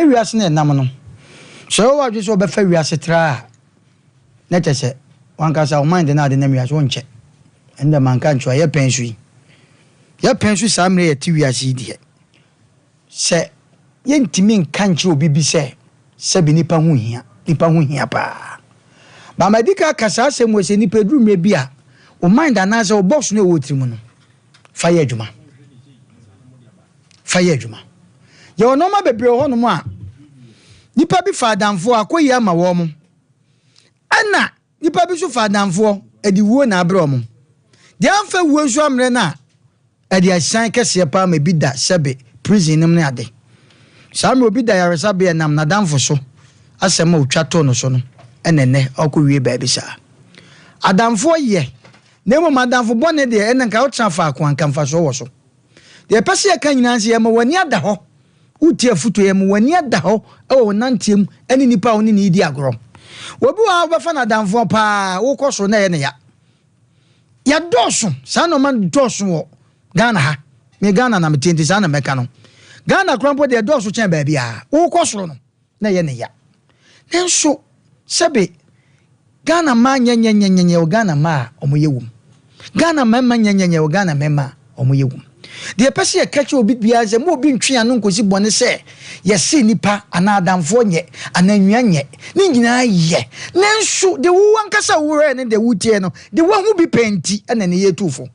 wiase na nam no so wa just obefa wiase tra na tese wankasa o mind na de na wiase wonche enda manka ncho ye pensu samre ye ti wiase die se ye ntimi nka nche obi bi se bi nipa hu hia pa ba madika kasa asem we se nipa duru me bia o mind na se o boss no e wotiri no fire adwuma ye ono ma bebre ho no a nipa bi fa adamfo akoyi ama wo mo ana nipa bi so fa adamfo edi wuo na abre wo mo de amfa wuo nso amre na edi asan kese pa ma bi da sebe prison nim na ade sam obi da yaresa be nam na damfo so asem a otwa to no so no enene okowie ba bi sa adamfo ye nemo madamfo bone de enenka o trafa akwanka mfa so wo so de pese ya kan nyina nse ya ma wani ada ho uti afuto ya ma wani ada ho o nantem ani nipa oni ni di agro obi wa ba fa na damfo pa wo koso na ye ne ya doso sa no man doso wo Ghana ha me Ghana na metenti sa na meka no Ghana krampo de doso chen ba bia wo koso no na ye ne ya nenso sebe Ghana ma nyenyenyenye o Ghana ma omoyewum Ghana mema nyenyenye o Ghana mema omoyewum de pese ya kache obi bia ze mo obi ntwe anu nkosi bone se yesi nipa anadamfo nye ananwia nye ni nyina ye nenso de wo ankasa wore ne de wutie no de wo hu bi penti ana ne yetufo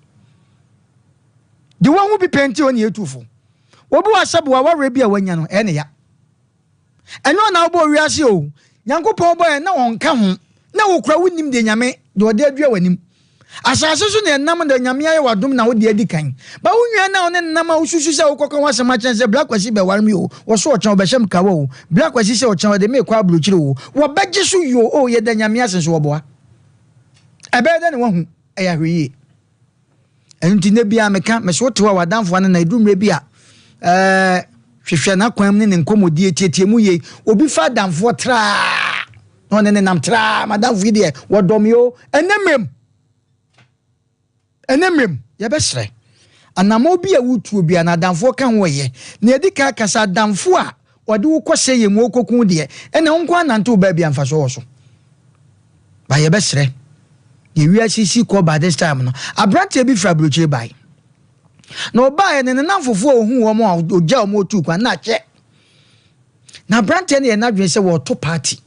de wo hu bi penti oni yetufo obi wasabo wa wore bia wanya no ene ya enyo na obo wiase o nyankopon boy na wonka ho na wo kura wonim de nyame de ode adua wanim asase so ne nam de nyame aye wadom na wo de adi kan ba wonwa na one nam ususu se wo kokon wasema chen se black kwasi be warmi o wo so ochan obeshem ka wo black kwasi se ochan de me kwa abrochire wo wo beje so yo o ye de nyame asen so wo boa ebe de ne wo hu eya hweye enti ne bia meka me so to wa wadamfo na idumre bia hwehwe na kwam ne nkomodi etietie mu ye obi fa damfo tra no ne nam tra madamfo de wodomyo enemem ye besre anamo bi awutu bi anadamfo kan woye na edika kasa damfo a ode wo kose ye mu okokun de ene nko ananto ba bi amfa so so ba ye besre ye wi asisi ko ba this time no abrante bi fra broche bai na oba ye ne nanfofo ohun wo mo ogya mo tu kwa na che na abrante ne ye na dwen se wo to party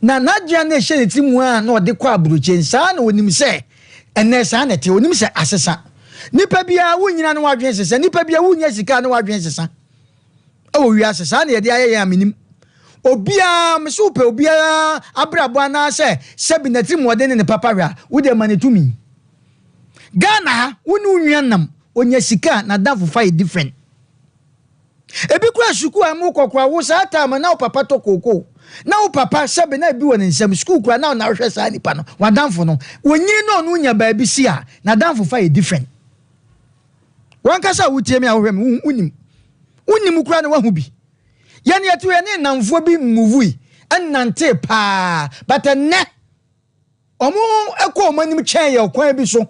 na nadwa na ehye timu a na ode kwa broche nsa na onim se enne sa na te onim se asesa nipa bia wunyina na wadwen sesa nipa bia wunya sika na wadwen sesa o wi asesa na ye de aye ya minim obia msupe obia abrabo na se bi na timu ode ne papa hwa wo de manetumi Ghana wonu nwanam onya sika na danfo fa different ebi kwa suku amu kokwa wo sa time na papa to koko na wo papa sebe na bi won nsem school kwa na hwe sa nipa no wadanfo no wonyi no no nya ba bi si a na danfo fa different wankasa wutie me a wo hwem unim kura na wahu bi yani atu ye ne namfo bi muvui annante pa but ne omo ekọ omanim chen ye kwan bi so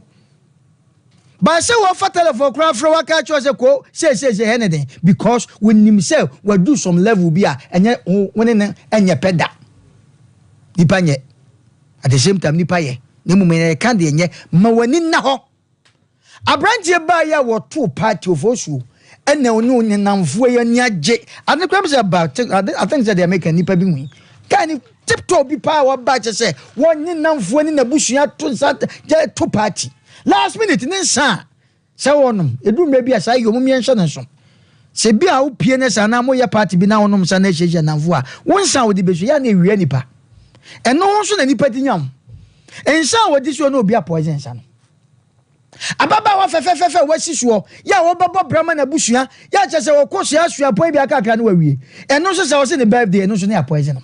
ba se wo fa telephone kura fra waka cho se ko say anything because when himself we do some level bi a enye woni enye peda nipa nye at the same time nipa ye ne mu me kan de enye ma wani na ho abrantie ba ya wo to party of Osu ene onu ne namfo ye ni age and the say about I think that they make nipa bi hu kan tiptoe bi pa wa ba che se woni namfo ni na busua to nsa to party last minute ninsa se wonum edumre bia sa yo mumie nhwe nso se bia wo pie ne sa na mo ya party bi na wonum sa na hyeje nanfo a wonsa wo de besu ya na ewia nipa eno nso na nipa tinyam ensa wo di so na obi apoison sa no ababa wa fefefefe wasisuo ya wo babo brama na busua ya chese wo koso asua pon bia kakra na wawie eno nso sa wo se ne birthday eno nso na apoison no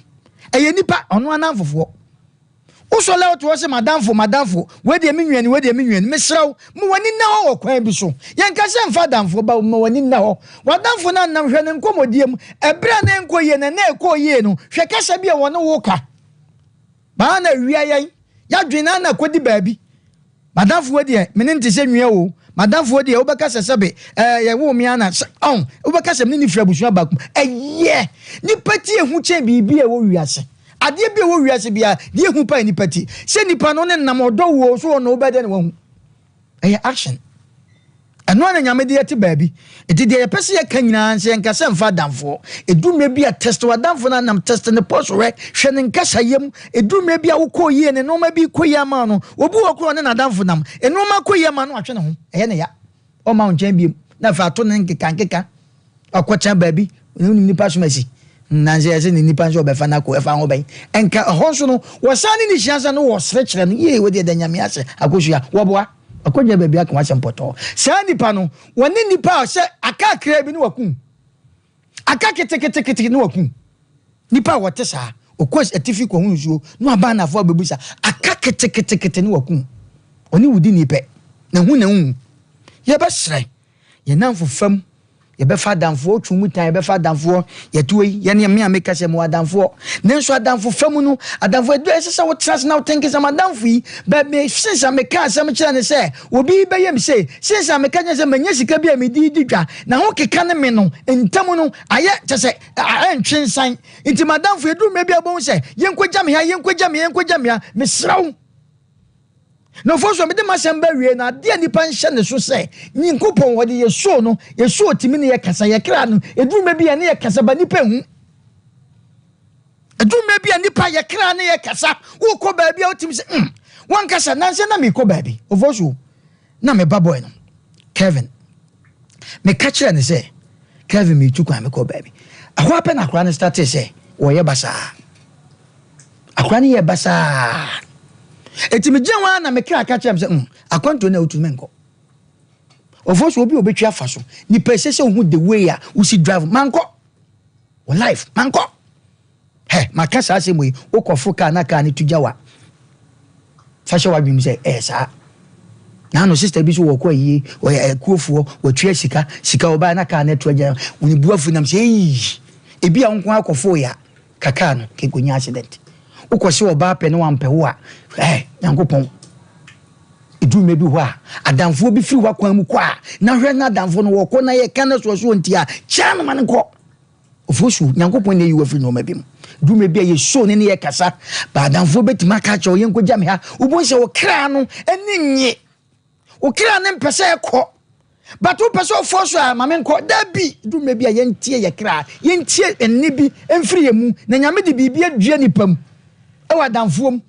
eye nipa ono anamfofo usole oto se madamfo we de menwani mesraw mo wani na ho kwan bi so yenka se mfa damfo ba mo wani na ho wadamfo na nam hwe ne nkomodiem ebra na enkoye na ekoye no hwe kasa bia woni woka ba na wia yen ya dwena na kodi baabi madamfo we de menente se nwia o madam for the obaka sebe ya wo mi ana on obaka sem ni fira busua bakum eye ni pati ehu chen bibi e wo wiase ade bi e wo wiase bia de ehu pa ni pati se nipa no ne nam odo wo so no obede ne wo hu eye action eno na nyame de yati baabi edi de yepese ye kan nyina nse nkasa mfa damfo edume bi a test wa damfo na nam test ne post re hwe ne nkasa yem edume bi a wokọ yie ne no ma bi koyi ama no obi wokọ ne na damfo nam eno ma koyi ama no atwe ne ho eye ne ya o ma nchen bi na fa to ne nkeka akwacha baabi nipa so masi nanze yase ni nipa so be fa na ko e fa ho ben enka ho so no wo sane ni hia no wo sere kire no ye we de nyame ase akosua wo boa akonya baabi aka Asem poto saa nipa no woni nipa se aka kra bi ni wakum aka kete ni wakum nipa wote saa okos atifi ko hunsuo no aba na afo abebusa aka kete ni wakum oni wudi nipe na hu ye be sere ye namfo fam ye be fa damfo twumu tan ye be fa damfo ye tuoi ye ne me ameka se mo adamfo ne nso adamfo fam no adamfo edu esesa wo trans na wo tenke sama adamfo yi be me sinsa me ka asem kira ne se obi be yem se sinsa me ka nya se manya sika bi a me di dwa na ho keka ne me no entam no aye tese entwensan inti madamfo edu me bi abon se yenkogya me ha me sraw no for so me de masem ba wie na de nipa nhye ne so se nyinkopon wode ye so no ye so otimi ne ye kasa ye kra no edu me bi ne ye kasa ba nipa hu edu me bi nipa ye kra ne ye kasa wo ko ba bi a otimi se wan kasa na se na me ko ba bi of so na me ba boy no Kevin me catch ne se Kevin me tukwa me ko ba bi ahwa pe na akra ne start se wo ye basa akra ne ye basa etimi jenwa na mekra aka chem se akwanto na otu menko ofoso obi obetwa faso ni pese se hu the way a usi drive manko o life manko he makasa ase moyi okofo ka na ka ni tujawa fasho wa bim se sa na no sister bi so wo ko yi o kuofuo wo twa sika oba na ka na tuja uni buafu nam se ebi a nko akofo ya kaka no ke gonya accident ukwose oba pe ne wampe ho a nyankopon edume bi ho a adamfo bi firi wakwan mu kwa na hwe na adamfo no woko na ye kana so ntia cha no man ko ofosu nyankopon ne yiwa firi no mabim dume bi ye so ne ye kasa ba adamfo betima ka cha ye nkogya me ha ubonse wo kra no eninye wo kra ne mpese ekọ batu pese ofosu a mame nko da bi dume bi ye ntie ye kra ye ntie enni bi emfiri ye mu na nyame de bibia dua nipam ewa damfom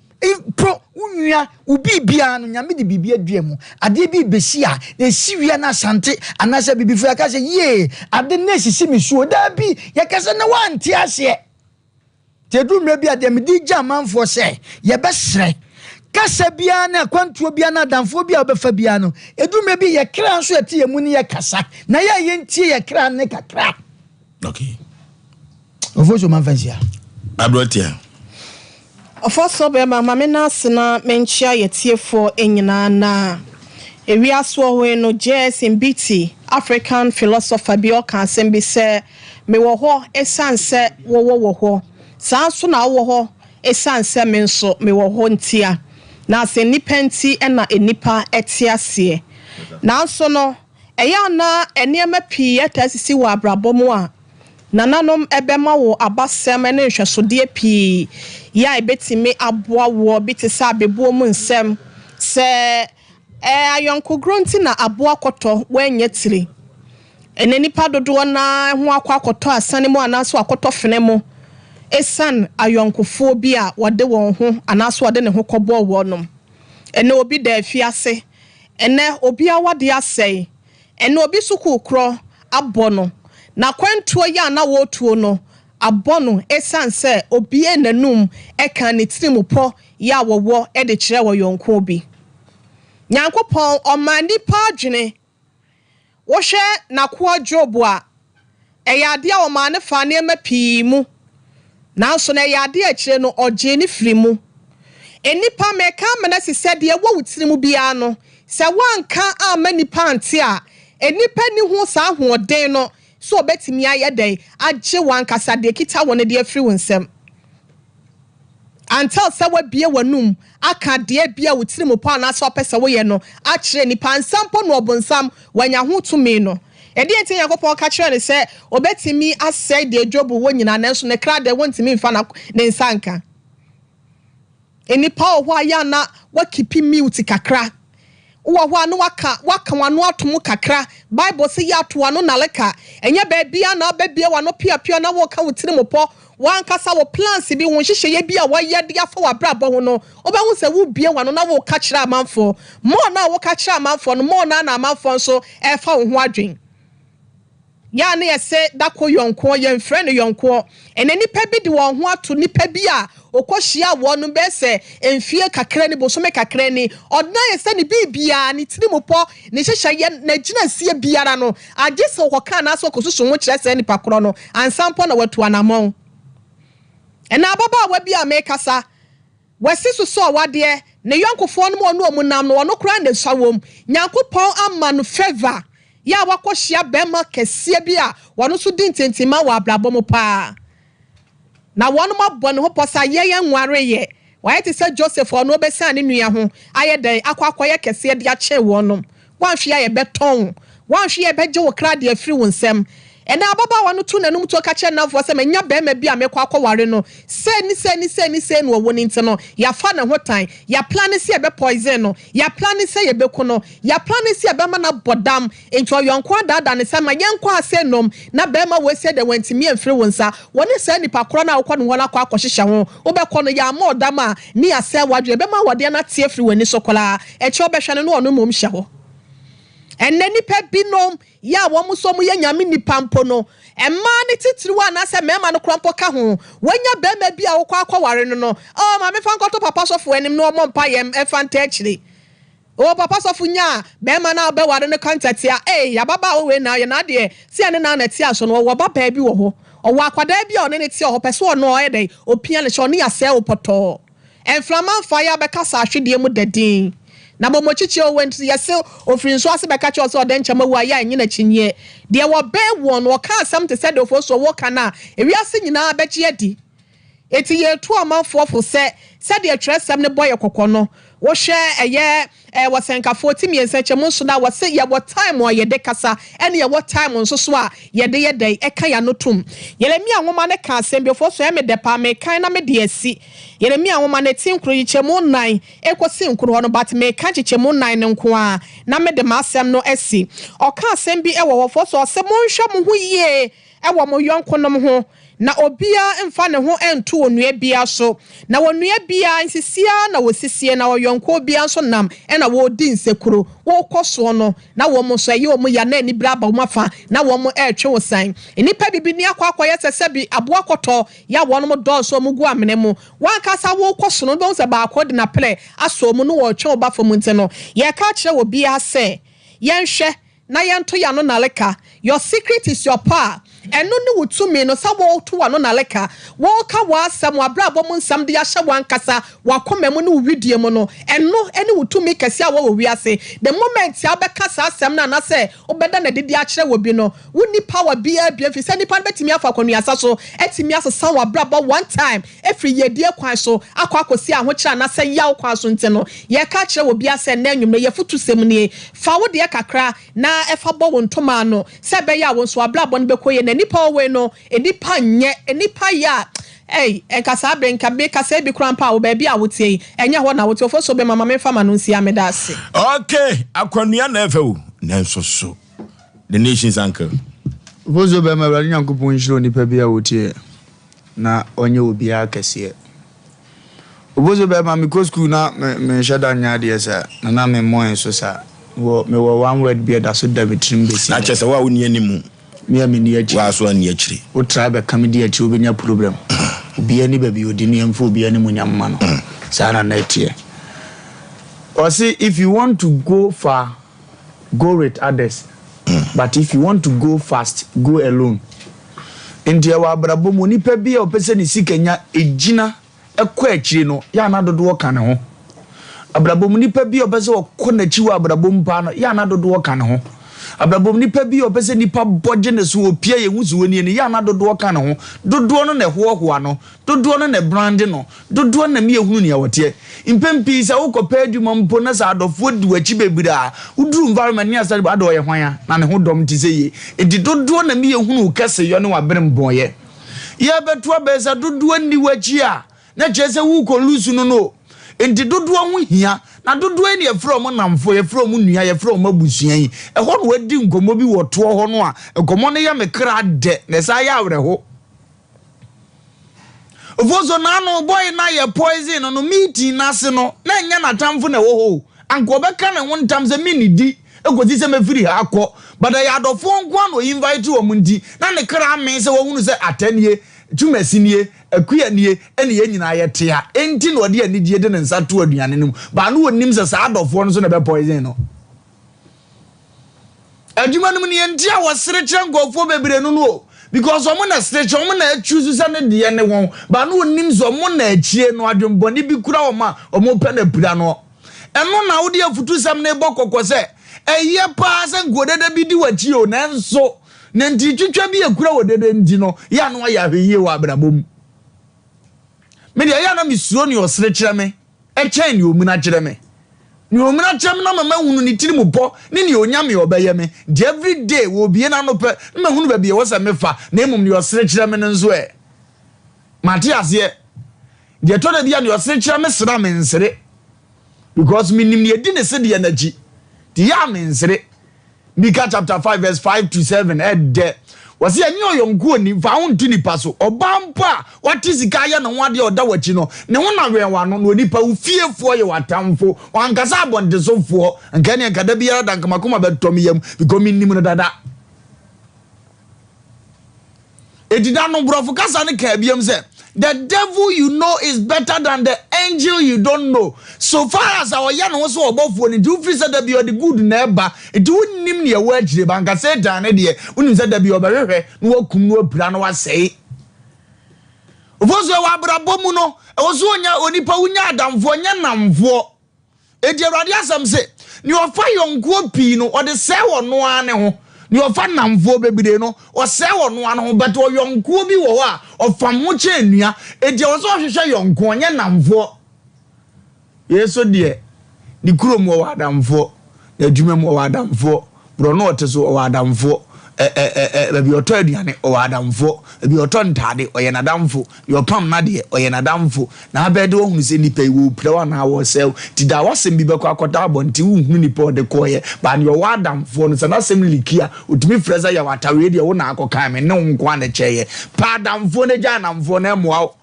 pro unua ubi bia no nyame de bibia dua mu ade bi besi a esiwia na sante anase bibifu aka se ye ade na sisi mi so da bi ye kase na wanti ase tedu mre bia de medi jamanfo se ye besre kasa bia na kwantuo bia na damfo bia obefa bia no edu mre bi ye kra nso ete ye mu ne ye kasa na ye ntie ye kra ne kakra okay ofoso manfansia abrotia Ofoso be mama me na sena menchia yetiefo enyina na ewiaso we no JSMBT African philosopher bi o kan asem bi se me wo ho esanse wo ho sanso na wo ho esanse me nso me wo ho ntia na se nipenti na enipa etiase na nso no eya na eniema pii etasisi wa abrabomu a nananom ebema wo abasem ne hwesode pii ya ebetime aboa wo bitisa bebuo mu nsem se ayonko gronti na aboa koto wenye tiri ene nipa dodo na ho akwakoto asane mu anaso akoto fene mu esan ayonkofo bi a wode won ho anaso wode ne ho kobo wonom ene obi da afiase ene obi awade asei ene obi sukukro abono na kwantuo ya na wotuo no abono esanse obi enanum eka ne tirimupo ya wowo e de kire wo yonko obi nyankopon omani pa adwene wo hwe na ko job a eyade a wo ma ne fa ne mapi mu nanso na eyade a kire no oje ni firi mu enipa meka mena sisede wo wutirimu bia no se wanka amani panti a enipa ni hu sa hoden no so betimi aye den agye wan kasa de kita won de afiri wonsem until say we bie wanum aka de bia wotiri mo pa na so pese wo ye no a kire nipa nsampo no obonsam wanya ho tumi no e de enti yakopon ka kire ne se obetimi asai de adwobu wo nyina nanso ne kra de wontimi mfa na ne nsanka enipa ho aya na wakipi mute kakra wo no waka wano atomo kakra bible say ya to wano na leka enye ba bia na ba bia wano pia na wo ka wotiri mo po wan kasa wo plans bi won hihye ye bia wo ye de afa wa brabo ho no obahu se wo bia wano na wo ka kira amanfo mo na wo ka kira amanfo no mo na amanfo so e fa wo ho adwen ya na ye se dako yonko ye mfre no yonko ene nipa bi de won ho ato nipa bi a okohia wo no be se emfie kakra ni bosome kakra ni odna ye se ni bibia ni tirimu po ni hihye ye na gina sie biara no agye se wo ka na so kosusu ho kire se nipa kro no ansampo na watu anamon ena baba wa bia me kasa wasisu so wade ne yonkofo no mo no nam no wono kra na swawom nyankopon amma no favor ya wakohia bema kese bia wono so dintentima wa ablabom pa na wono mabɔ ne ho posa ye nware ye waye te se Joseph ono obesa ne nua ho aye den akwakoye kese de a che wonom wanhwe aye beton wanhwe ye beje wo kra de afiri wo nsem ena ababa wono tu nanum to ka che nafo se menya bema bia mekwa akware no se ni no wo ni ntino ya fa na ho tan ya plan se ye be poison no ya plan se ye be ku no ya plan se ye be ma na bodam ento yonko dada ne se ma yenko asenom na bema we se de wantimi afiri wo nsa woni se nipa kro na akwa no wona akwa akohihye ho wo be ko no ya ma odam a ni ase wadwe be ma wode na tie afiri wani sokola e che obehwe no ono mom hye ho enne nipa binom ya wo muso mu ye nyame nipa mpo no emma ne titiriwa na se mema no krampo ka ho wanya bema bi a wo kwa akware no no oh ma me fa nkoto papa sofo enim no mo mpa yem e fa ntachiri o papa sofo nya bema na be ware ne contact ya ya baba we na ye na de se ene na na ti aso no wo baba bi wo ho o wa akwada bi o ne ti o pese o no e dey opia le so ne ya se o poto enflaman fire be kasa ahwede mu dadin na bo mochichi o went yese Oforisuo ase be ka che o so de nchama wa ya nyina chinye de wo be won wo ka asem te se de Oforisuo wo kana ewiase nyina be che adi eti ye tu amanfo fo se de atresem ne boy kokono wo hwe eye wasenkafo timi ensenchemu so na wase ye wo time o ye de kasa ene ye wo time nso so a ye de eka ya notum Yeremia nwoma ne ka asem bi Oforisuo ya me de pa me kan na me de asi Yeremia nwoma ne tinkro yichemu 9 ekosi nkro ho no but me kan chichemu 9 ne nko a na me de ma asem no asi o ka asem bi wo Oforisuo se monhwe mo ho yie wo mo yonkonom ho na obia mfa ne ho ento onua bia so na onua bia nsisia na wosisie na oyonko obia so nam na wo di nsekuro wo koso no na wo mo so ye wo mo ya na ni braba wo mafa na wo mo etwe wo san enipa bibini akwa ye sese bi aboa koto ya wo no mo do so mo gu amene mu wan kasa wo koso no don se ba akodi na ple aso mo no wo twe wo ba fo mu nte no ye ka kire wo bia se yenhwe na yento ya no na leka your secret is your power eno ni wutumi no sa wo to ano na leka wo ka wa asam wa brabo mu nsam de ahye wan kasa wa komemu ni widie mu no eno eni wutumi kase a wo wiase the moment ya be kasa asam na se obeda na didi a kire wo bi no woni power bia fi se nipa betimi afa kwanu asa so etimi asesa wa brabo one time every year die kwan so akosi a ho kira na se yaw kwan so nte no ye ka kire wo bia se na nwumre ye futu sem ni fa wo de kakra na efa bo wo ntoma no se be ya wo so abrabo no be koye na nipa we no enipa nye enipa ya enkasa brenka be kasa bi krampa wo ba bi a wotie enye ho na wotie Oforisuo be mama me fama no nsia me da ase okay akwanua na efe wo na so the nation's uncle Oforisuo be ma bra nyankopon nhiro nipa bi a wotie na onye obi akese Oforisuo be ma me ko school na me shada nya de esa na me mo enso sa wo me wo one word bi da so da betrim besi na chese wa woni animu me ameni achi wa so ani achiri o tribe comedy achi obenya problem obi ani ba bi odi ne mfo obi ani munyamma no sana na etie or say if you want to go far go with others but if you want to go fast go alone india wa abrabo mu nipa bi a opese ni sikanya ejina ekọ achiri no ya na dodo ka ne ho abrabo mu nipa bi a opese okọ na chi wa abrabo mpa no ya na dodo ka ne ho abrabom nipa bi opese nipa boje ne so opia ye huzu ni ya na dodo ka ne ho dodo no ne hoho no dodo no ne brand no dodo na me ehunu ne yawote impempi sa wokopa adwuma mpo na sa adofo di wachi bebira uduru environment ni asa ado ye hwan na ne ho dom ti se ye edi dodo na me ehunu kase yo ne wabrem bonye ye beto abesa dodo ni wachi a na chese wu ko lusu no enti dodo ho hia na dodo ni e from namfo ye from nua ye from abusuan yi e ho no wadi nkomo bi wo to ho no a nkomo ne ya mekra de na sa ya awre ho ofozo na no boy na ye poison no meeting na se no na nya na tamfo na wo ho anko be ka na won tam se minidi egodi se mafiri ha akọ but ya adofo nko no invite wo mundi na ne kra me se wo hunu se atanie tumasinie akuanie ene ye nyina ye tea enti no de ani die de ne nsa to aduane nim ba no wonim se sa adofo no so na be poison no adwuma nim ne enti a wosere kire ngofo bebere no no because omo na stretch omo na choose se ne de ne won ba no wonim so omo na achie no adwemboni bi kura omo pe na pura no eno na wo de afutu sam na ebokokọ se eye pa se ngodede bi di wachi o na nso na nti twetwa bi ekura wodede ndi no ya no ya hweye wa abrabom me de ya na misuo ni osere kire me e chen ni omuna kire me ni omuna kire me na mama hunu ni tiri mupo ni onyame obeye me de every day wo bie na no pe na hunu ba bie wo se mefa na emum ni osere kire me nso e Matias ye de to da bia ni osere kire me sra me nsere because minim ni edi ne se de energy di ya me nsere Mika chapter 5 verse 5 to 7 ede wasi anyo yonku ni fa huntu ni paso obampa watisika ya na wade oda wachi no ne ho na wenwa no no nipa ufiefo ye watamfo wankasa abondesofo nkane nkada biara dankamakoma betom yam because minim no dada edida no brofo kasa ne ka biam se the devil you know is better than the angel you don't know. So far as our young was so above when you feel that you are the good neighbor, it wouldn't name your word, the bank. I said, idea when you said that you are very no come plan was say. Was your Abrabomuno, I was only Paunia down for Yanam. It your radiasam say, you are fire on Guapino or the cell no one. You are fan nam for baby no or sell on one but or young Kubi or from Muchenia, it was also young Konya nam for. Yes, so dear. The crew more Adam for the Jimmy more Adam for Bronotus or Adam for your turn or Adam for your turn tardy or an Adam for your palm naddy or an Adam for. Now, bedroom is any pay will play on our cell. Did I was in Bibacotabon to Unipo the coy, but your Adam for an assembly kia would be Fraser Yawata radio on Uncle Cam and no one chair. Pardon for the Janam for them wow.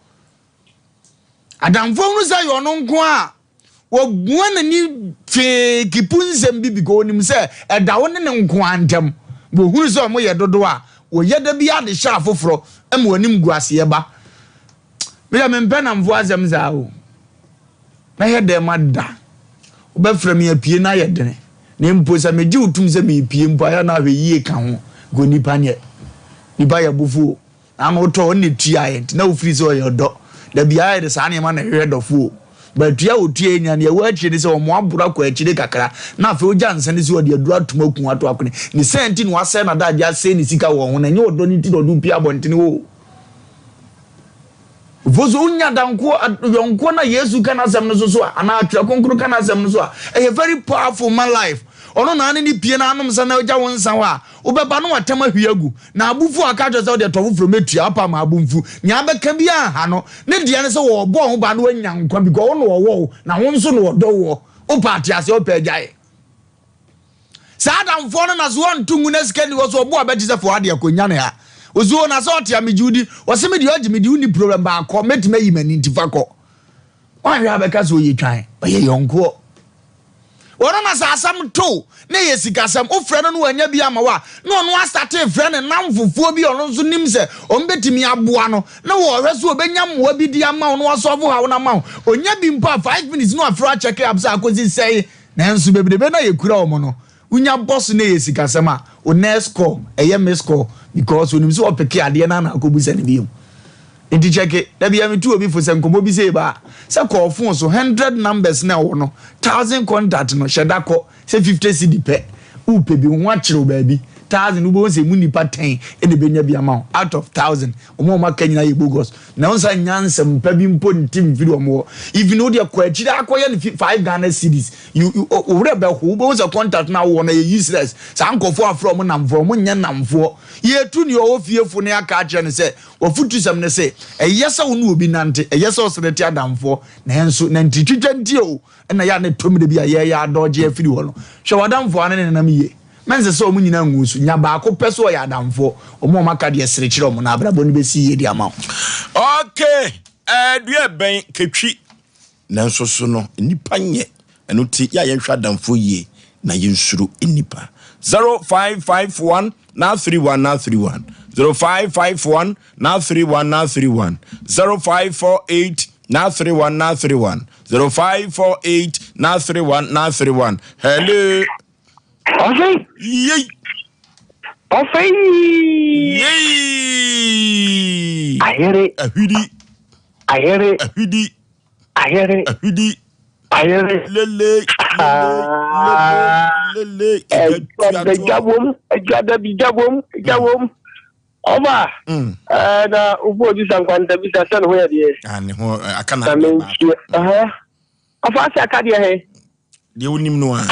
Adam for your non qua. Well, one new kipuns and bibi go him say, a down and quantum. But who's on my dodoa? Well, yet there be at the shaft for and when him guasieba. William and Penham was them zao. I had their mother. But from me a piana yet. Name pose a medu to me, PM by another year count. Go nipanye. You buy a buffo. I'm not only giant, no freeze or your dog. The behind the sunny man heard of fool. But ya utie nya ne wachi ni se o mo abura kwa chire kakra na fe oja nsan ni se o de adura tomaku ato akone ni senti no wase na da ja se ni sika wo ho na nye odo ni ti do du pia bontene wo vozo unya danko yonko na Yesu kana asem no so ana atwa konkuru kana asem no so a very powerful man life ono na ni pie na anom sa na oja won san wa obeba no watam ahwiagu na abufu aka jo se o de tofu from etua apa ma abumfu nya beka bia ha no ne de ne se wo bo ho ba no anya nkwa bi go no wo na won so no do wo o party ase o pa jae Sadam for no na so ntungu na skani wo so obo abeti se for ade akonya ne ha ozuo na so otia mejudi wo se me de oji me de uni problem ba ko metime yi mani ntifa ko wa hwe abeka so ye twan oye yonko Ora na sa asam to na yesikasam ofre no no anya bi ama wa no no astate fre ne namfufuo bi ono nso nim se ombetimi aboa no na wo hweso obenya moa bi di ama no asofu ha na ma onya bi mpa 5 minutes no afra check up sa akozi sei na nso bebebe na yekura omo no unya boss na yesikasam a o next call eye miss call because onim so opeke ade na akobusa ne bi Inti cheke, debi ya mitu obi fose nkomo bi se ba. Se call phone so 100 numbers na wo no. 1000 contact no shedako se 50 cedi pe. upe bi ho akyerɛ baabi 1,000 ubo se mu nipa 10 ene benya bi amount out of 1,000 omo ma kanyina ye bogus na onsa nyansem pa bi mpo ntim video mo even o de kwa akire akoye ne 5 Ghana cedis you owre be ho ubo se contact na wo na ye useless sa nkofo afro mo namfo mo nya namfo ye tu ne o fiefo ne aka akire ne se wafutu sam ne se eyesa wo no obi nante eyesa o seneti adamfo na enso na ntitwitwa nti o na ya ne tomde bi ya ya dodge afiri wo no hwe wadamfo ane ne nam ye mense so omu nyina ngusu nya ba ko peso ya adamfo omo maka de serekire omo na abrabo ne besi ye di ama okay dua ben ketwi nanso so no nipa nye eno ti ya ye hwa adamfo ye na ye nsuru nipa 0551 now 31 now 31 0551 now 31 now 31 0548 now 31 now 31 0548 now 31 now 31 hello Osei. Yay. Osei. Yay. I hear it. Ahudi. I hear it. Ahudi. I hear it. Ahudi. I hear it. Lele. Lele. Jabum. Over. Na ubo di sankwanta bisa san ho ya die. Ani ho akana. Afa asa akadia he. De wonim no a.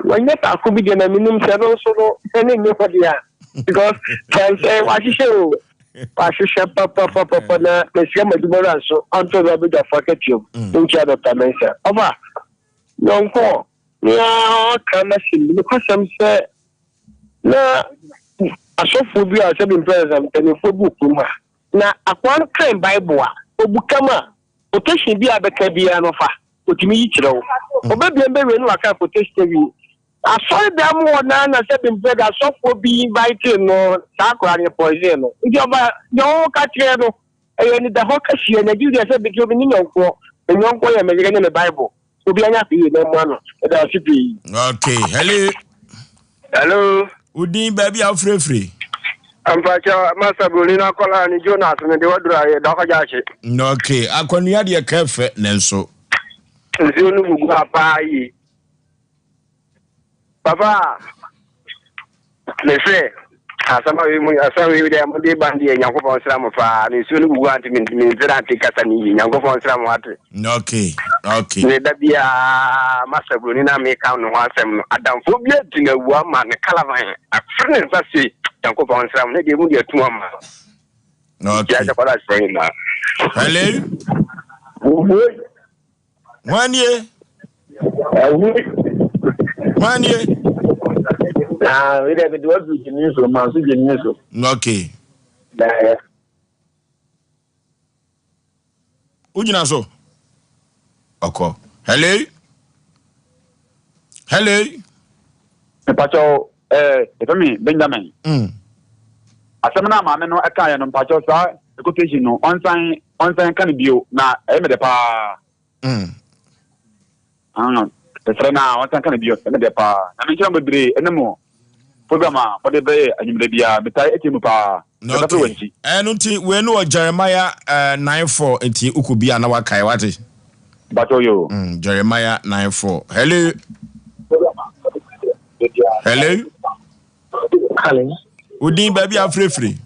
When you talk to me, the minimum seven so any new for the because can say what you show. Pasha papa na mesia madubara so until the big of you. Don't care the dimension. Over. No ko. Ya kana sim because I'm say na asophobia say been present and book kuma. Na akwan kan Bible obukama oteshi bi abeka bia no fa. Otimi yichiro obebi embe no aka protest bi aso dem wona na se bim brother sofo bi invite no sakura ne poison no ndi oba yo ka kire no e ni da hoka hie na Julia se bi obi ni nyonko ya me ne Bible obi anya fi na mu ano e da sipi okay hello udin baby afrefre ampacha master bolina kola ni Jonas ne de wadura ye da ka jache okay akonua de kafe nenso Zionu bugu apayi. Papa. Lefe. Asama we de amode bandi e Yakobon sram fa. Ni zionu bugu anti min zirante kasa ni Yakobon sram ate. Okay. Ne da bia masabro ni na me ka no asem no. Adamfo bia dinga wu ama ne kalavan. Afrene fa si Yakobon sram ne de mu de tu ama. Okay. Ya kwa say na. Hello. Manye. We have to work with you so much. Okay. Ujina so. Oko. Hello. Pacho me Benjamin. Asemna ma me no aka ye no pacho sa quotation no onsan kan bio na e me de pa. Tesrena onsan kan bio me de pa. Na me chamba bre enemo programa for the be anyimre bia betai etimu pa. Okay. Nti we no Jeremiah 9:4 enti ukubia na wakai wate. Pacho yo. Jeremiah 9:4. Hello. Udin baby afrefre.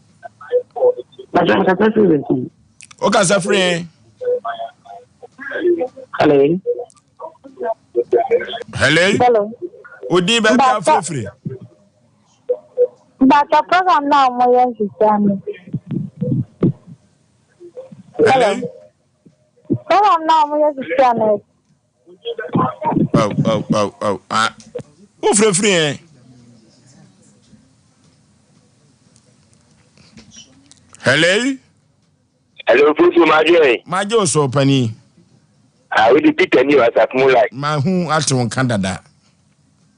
Oka safre. Hello. Udin baby afrefre. But the program now more system. Hello. Program now more system. Oh. Who free? Hello, Fufu Majoy. Majo so pani. I will repeat any was at Moonlight. Ma hu atun Canada.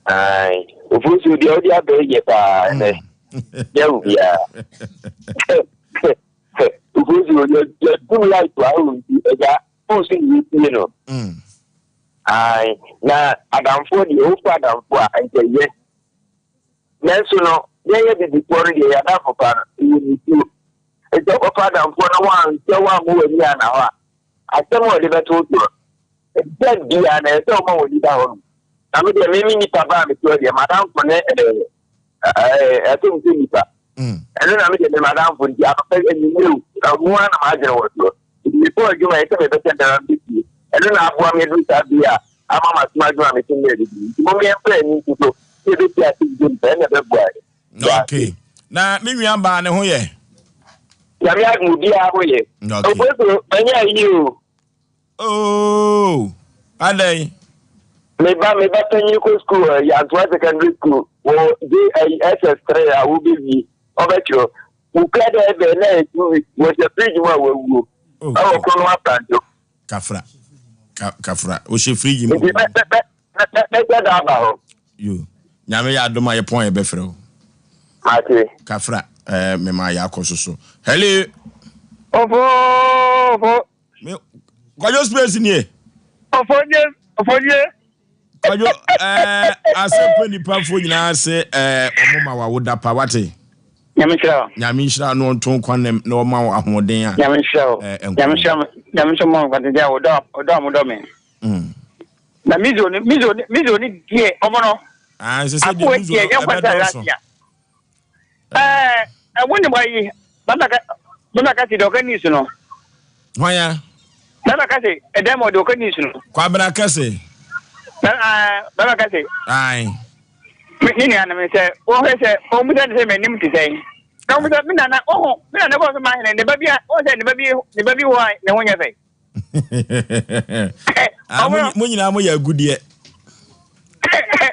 Aye. Fufu the audio be pa. Yeah. Fufu you do like to own the posting you know. Aye. Na Adam for the old Adam for I say yes. Nanso no, yeah the quarry the Adam for you. It's a father for no one, so one who is here now. I tell you, the told you. It's dead, and I tell you, I mean, the mini papa, Madame for I think Nipa. And then I mean, the Madame for the other new one imagine what before you may tell me better than 50. And then I want me to be a Mama Smadra making ready. Mommy and friend to go. Okay. Now, maybe I'm buying a hoye. Yamia would be a way. Oh, are they? Maybe you school, Yantwa secondary school, or DSS3, I will be over you. Who can't have a name was a free one. Oh, come up and you. Kafra, was she free? You. Nyame ya do my point befro. Ate. Kafra, me ma ya kososo. Hello. Ofo. Me kwajo space ni e. Ofo. Kwajo Asem Mpe Nipa fo nyina se omoma wa woda pa wate. Nyame shira no nton kwanem na oma wo ahoden a. Nyame shira mo kwante dia odo me. Na mizo ni die omono. Se se de mizo e be so. Woni boy bana ka ti do kan nisu no. Hoya. Bana ka se e demo do kan nisu no. Kwa bana ka se. Bana ka se. Ai. Ni ana me se o he se o mu se me nim ti sei. Na mu se mi na o mi na ko so ma ne ba bia o se ne ba bi wa ne ho nya sei. Mo nyina mo ya gudie.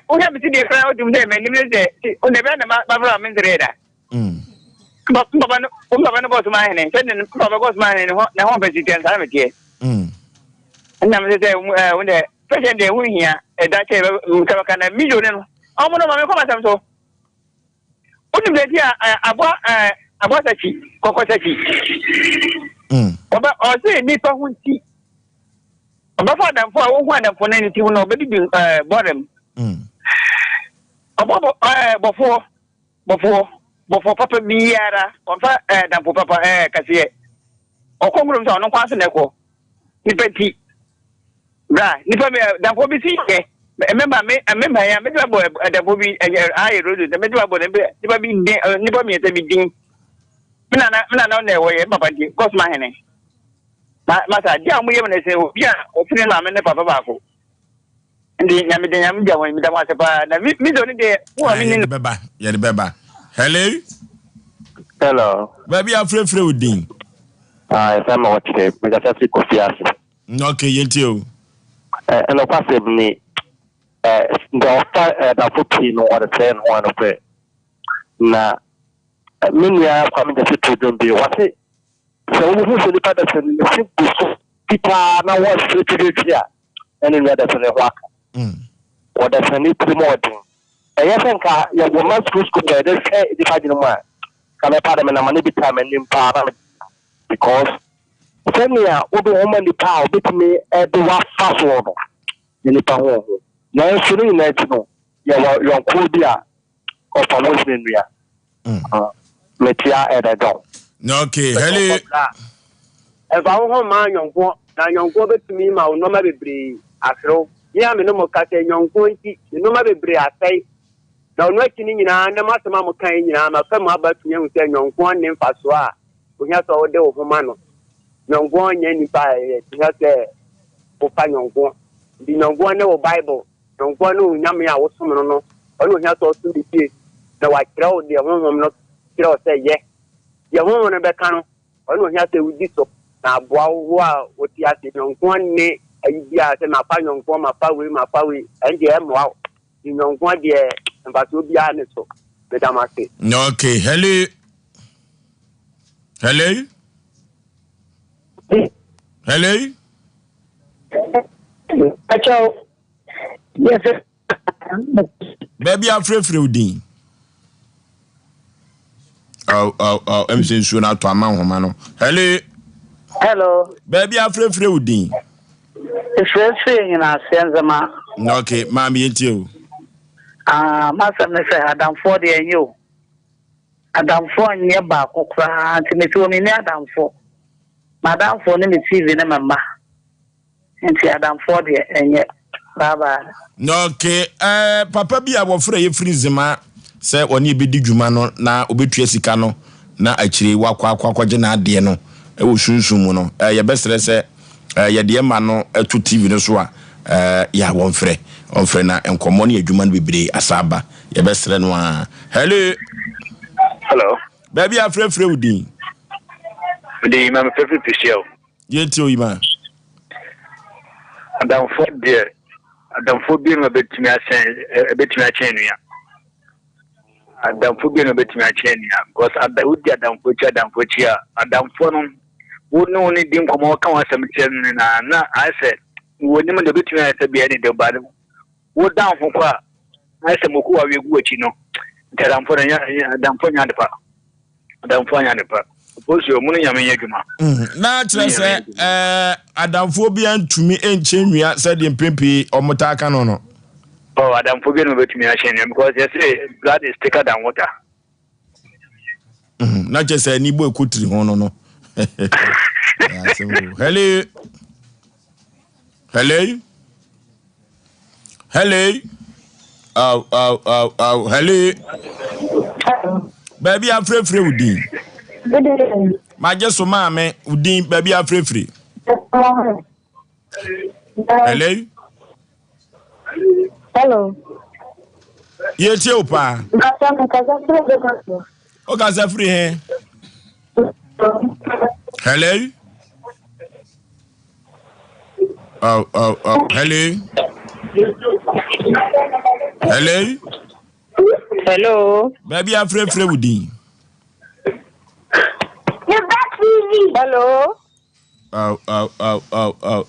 O ya mi ti de kra o dum de me nim se o ne ba na ba bra me nzreda. Baba no boss ma ne se ne baba boss ma ne ho na ho president sa me tie. Na me se wonde president de hu hia e da che ka ka na million no. O mo no ma me ko ma sam so. O dum de dia abwa sachi kokko sachi. Oba o se ni pa hu ti. Oba fa dan fo a wo hu adan fo na ni ti hu no oba di borem. Oba bofo papa biara onfa dan fo papa kase okomrum so no kwase ne ko ni peti bra ni pa dan fo bi si ke member ya me ba bo dan fo bi ayi road me ba bo ni pa bi ni pa mi te bi din mina na na wo ye papa di cosma hene ma sa dia mu ye me se o bia o fini na me ne papa ba ko ndi nyame de nyame dia wo mi da wa se pa na mi do ni de wo mi ni beba ye de beba. Hello. Baby, I'm free with Dean. I'm watching. We just have to go see. Okay, you and of course, me, the offer that put in or the 10 one of it. Now, many are coming to do be what it. So, we will look at the people now want to do here. And in the other work. Or there's a need to more. I think you will not school there. They say the Fajinuma. Come a part of an money time and in power because send me a woman the power between me at the one fast order in the power. Now, shooting national, your Kodia of a Muslim. Metia at a dog. Okay, hello. If I want my young one, now young go to me, my no matter be afro. Yeah, me no more cat young pointy, no matter be I say. Now, no kidding in a master mamma kind, I'm a come about to young say young one named Fasua. We have all the Homano. Young one, any by has a young one. The young one no Bible. Young one who Yammy was someone no. Only has also the kid. Now I throw the woman not throw say, yes. The woman of Becano. Only has to do so. Now, wow, what he has young one nay, a year, and my young one, my power, and the wow. The young one, dear. But to be honest, Madame Ake. Okay, hello. Yes, sir. Baby, I'm free with Dean. Oh, I'm saying soon out to a man, Homano. Hello. Baby, I'm free with Dean. It's free in our sense, ma. Okay, Mammy, and you. Master, say Adam for the you. Adam for nearby, Okra, to me to me near Adam for. Madame for me TV, remember. And see Adam for the and yet. Baba. Okay, papa bi abofra ye frizima se oni be di dwuma no na obetua sika no na akire wakwakwakwaje na ade no e wo sunsun mu no ye besere se ye de ma no etu TV no so a ya wonfre na enkomo ne adwuma no bebre asaba ye besere no a hello baby afrefre udin The imam fefe pisiao. ye ti o ima Adam for there. Adam for being a bit me a chain ya. Adam for being a bit me a chain ya. Because at the wood Adam for chia. Adam for no. Would no only dim come out come some chain na I said. Would never bit me at the beginning the bottom. Would down for qua. I said Moku we go chino. Adam for Adam for Yanipa. Adam for Yanipa. Osio munu nyame yadwuma na kire se adamfo bia ntumi enchenwia se de mpempe omotaka no oh adamfo bia no betumi a hyen because they say blood is thicker than water na kire se ni bo ekotiri ho no hello hello baby afrefre udin Maje so maame udin baby afrefre. Hello. Ye tie opa. O ka za free he. Hello. Hello. Baby afrefre udin. Hello.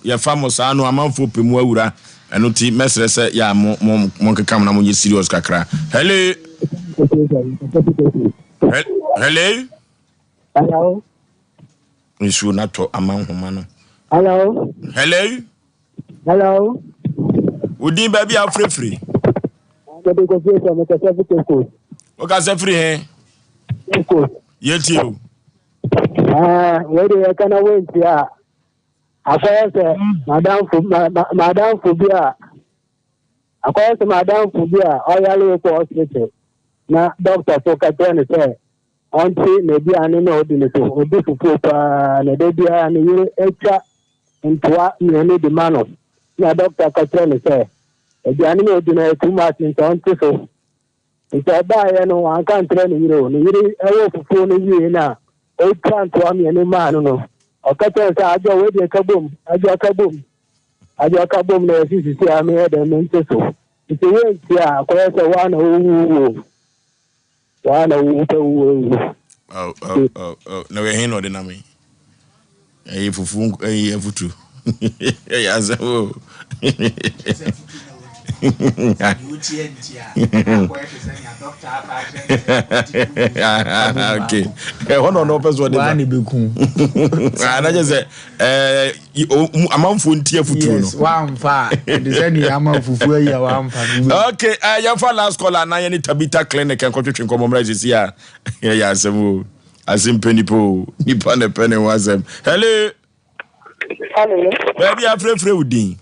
Ya famous anu amanfo pemu awura eno ti mesere se ya mo kekam na mo ye serious kakra. Hello. Isu na to amanhoma no. Hello. Udin baby afrefre. O ka se free he. Yeti o. Where do you can wait here? I said, Madame Fubia. I called Madame Fubia, all your hospital. Now, Doctor Focatern said, Auntie, maybe I know the difficult, and the baby and you extra into what you need the manner. Now, Doctor Catern said, if the animal dinner too much in Tonto, so it's a buy, I can't tell you, I will phone you now. O plan to am any man no o ka tell say ajo we dey kabom na sisi say am here dem nte so it wey say akoya say one no we hin no de na me fufu futu ya so okay no person dey wani beku na je say amanfo ntia futuro no wa mfa de say ni amanfufu ayi wa mfa okay ya for last call na ye ni Tabita clinic en kwetwe nkomo mra jesi ya asem Asem Mpe Nipa ne pene wasem hello baby afrefre udin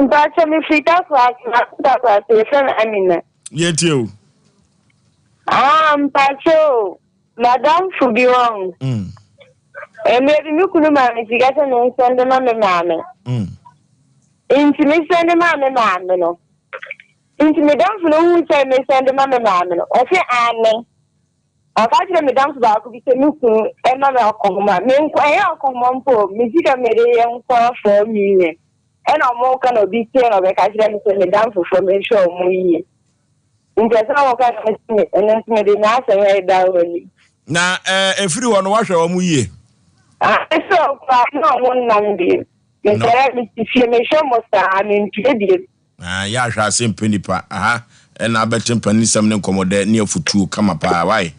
Mpacho mi fita kwa telefone Amina. Yeti o. Mpacho Madame Fubiwong. Maybe mi kunu mami sigasa no sende mame. Inti mi sende mame no. Inti mi dan fu no hu say mi sende mame no. O se ane. Afajire mi dan fu ba ku bi se mi kunu e mame akoma. Mi nko e akoma mpo mi sika mere ye nko 4 million. And I'm more kind of big thing of a cashier me down for formation of me. In just how can I and then me the nice and down. Na everyone wash our muye. So no one number. Me show most I mean to ya hwa Asem Mpe Nipa aha and I bet him panisam ne komode near futu kama pa why.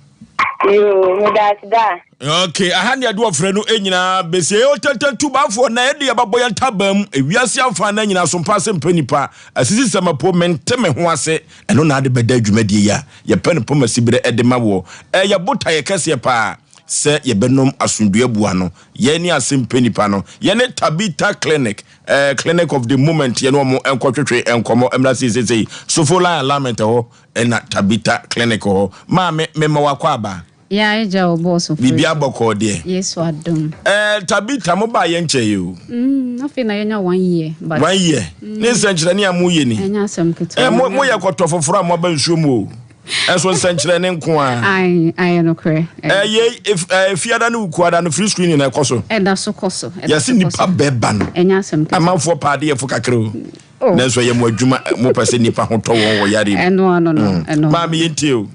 You that. Okay, aha ne ado ofre no enyina besie o tetetu bafo na ede ababoya tabam ewiase amfa na nyina Sompa Asem Mpe Nipa asisi samapo menteme ho ase eno na ade beda adwumadie ya ye pen poma sibire ede mawo ya bota ye kese pa se ye benom asundue bua no ye ni Asem Mpe Nipa no ye ne Tabita clinic clinic of the moment ye no mo enkotwetwe enkomo emra sei so for line alignment ho na Tabita clinic ho ma me wakwa aba ya eja oboso bibia boko de yesu adom Tabita mo ba ye nche you afi na yenya 1 year but 1 year ni senchire ni amuye ni enya asem keto mo ye kotofoforo mo ba nsuo mu eso senchire ne nko a I no kre if fiada no ukuada no free screening na ekoso da so koso yes nipa beba no enya asem keto amanfo paade ye fukakre na so ye mo adwuma mo pese nipa hoto won wo yare no ma me yentio.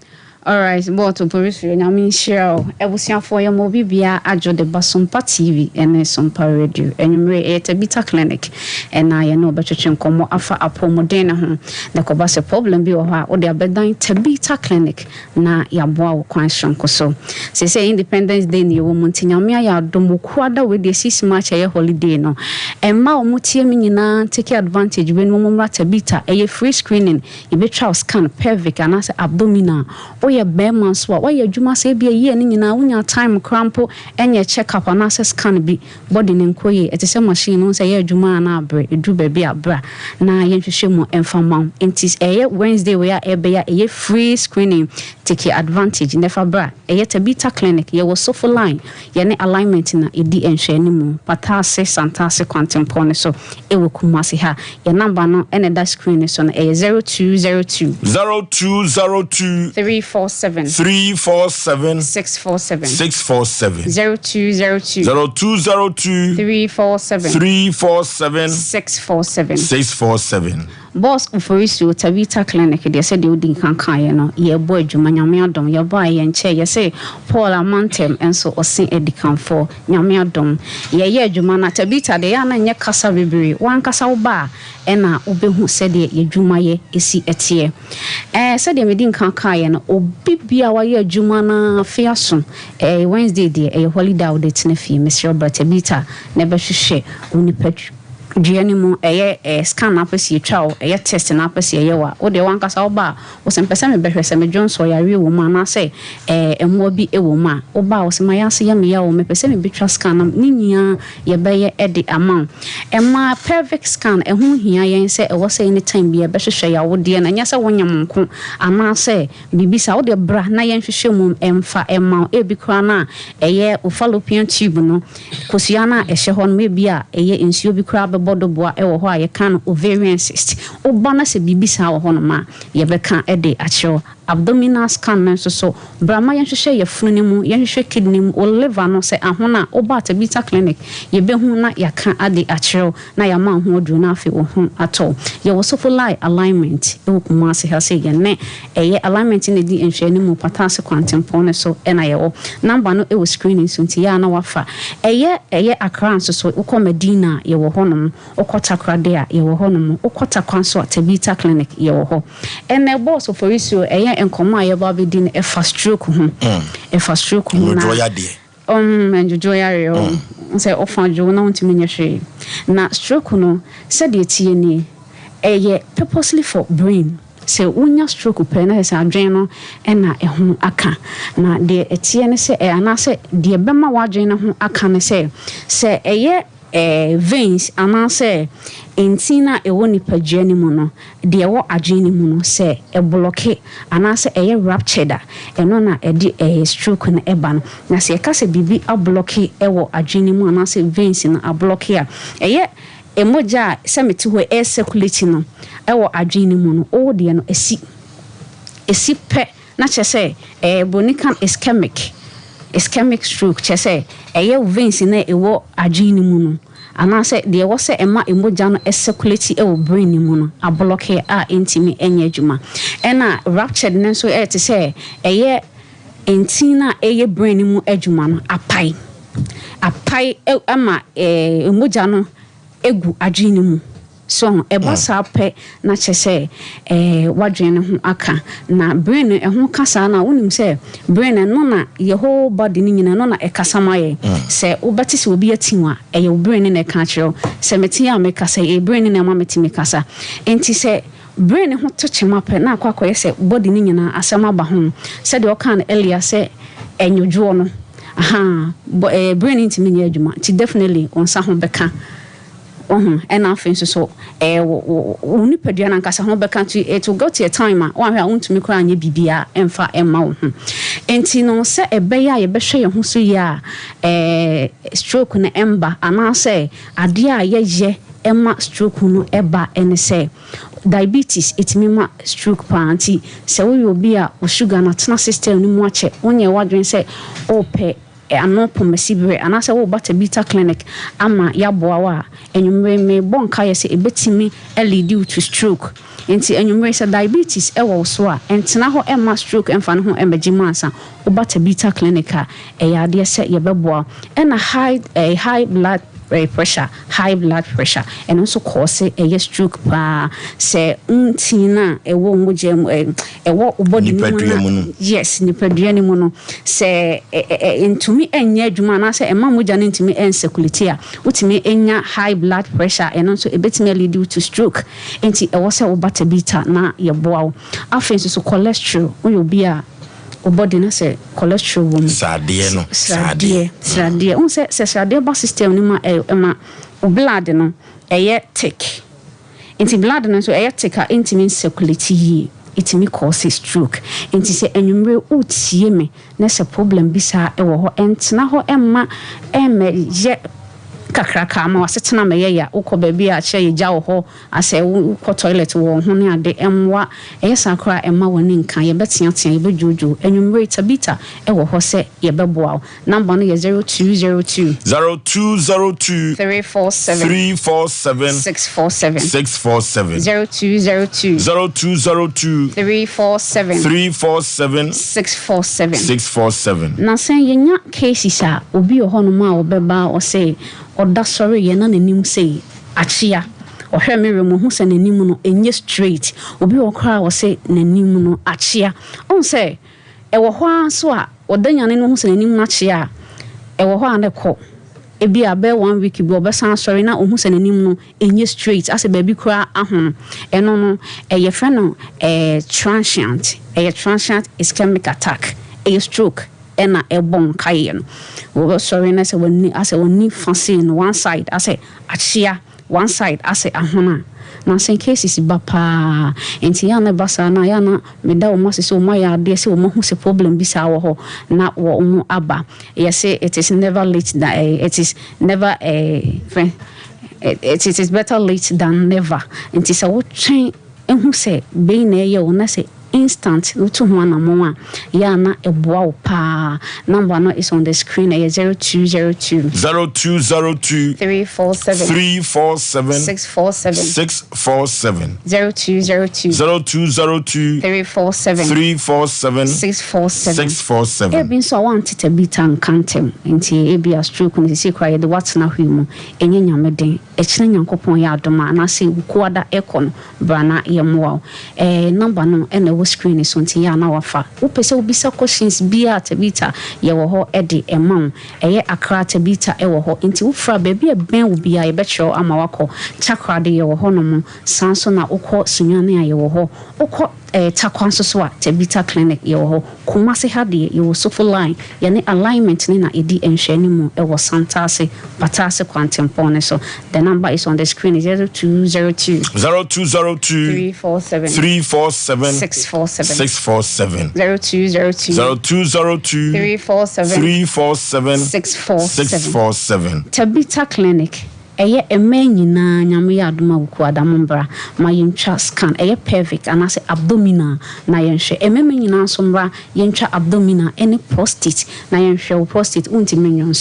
All right, but to Oforisuo nyame share ebusiafo ye mo bibia ajo de Sompa TV and Sompa Radio enumere Tabita clinic and I know betwetwe nkomo afa apomodin ho the kobase problem bi o ha o de abedan Tabita clinic na yaboa wo kwan shonko so say Independence Day ni wo muntinyame ya domokuada we de 6 March ye holiday no emma o mutie mi nyina take advantage when mo mra Tabita e free screening e be trial scan pelvic and as abdominal ye bema so wa ye adwuma se bia ye ni nyina wonya time crampo enye check up na scan bi body ne nkoye etese machine no se ye adwuma na abre edu ba bi abra na ye nhwehwe mu enfama entis eye Wednesday we ya ebe ya eye free screening take advantage never bra eye Tabita clinic ye wo so for line ye ne alignment na edi enhwe ni mu patase santase kwantempo ne so e wo kumase ha ye number no ene da screen so na eye 0202 347 647 0202 347 647 Boss Oforisuo Tabita clinic they said they would kan ye no ye boy adwuma nyame adom ye boy ye nche ye say Paul Amantem enso Osei edikan for nyame adom ye adwuma na Tabita de ya na nye kasa bebre wan kasa wo ba ena obehu said ye adwuma ye esi etie said they medin kan ye no obibia wa ye adwuma na fiaso Wednesday de holiday wo de tena fie Mr. Tabita ne be hwehwe onipatru Gianimo scan up as you chow, test and up as you are, or the one cast our bar, was some person better some Jones or a real woman, I say, and will be a woman, or bows my answer, yammy, or me person be trust scan, Ninia, ye bay edit amount. And my perfect scan, and whom here say, I was any time be a better share, would dear, and yes, I want your monk, and I say, be out the bra, Nayan Shimum, and fa and mount, Ebicrana, a year of fallopian tubino, Cosiana, a shahon may be a year in Subi crab. Bodo boa ewo ho aye kan ovarian cyst obana se bibisa wo hono ma ye beka ede acho abdominal scan so brama yenhwehwe ye funu mu yenhwehwe kidney mu o liver no se ahona oba Tabita clinic ye behu na yaka ade acho na ya ma ho odru na afi wo ho ato ye wo so for line alignment e wo kuma se ha se ye ne eye alignment ne di enhwe ne mu patase kwantempo ne so e na ye wo number no e wo screening so nti ya na wafa eye akran so wo Medina ye wo hono okota krade a ye wo hono mu okota kwanso Tabita clinic ye wo ho ene boss Oforisuo eye enkomo aye ba be din e fast stroke ho na enjoy area say ofanjo na ntimi nyehwe na stroke no said the tie ni eye purposely for brain say unya stroke pe na say adwen no na eho aka na de etie ne say ana say de bema wadwen no ho aka ne say eye veins ana say entina ewo nipa jani mu no de ewo adwene mu no say e block ana say eye ruptured eno na e de stroke na eba no na say ka say bibi a block ewo adwene mu ana say veins na a block a eye emoja say meti ho air circulate no ewo adwene mu no o de no esi pe na che say bonican ischemic stroke che say eye veins na ewo adwene mu no ana say de wo say ema emoja no circulate e wo brain ni mu no a block a intimi enye adwuma ena ruptured ne so te say eye entina eye brain ni mu adwuma no apai ama emoja no egu adwene mu so ebosa pe na che say wadwen ho aka na brain ho kasa na wonim say brain no na your whole body ni nyina no na ekasamaye say obati se obi atinwa your brain na ka kiro say meti ya meka say brain na ma meti mekasa enti say brain ho to chema pe na akwa say body ni nyina asama ba ho say de o kan earlier say enyojuo no brain intimi nya adwuma ti definitely on sa ho beka and afin so uni pedua na nkasa ho beka to it will go to a time one hwe untumi kura anya bibia emfa emma wo ho enti no se ebeya ye behwe ye ho so ya stroke na emba ana se ade a ye emma stroke no eba ene se diabetes itimima stroke panti se wo obi a o sugar na tena system ni mu ache onye wadwen se ope ano pomasibre anase wo beta clinic ama yaboa wa enwumre me bonka yese ebetimi lead to stroke enti enwumre se diabetes ewo so a entena ho emma stroke emfa no ho emagima ansa wo beta clinic a eyade se yebeboa na high blood high blood pressure and also cause a stroke pa se untina ewo ngujem ewo body yes nipadua ni mu no se entumi enya adwuma na se ema moja na entumi ensecurity a utimi enya high blood pressure and also ebetimi lead to stroke enti ewo se wo beta na yeboa afen so cholesterol wo bi a o body na say cholesterol wom sadie on say sadie ba system ni ma o blood no thick inti blood no so thick a inti circulate itimi cause stroke inti say enwumre utie me na say problem bi sa ewo ho entna ho emma ye kakraka ma wasetena me ya ukọ baabi a che Yaw ho ase ukọ toilet wo ho ne ade emwa sakra emma woni nka ye betia ye bejojo enwumre tabita ewo ho se ye beboa number no ye 0202 347 647 0202 347 647 na sen yenya cases a obi ho no ma obeba o say oda sorry ye na nanim say achia ohwe mere mo hu se nanim no enye straight obi okra wo say nanim no achia on say ewo ho anso a odanyane no hu se nanim na achia ewo ho aneko ebi abe 1 week bi obesan sorry na ohu se nanim no enye straight ase baby kra ahon eno no eye friend no transient ischemic attack stroke ena ebon kaye no wo sorry na se woni ase woni fancy no one side ase achia one side ase ahona na sen cases bapa enti ya na basa na ya na meda o mase so ma ya de se o mo hu se problem bi sa wo ho na wo mu aba yes it is never late that it is never it is better late than never enti se wo twen ehu se be na ye wo na se instant to one more yana eboa pa number no is on the screen 0202 347 647 0202 347 647 e bin so want to be tan kantem enti e bia stroke no se kwa ye de what na hwemu enye nyameden e kire nyankopon ya adoma na se wukuada ekon brana yemwa number no ene screen is on tia na wafa upese obisa questions bia tabita ye wo ho ede emam eye akra tabita e wo ho nti ufra baby e ben wo bia ye betro ama wako chakra de ye wo ho no mo sanso na ukọ sunwane aye wo ho ukọ takwanso so a tabita clinic ye wo ho kumase hade ye wo sofo line ye ne alignment ni na edi enhwani mu e wo santase patase kwantempone so the number is on the screen is 0202 347 647 0202 347 647 tabita clinic eye emenyina nyame ya adoma wuku adamombra ma yentwa scan eye pelvic anase abdominal na yenhwe emenyina so mbra yentwa abdominal any prostate na yenhwe prostate unti menyon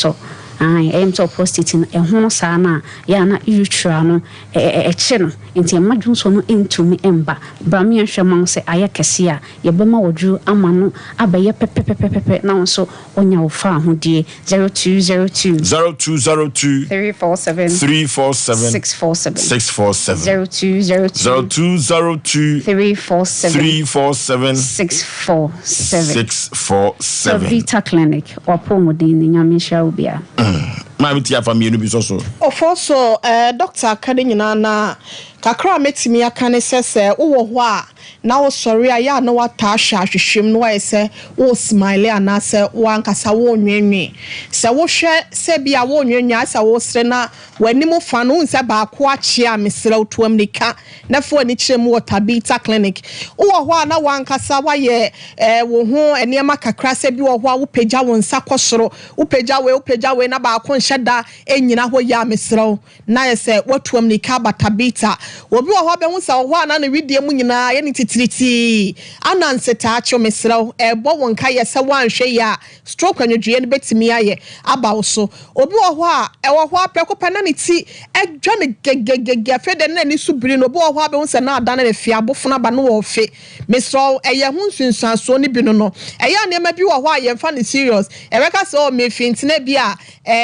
to prostate ehono saa na ya na urethra no eche no enti emadwunso no entumi emba bram yenhwe man se ayekese a yebema wodru ama no abaye pepepepepe na nso onya ofa ahodie 0202 347 647 0202 347 647 Vita Clinic opomodin nyamisha ubia ma meti afa mienu bi so ofo so doctor kade nyina na kakra metimi aka ne sese wo ho a na wo sorry a ya na wata ahwa hwehwem no wa se wo smile ana se wo ankasa wo nwenwe se wo hwe se bia wo nwenwe asa wo sre na wanimu fa no nse ba ko achi a mesra utuam nika na fo ani kyerem wo Tabita Clinic wo ho a na wo ankasa wa ye wo ho enema kakra se bi wo ho a wo pagya wo nsa kosoro wo pagya we na ba ko nheda enyina ho ya mesra na ye se wotuam nika ba Tabita obi wo ho be hu sa wo ho na widie mu nyina ye ni titiriti ananseta acho mesra ebo won ka ye se wanhwe ya stroke anwodwe ne betimi aye aba wo so obi wo ho a wo ho aprekopa na ne ti edwa ne gegegege fe de na ni subiri no obi wo ho a be hu se na ada na fi abofo ba no wo fe mesra eye hu nsunsuanso ne bi no eye anema bi wo ho a ye mfa ne serious ebeka se o me fintina bi a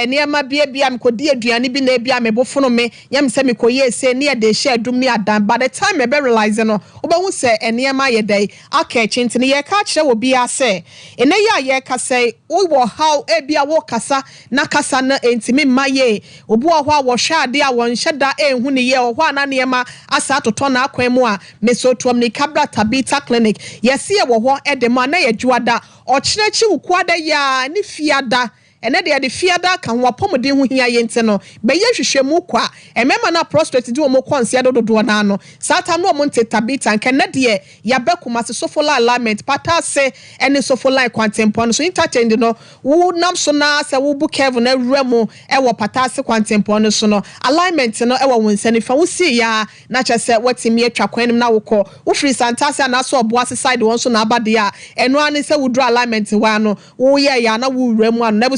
niema bia mekodi aduane bi na bia mebofo no me yam se mekoye se ne de hye adum ne adan by the time me be realize no obehu se eniema ye dai aka chintine ye ka kire wo bia se ene ye ka se wo how e bia wo kasa na kasa na entimi maye obu ho a wo hwe ade a won hyeda enhu ne ye ho ana niema asa atoto na akwan mu a mesotuam ni kabra Tabita Clinic yesi ye wo ho edema na ye juada o kirechi wukuada ya ni fiada ene de fiada kan wo pomode hu hia ye nte no be ye hwehwemu kwa emema na prostrate di wo mo konsia dodo na no sata no mo nte Tabita nke ne de ya bekuma se sofola alignment patase ene sofola kwantempo so interchange no wo nam so na se wo bu curve na remu e wo patase kwantempo no so no alignment no e wo wonsani fa wo si ya na chese watimi atwa kwanim na wo ko wo free santase na so oboase side won so na abade a eno ane se wo draw alignment wa no wo ye ya na wo remu an na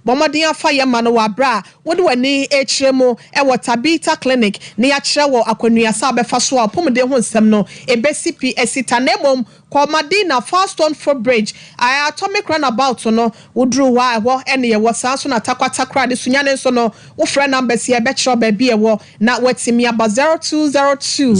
bomodin afa ye ma no wabra wode wani echiremu e wo Tabita Clinic ne ya kire wo akwanua sa befa so a pomode ho nsem no ebesipi esita nemom Madina Fastone Footbridge atomic runabout no wodru wa ewo ene ye wo san so na takwatakra de sunyane so no wo frɛ numbers ye be kire ba bia wo na watimi aba 0202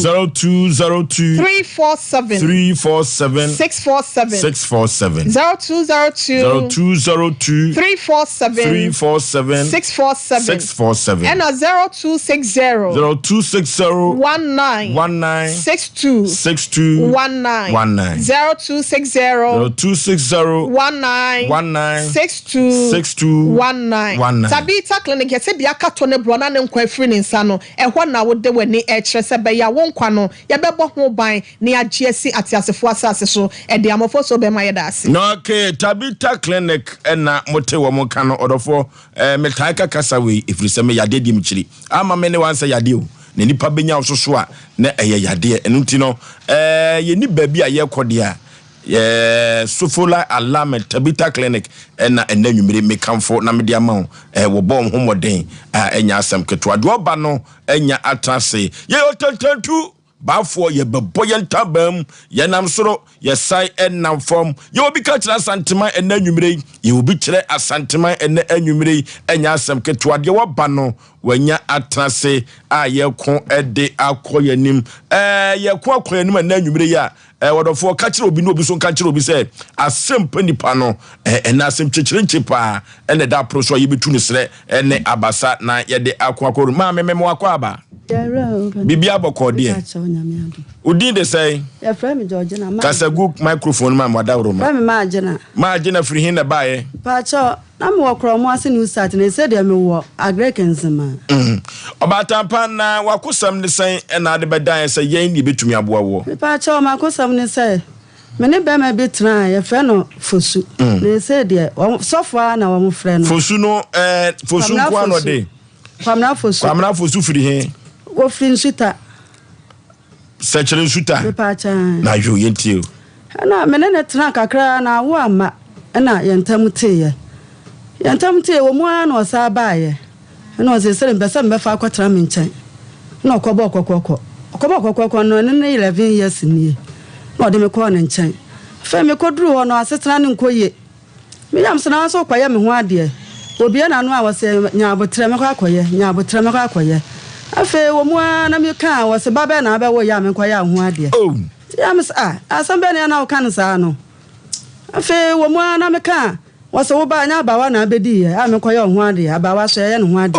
347 647 0202 347 647 and 0260 19 62 19 0260 19 62 Tabita Clinic yese bia kato ne brona ne nkwa afiri ne nsa no ehwo na wo de wani ekire se be ya wo nkwa no ye bebo ho ban ne agye asi atiasefo asase so e de amofo so be ma ye dase no okay Tabita Clinic na mote wo mo ka no odofo metai ka kasa we ifiri se me yade di mchiri ama me ne wan se yade o na nipa benya ososo a na eye yade enuti no ye ni baabi a ye kode a sofola alarm Tabita Clinic na enanwumire mekamfo na me de ama wo bom homoden enya asem keto ado ba no enya atrase ye otantantu bafo ye bebo ye ntabam ye nam soro ye sai enam form ye obi ka kira santima enanwumire ye obi kire asantima enanwumire enya asem keto ade wo ba no wanya atrase a ye ko ede akoyanim ye ko akoyanim enanwumire ya wodofo ka kire obi no obi so ka kire obi se Asem Mpe Nipa no ena asem chichirinchi pa ene da proso ye betu ne sre ene abasa na ye de akwakoru ma mememo akwa aba bibia bokode udi de say ya frame George na ma kasa gu microphone ma wadawro ma ma agena free hin na bae pa cho na me wokro mo ase new start na se de me wo agrekens ma obatampa na wakosam ne say na de bedan say yen ni betumi aboa wo pa cho ma kosam ne say me ne be ma betra ya fe no fosu na se de sofo na wo mo frɛ no fosu no fosu kwa no de kwamna fosu free hin wo free nsuta sechere nsuta na yo yentio na me ne tena kakra na wo ama na yentamte wo mu an osa baaye na ose sere mbesa mbefa akwatra me nchen na okobokokoko no ne 11 years ni na ode me ko na nchen fa me koduru ho no asetena ne nkoye me yam sena so kwaye me ho ade obi na no a wose nyaabotre me kwa akoye afe wo mu na me ka wose baba na aba wo ya me kwaye ho ade ya me Asem Mpe na o kan sa no afe wo mu na me ka wose wo ba nya bawa na abedi ye a me kwaye ho ade abawa so ye no ho ade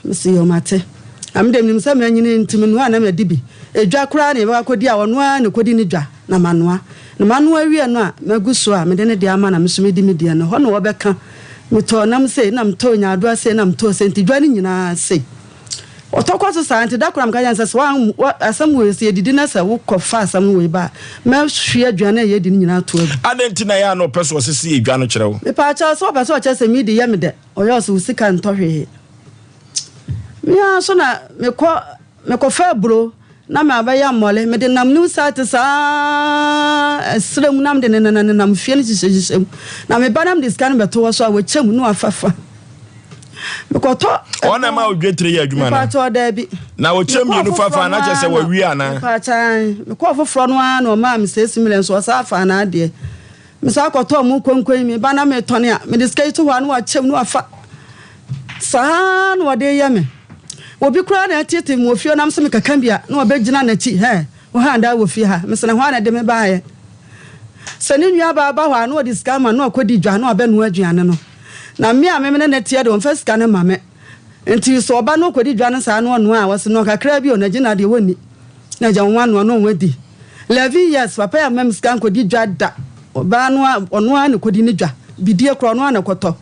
me si yo mate am dem nim sam anyine ntimi no ana me dibi edwa kura na e kodi a wono a ne kodi ne dwa na manoa wie no a maguso a me de ne de ama na me so me di me die no ho no wo beka me to nam sei nam to nya ado sei nam to sei ntidwa ne nyina sei otokwa so sa ntida kura mka yansa so asam we sei didi na sa wo kofa asam we ba me hwe aduane ye di nyina to agu adentina ya no peso sisi edwa no kire wo me pa cha so ba so cha se mi di ye me de oyo so sika ntohwe ya so na me ko fa bro na ma ba ya mole me de nam nu sa te sa srem nam de nam fie ni sisem na me ba nam de scan be to so a we chem nu afafa me ko to ona ma odwetre ya adwuma na pa to da bi na wo chem you nu fafa na chese wa wi ana pa chan me ko foforo no a no ma me 6 million so sa afa na de me sa ko to mu kwankwan me ba na me tone a me de sky to wa no a chem nu afa sa no de ya me obi kura na tete mo fie nam se me kakan bia na obegina na chi he wo ha nda wo fie ha me se na ho na de me baaye se ni nua ba hwa na odi ska ma na akodi dwa na obe no aduane no na me a me na tie de on first ska na ma me enti so oba na akodi dwa na sa na ono a wose no kakra bi o na gina de woni na ja won ano no wadi 11 years papa ya mem ska akodi dwa da oba no ono a na kodi ni dwa bidie kro no na koto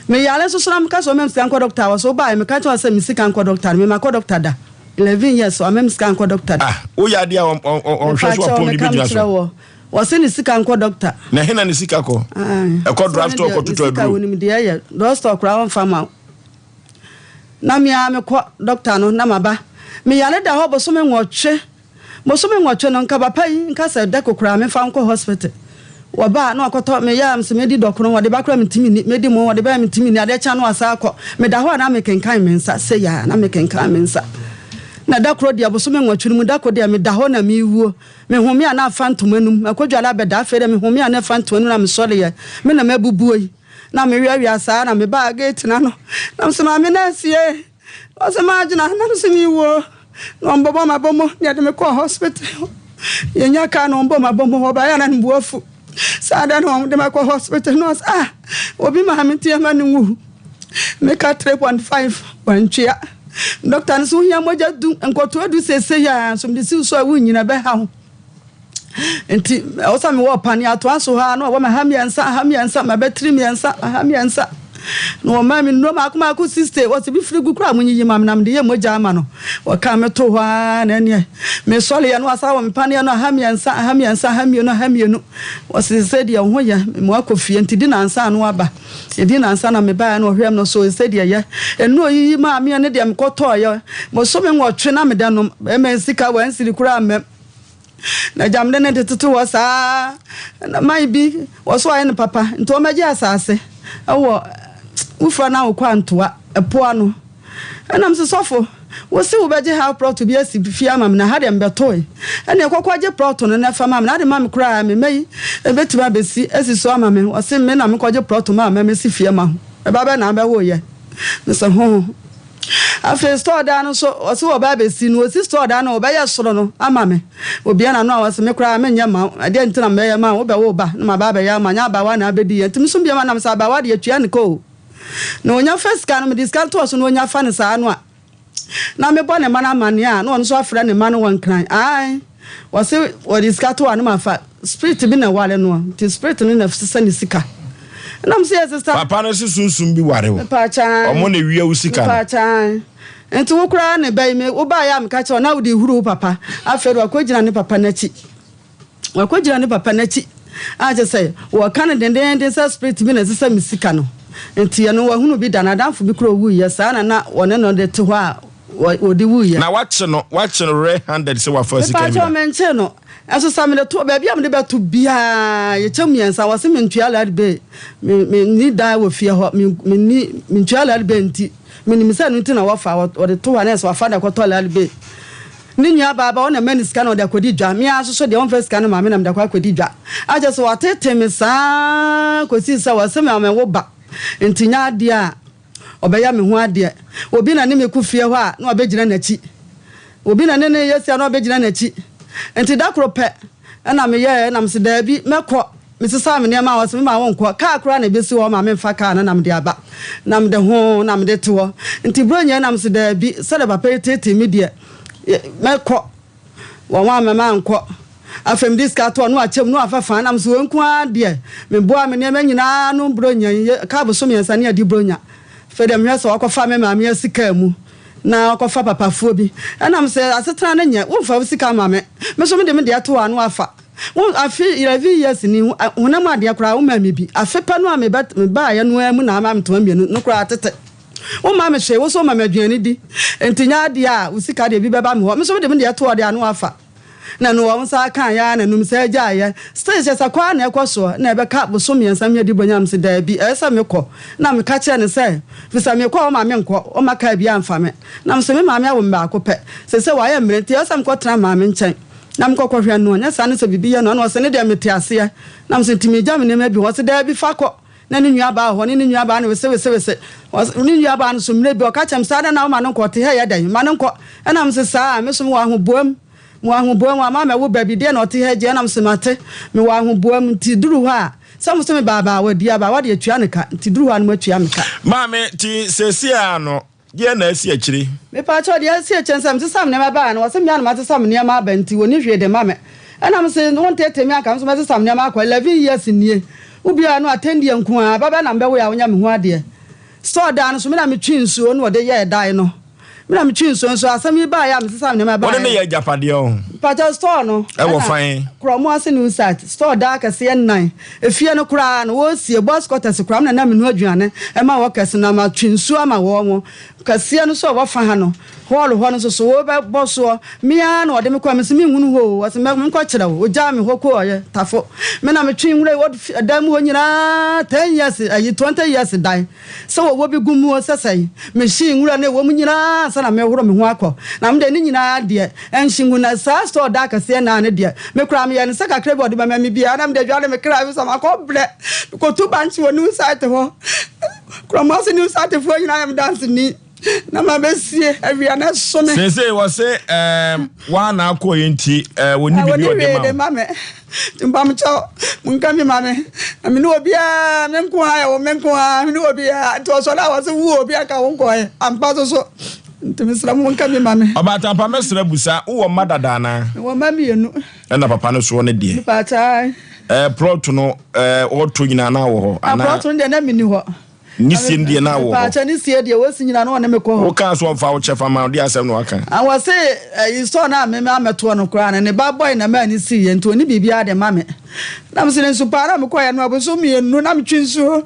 me yale so sram ka so mem scan ko doctor was so ba me ka to say me scan ko doctor me ma ko doctor da 11 years so mem scan ko doctor o ya dia on hwe so pon ni bidua so was ni scan ko doctor na hena ni sika ko e ko draft ko tutu adru woni me dia ye doctor kra won fama na me a me ko doctor no na maba me yale da ho bo so me nwotwe no nka papa yi nka se da kokra me fa nko hospital waba na akoto me ya mse di dokoro wode bakra metimi ni medi mo wode ba metimi ni ade cha no asa akọ me da ho na me kenkan me nsa se ya na me kenkan me nsa na dakoro dia bo so me nwatwiri mu dakoro dia me da ho na me wuo me home a na fantom anum akodwala be da afere me home a na fantom anum na me sole ye me na mabubuoi na me wi asa na me ba gate na no na mse ma me na sie o se ma agina na mse mi wuo no mbobo mabomo ni ade me ko hospital ye nya ka no mbobo mabomo ho ba ya na mbuafu sada no de makwa hospital no obi ma hamiti ma nwu make 3.5 wanchia doctor nso hia moja du enkoto adu sese ya so mdisi so awu nyina be ha ho enti osa me wo pani ato aso ha no wo ma hamiansa ma betri miansa hamiansa no ma mi no ma akoma ku sister wo se bi firi gukura munyi mam nam de ye moja ama no wo ka me to ha na ne me sole ya no asa wo me pani no hamiansa hamio wo se se de ho ya mo akofie enti di na ansa no aba e di na ansa na me ba no hwem no so se de ya enu oyi ma me ne de me koto ya mo so me nwotwe na me de no e me sika wa nsiri kura me na jamde ne tetu wo sa na mai bi wo so aye ne papa nto ma gi asase awo ufra na okwa ntoa epoa no enam se sofo wo se wo beje ha pro to bi asi fia mam na ha de mbetoi ene ekokwa je pro to no na fa mam na de mam kra me mei ebetima besi asi so amame wo se me na me koje pro to mam me si fia ma e ba be na be wo ye me se ho afi store da no so wo se wo ba besi no si store da no wo be ye soro no amame obi na no wo se me kra me nya ma ade ntina me ye ma wo be wo ba na ma ba be ya ma nya ba wa na abedi ye tim so bia ma na sa ba wa de atua ne ko no nya first kan me discount to so no nya fa ne sa no a na me bo ne mana mane a no so afra ne ma no wan kran ai wo se wo discount to anu ma fa spirit bi na wale no ti spirit no na fisa ne sika na me say sister papa no se sunsun bi ware wo pa chan omo na wiya usika pa chan enti wo kura ne bai me wo ba ya me ka che na wo de huru papa afero akogina ne papa na chi a je say wo kan den say spirit bi na sisa me sika no enti ya no wahunu bi dana danfo bi kro wu ya sa na wone no de te ho a odi wu ya na watch no red handed say wa first ka bi pa menche no aso sa me de to ba bia me de beto bia ye chemiensa wase me ntua la be me ni da wo fie ho me ni me ntua la be nti me ni misa no nti na wo fa wo de to wa na so fa da ko to la be ni nya baba ona mani scan oda kodi dwa me aso so de on first scan ma me na me da kwa kodi dwa aje so watete me sa ko si sa wase me wo ba ntinya ade a obeya me ho ade obi na ne me ku fie ho a na obegina nachi obi na ne yesia na obegina nachi enti da kro pe na me ye na mse da bi mekọ Mrs. Simon Yama was my own car crown a busy or my men faka and I'm the aba. Nam the home, nam the tour. And Tibronia nam said there be said about pay media. My cock. One man cock. I from this car to watch him no fan. I'm so unquad dear. Me boy me name no bronya, cabo sumians and near di bronya. For them yes or family mammy sikamu. Now cofa papa phobi. And I'm saying as a trananya, one for Sikama. Messom de media to one wafa. I feel 11 years in when I'm a dear crowd, maybe. I feel pano me but me buy and where I'm to me no crowd. Oh, mamma, she was so my journey. And Tina, dear, we see Caddy Bibam, what Miss Odeman to the Anuafa. None once I can't and say Jaya. Stays as a quan, never cut with some and some Dibonams there be as a milko. Now me catch and say, for some you call my menko or my Caribbean family. Now some mamma will back up. So I am ready, some quatra mamma chain. Nam kokwa no nya sane so bibia no no se ne de metiase nam se timi jam ne ma bi wo se da bi fakọ na ne nua ba ho ne nua ba na wese ne nua ba no so mre bi o ka chem sa da na ma no ko te he ya dan ma no ko nam se sa me so wa ho boam wa ma wo ba bi de na o te he je nam se mate me wa ho boam ti duru ho a sam so me baba wa dia ba wa de atua ne ka ti duru ho no atua me ka ma me ti sesia no ye na asi akiri me pa cho de asi achensam se sam ne ma ba na wo se me ma te sam ne ma ba nti woni hwe de ma me ana me se no tete me aka so me se sam ne ma kwa 11 years nie ubia no attendie nku a baba na mbe wo ya wonya me ho ade store da no so me na me twi nsuo no de ye dai no me na me twi nsuo so asam yi ba ya me se sam ne ma ba woni ne ye japade o pa cho store no e wo fan kromo ase no site store da ka se 9 efie no kura no wo sie boss quarters kura na me no aduane e ma wo kase na ma twi nsuo ama wo mo kase no so wo fa ha no hall ho no so wo be bosso mia na ode me kwa me se me hunu ho ase me ko kire wo ja me ho ko ye tafo me na me twi nwure wo dam ho nyina 10 years 20 years dai so wo bi gumu o sesai me shi nwure na wo mu nyina sa na me horo me ho akọ na me de ni nyina de enhinku na sa store da ka se na ne de me kura me ye ne se kakre bi ode ba me bia na me de dwale me kra bi so ma ko ble ko tu banchi wo nu site ho kura ma se nu site fo nyina am dance ni na ma besie awia na so me sense wo se wa na akọ yenti woni bibi ode ma me mbam cho munka mi ma me ami no obia me nko ha wo me nko ha mi no obia to so la wo se wu obia ka wo nko he ampa so ntemisra munka mi ma me obata pa mesra busa wo madada na wo ma mi enu na papa no so ne de pata plot no o to nyina na wo ho ana plot no de na mi ni ho Nisi ndie na wo. Pa cha nisi e de wo sinyina no ne mekọ ho. Wo kan so fa wo chefa ma de asem no aka. An wo se you saw na me ameto no kra na ne ba boy na ma ni si ye nto ni bibia de ma me. Na me se nsu para me koye no aboso mienu na me twinsu.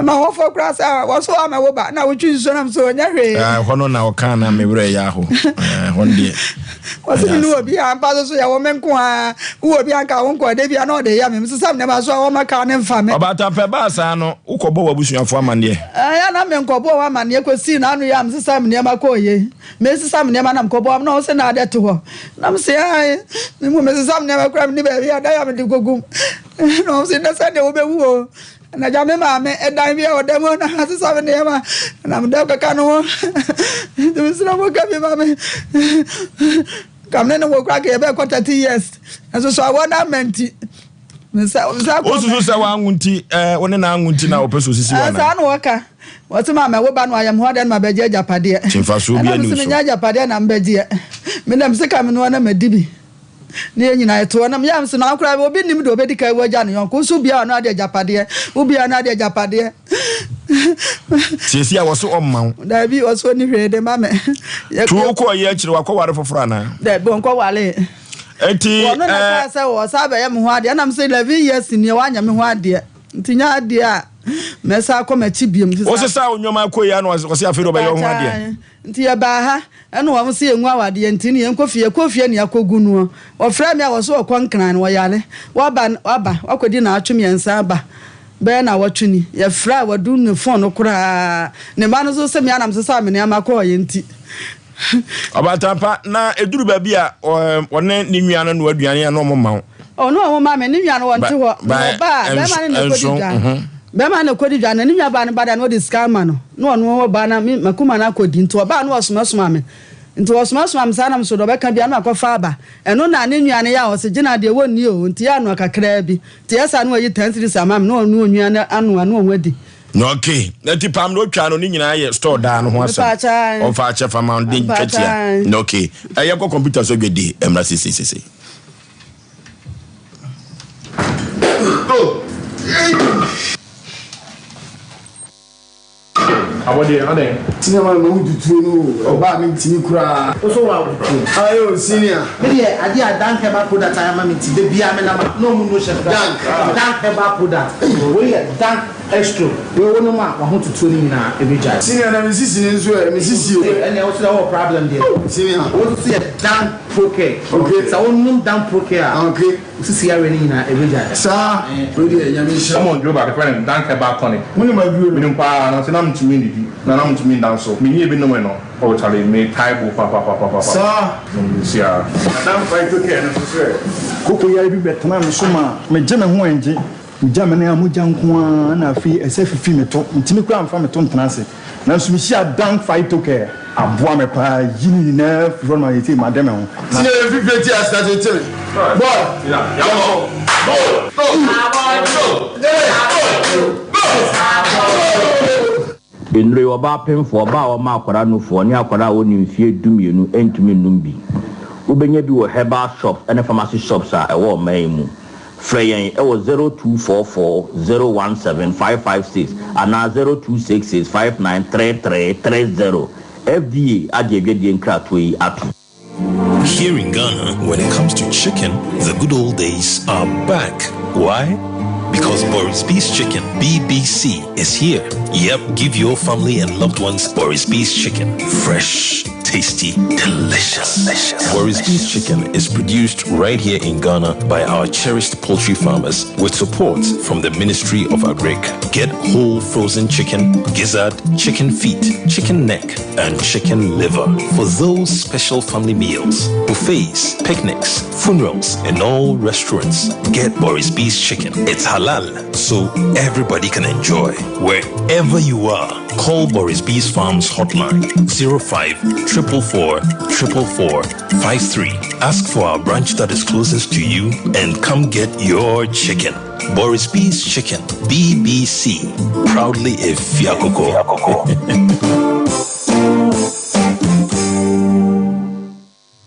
Ma ho fo kra sa wo so ama wo ba na wo twinsu na me so nya hwe. Ho no na wo kan na me wure ya ho. Ho ndie. Wo se ni wo bia pa so ya wo menko a wo bia ka wo nko de bia na o de ya me se sam ne ma so wo maka ne mfa me. Obata pe ba sa no ukobo wabusuafo amane. Ya na me nkobo wa mane kwesi na anu ya me sam ne ma koye. Me se sam ne ma na nkobo am na o se na ade to ho. Na me se ai me mo me se sam ne ma kra me ni ba bia da ya me de gogum. No se na sa de wo be wu na ja me ma me e dan bia o de mo na se sam ne ma na me da ka no. De se na mo ka me ma me. Kam ne no wo kra ke be ko 30 years. So I want menti. Osusu se wa anwunti woni na anwunti na opeso sisi wa na. Sa no waka. Wati ma me wo ba no ayam ho den ma beje japade. Chimfa so bia ni so. Me nya japade na mbeje. Me na mse kam no na madibi. Ne nyina eto na me yam se na akura obi nim de obedi kai waja ne yonko so bia no ade japade. Obi na ade japade. Sisi a woso omman. Da bi woso ni hwe de ma me. Tu ko ye akire wa ko ware foforo na. Da bi onko wale. Eti wono na ka se wo sabe ye me ho ade na me se 11 years ni wanya me ho ade. Ntinya ade a mesa akoma chibiem o se sa onwoma koya no o se afero ba ye ho ade nti ya ba ha eno wo se enwa wade nti ne kofie ne akogu no o fra me a wo so okonkran no yale waba wakodi na atwem yensa aba be na watwuni ya fra wadu ne phone no kura ne ba no so se me anam se sa me ne amako ye nti abatampa na eduru ba bia wone ni nwia no aduane no momma no mo ma me ni nwia no wonte ho ba be ma ne kodi dan be ma ne kodi dan ni nwia ba ne bada no de scammer no no ba na makuma na kodi nto ba no osoma me nti osoma am sana am so do be ka bia na akɔfa aba eno na ne nuane ya ose gina de wonni o nti ya no kakra bi nti esa no yi 10 series amam no nuane anu wadi no okay nti pam no twa no ni nyina ye store da no ho asem on fa chef amount din twatia no okay aye ko computer so gwedi emra sisi Abode ade cinema no wututu no oba mi tini kura so wa wututu ayo senior me dey ade adanke ba product ayama mi ti de bia me na no mu no chef danke ba product we dank extra we wonu ma wa ho tutu ni na ebeja senior na mi sisi ni nso mi sisi o ene o so problem there senior o si dank proke okay so wonu dank proke okay sisi ya we ni na ebeja sa we dey yami sha mo njo ba the friend danke ba tonic muni ma bi mi npa na se na mtumi ni na na mtumi ndanso mi ni ebi no no o chale me taibo pa sa sia dan fight okay na so koko ya bi betana me so ma me je me ho enje Mujame na amuja nko na afi ese fifi meto ntimi kura amfa meto ntanase na so mi hia dank fight okay aboa me pa yini na from my team madam ho sine fifi ti asate tele boy Enre oba pemfo oba o ma akwara nufo ni akwara woni mfie dumienu entumi numbi ubenya bi wo herbal shop and pharmacy shops a ewo man mu Freyen ewo 0244017556 and 0266593330 FDA adiegbedie nkratwe atu. Here in Ghana, when it comes to chicken, the good old days are back. Why? Because Boris Beef's Chicken, BBC, is here. Yep, give your family and loved ones Boris Beef's Chicken. Fresh, tasty, delicious. Boris Beef's Chicken is produced right here in Ghana by our cherished poultry farmers with support from the Ministry of Agric. Get whole frozen chicken, gizzard, chicken feet, chicken neck, and chicken liver for those special family meals, buffets, picnics, funerals, and all restaurants. Get Boris Beef's Chicken. It's halal, so everybody can enjoy. Wherever you are, call Boris Beef's Farms hotline 05-444-444-53. Ask for our branch that is closest to you and come get your chicken. Boris Beef's Chicken, BBC, proudly a Fiakoko.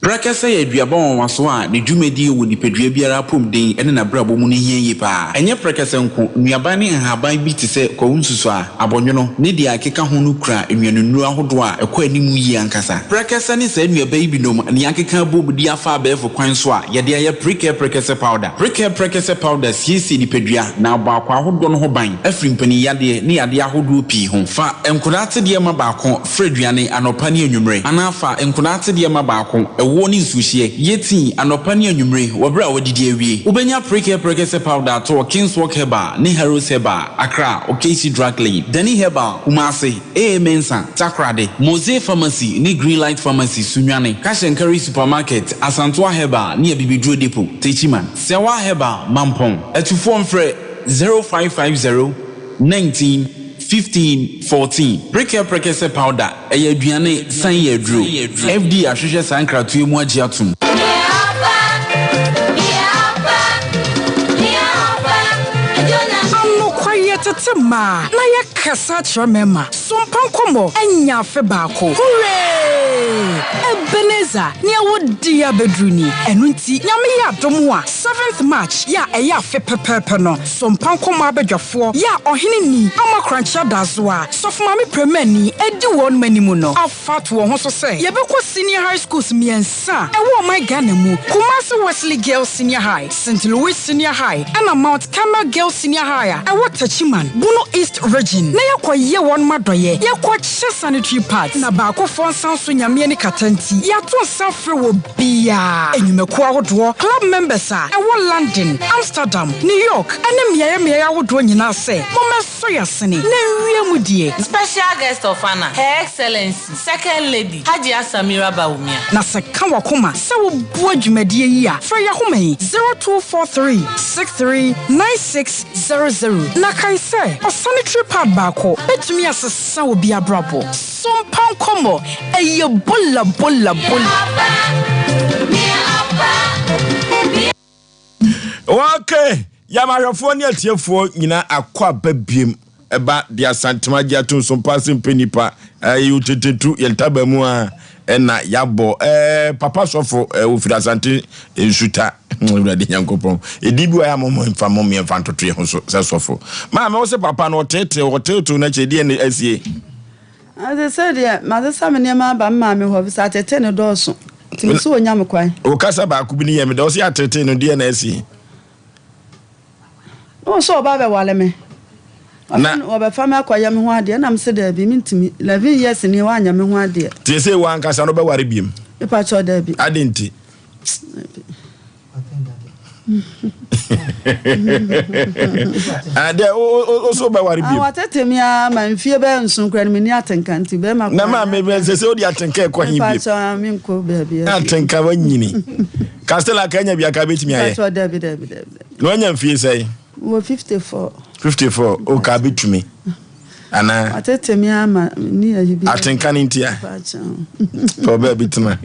Brakasa ye duabon waso a ne dwumedi wo nipadua biara pomden ene na brabo mu ne hieye pa enye brakasa nko nuaban ne nhaban bi te se kwunsusu a abonwono ne dia akeka ho no kura enwanunu ahodo a ekwa animu yi ankasa brakasa ne sa nuaban bi nom ne akeka bobudi afa abefo kwan so a ye de aye brakasa powder siesi nipadua na abakwa ahodo no ho ban afri mpani yade ne yade ahodo pi ho fa enkodate de ma baako freduane anopa ne anwumre anafa enkodate de ma baako woni nsuhie yeti anopa ne anwumre wobra wodidi awie ubenya prekese powder to Kingswalk Herbal ne Heroes Herbal Accra Okesi Drug Lane Dani Herbal Kumase Mensa Takrade Mose Pharmacy ne Greenlight Pharmacy Sunwane Kashenkari Supermarket Asantoa Herbal ne Bibidro Depot Techiman Sewa Herbal Mampong etufo mfre 0550 19 15-14. Prekese powder. Eye duane san ye dro. FD ahwehwe san kratoe mu agi atum. Ma na ya kasa chomema sompankomo enya afe baako hooray Ebenezer ne awodi ya bedruni enu nti nyame ya adom a 7th March ya eya afe pepepe no sompankomo abedwafo ya ohene ni amakrancha dazo a sofumame premani edi won manimu no afat wo ho so se yebekọ senior high schools miensa ewo my Ghana mu Kumasi Wesley Girls Senior High, St. Louis Senior High and Mount Carmel Girls Senior High ewo Tachiman Buno East region na yakwa ye won madoye yakwa che sanitary pads na baako fon sanso nyame ni katanti yato safre wo bia enyumeko ahodo club members a ewo London Amsterdam New York ene miaya ahodo nyina se momeso yasene na wie mu die special guest of honor Her Excellency Second Lady Haji Samira Bawumia na se kan wakoma se wo bu adwumadie yi a fra ya homa 0243 6396 00. Na kai say, o sanitary pad baako. Betumi asesa obi abrabo. Sompa nkomo eye bolla. Okay, yamarafo ne atiefo nyina akwa babiem eba dia santimagia to Sompa Asem Mpe Nipa yutetetu yeltaba mu a na yabo papa sofo ofira sante ensuta urade nyankopon edibi wa momo mfamo me mfantoto ye ho so sofo ma me wo se papa no oteto na chedi ne asie as I said yeah ma se me ma ba ma me ho bisa tete ne doso timi so onyam kwan o kasa ba ku bi ne ye me do so ya tete no de na asie no so ba be wale me na obefa me akwaya me ho ade na mse da bi mintimi 11 years ni wa anya me ho ade ti se wa nkasa no be ware biem e pa cho da bi adenti ade o so be ware biem watetemi a manfie be nsun kra ni atenka nti be ma na ma me se odi atenka ko hin biem pa cho mi nko be bi atenka wanyini kastela kanya bia ka betimi aye pa cho da bi no anya mfie sei wo 54 o ka betumi ana atetemi ama ni ayibi atenka ni ntia for be bituma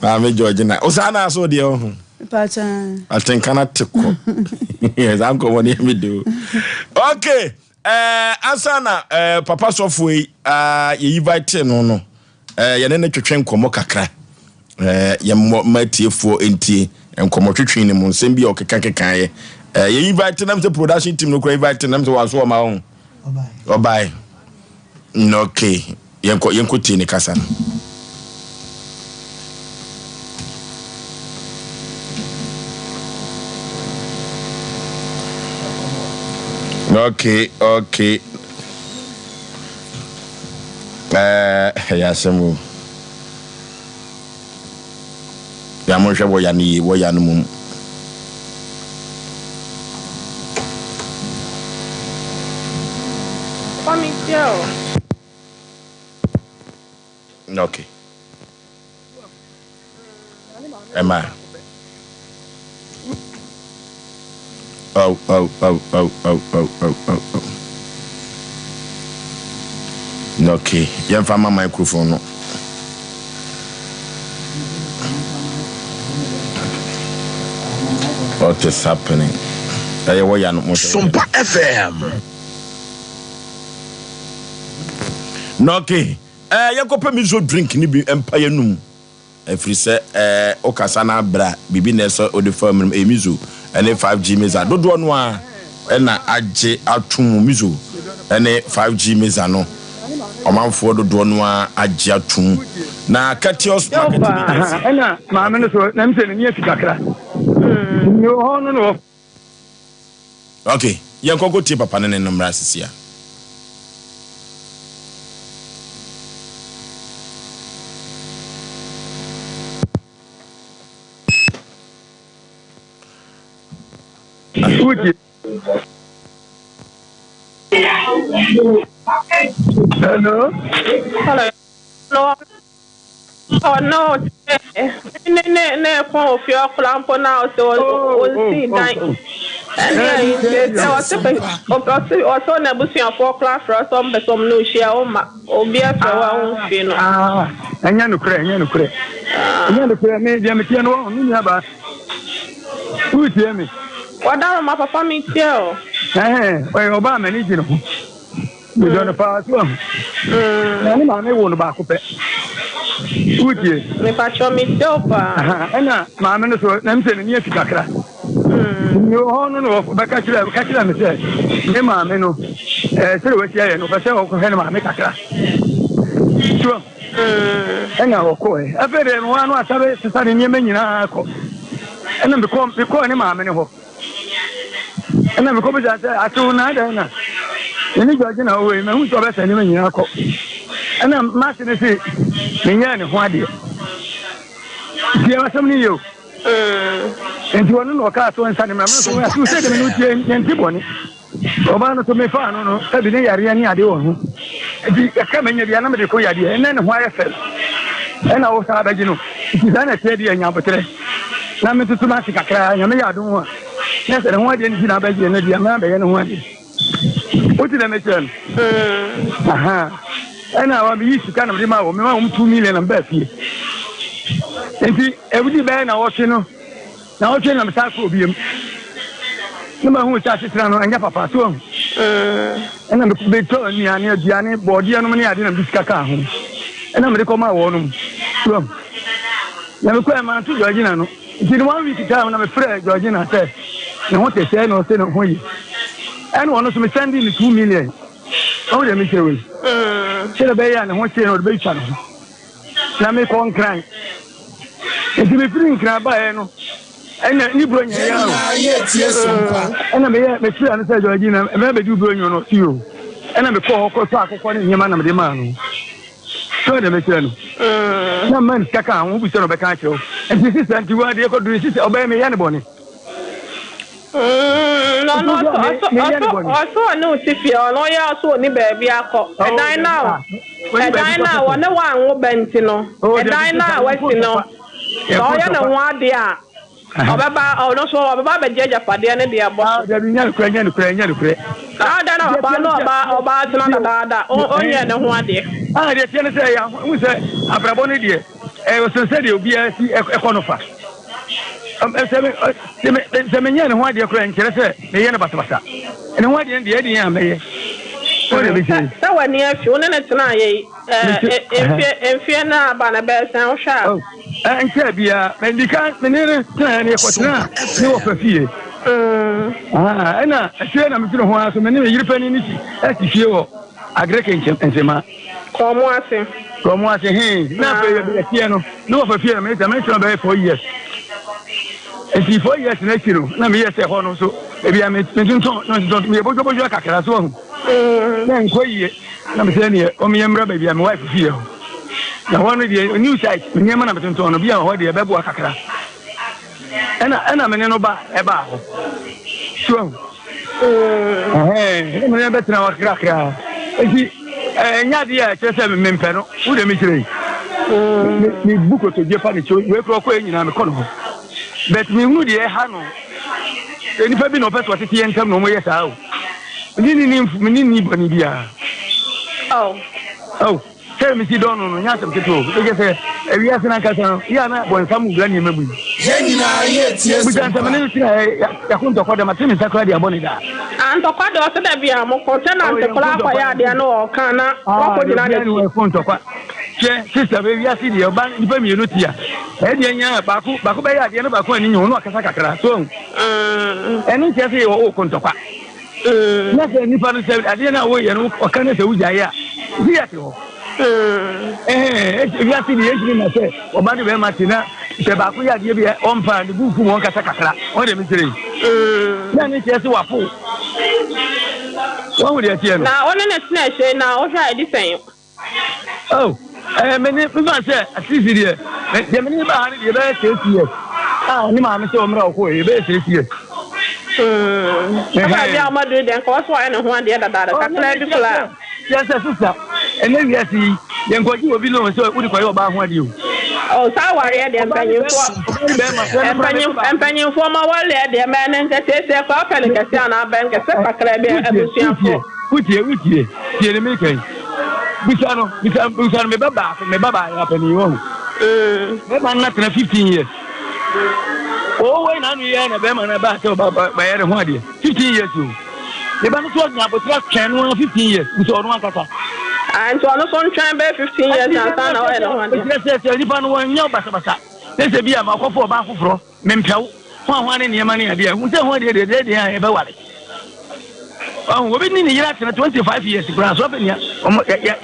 Mami Georgina osana so de ho pacha atenka na teko yes anko woni me do okay asana papa sofo ye invite no ye ne twetwe nkomo kakra ye matiefo entie nkomo twetwe ni mu nsem bi okeka ye invite nam the production team no ko invite nam so waso ma ho obai no okay yenko tie ni kasa okay Yasemu Yamosha boyani mum okay Emma Oh. Okay, you find my microphone. What is happening? Sompa FM. Okay. You go pay me so drink ni bi empire num. Every say okasana bra bibi na so odi farm emizo ene 5G meza dodo no a na agye atum mizo ene 5G meza no omanfo dodo no a agye atum na Katios market ena maame no so na mse ni afikakra no hono no okay yanko tie papa ne number sisia Hello. Oh no. Ne kwa ofio klampo na o si dan. Also na busia for class for some besom no share o ma obi afa wa ho fi no. Anya no kure me dia me tie no ni aba. Utie me. Wada ma papa mi tie o. Oy oba ma ni jino. We don't pass one. Nani ma me wo no ba ko pe. Utie. Me pa cho mi dopa. Ena ma me no so na mse ni afikakra. No hono no ba ka chira me se. Me ma me no se we tia ye no pa se o ko he ma me kakra. Sure. Ena o ko e. Afere no anu asabe se sa ni me nyina ko. Ena me ko ni ma me ne ho. Ena me ko be ja se atu na da na. Ni George na we me hu so be se ni me nyina ko. Ena ma se ne se me nya ne ho ade. Dia wasam ni yo. Enti wonu no ka so nsa ne ma so we asu se de me no tie nti boni. Oba no to me fa no e bi ne yare ni ade wo hu. Enti ka me nya bia na me de ko yade ena ne ho aye fel. Ena wo sa da gi no. Sana tedi anya botre. Na me tutu ma sikakra nya me ya do ho. Na se ho ade ni na ba je na dia ma ba ye no ho ade. Oti na me chen. Aha. Ana wa mi sika na me ma wo me ma 2 million na ba fie. Enti every day na wo hwe no. Na wo hwe na me sa ko biem. Na ma hu cha sitra no anya papa so. Ana me be to ni ani aduane body no me ade na bi sika ka ho. Ana me ko ma wo no. So. Na me ko ma tu Georgina no. Enti 1 week time na me frɛ Georgina say. Na ho te say no say no ho yi. And one of me sending 2 million. Oh, let me say we. Shall be and what say no be chan. Na me kon crank. If you bring crab by no. And you bring and me free and say Georgina, and me do bring you no you. And I'm call ko ni man na me man. So let me say no. Na man kaka won bi say no be kan show. And this is and you are dey go do this obey me yan boni. No, also no Sifia, no ya so ni baby akọ. E dan now, one wo benti no. E dan now we no. So ya na ho ade a. Obeba, no so obeba be jeja pade ne de abo. Da bi nya kura. Ah, da na ba no oba tena da. Onye ne ho ade. Ah, de tiene say ya, we say abrabo ne de. O so say de obi a si ekonofa. Semenya ne ho ade kura nkere se ne ye ne basabasa ne ho ade de ade ya meye o de bi se sa wani afi one ne tena ye enfie na ba na be san o sha nke bia mendika menene tena ne kwotena ne wo fafie ana ase na metino ho aso menene yiri pani ni si ati fie wo agreke nsema komo ase na pe ye fie no ne wo fafie na me tena be 4 years. And if 4 years next year, na me yes ho so e bia me tunton me bojo kakra so na nkoyi na me say ne o me yemra ba bia me wife fie ho na one the new site me yemma na me tunton no bia ho de be bo kakra ena me ne no ba e ba ho so me be tena wa kakra enti nya dia chese me mpe no wo de me kire ni buko to je pa ni cho we ko enyina me kono. But me mu de ha no eni fa bi no person tete yentam no mo yesa o ni bani bia say me si don no nya tam tete o e say e wi asena kasa ya na bon samu gla ni mabu ye nyina ye tie so bi kan me ni tina ya kun to koda matimi sakra dia boni da an to koda o se da bia mo ko tena an te kula kwa ya dia no o kana ko ko dina de ni kun to kwa che sister be wi asi dia ba ni fa mi no tia e dia nya ba ku be ya dia no ba ku ani nyu no akasa kakra so eni che se o kun to kwa na se ni fa no se ade na wo ye no o kana se wuja ya dia te ho ya si die ni na se o ba de be matina se ba ku ya die bi on pa ni bufu mo kasa kakra o de mi tire na ni che se wa fu wo de tie no na o ne tina she na o hwa edi sen me ni ba se asisi die de me ni ba ha ni de be se tie ni ma me se o mra ko e be se tie ba bia ma do den ko so ne ho ade da kakra di kula yes sister ene wi asi ye nkoji obi no so udi ko yo ba ho ade o sa ware de empanyin fo ma wale de me ne ntete ko pele kesi ana ben kesi kakra be abusuafo utie tie ne me kai bisano me baba ya pani wo me man na 15 years o we na nu ye na be man na ba so ba ye ho ade 15 years o le ba no so nya botra twen no 15 years so no akata and so no son twen be 15 years and sana o no ade se ni pa no nya basa se bi am akofo ba foforo me mpew ho ne ne ma ne ade hu se ho ade de e be wale we be ni yira 25 years kura so be nia ya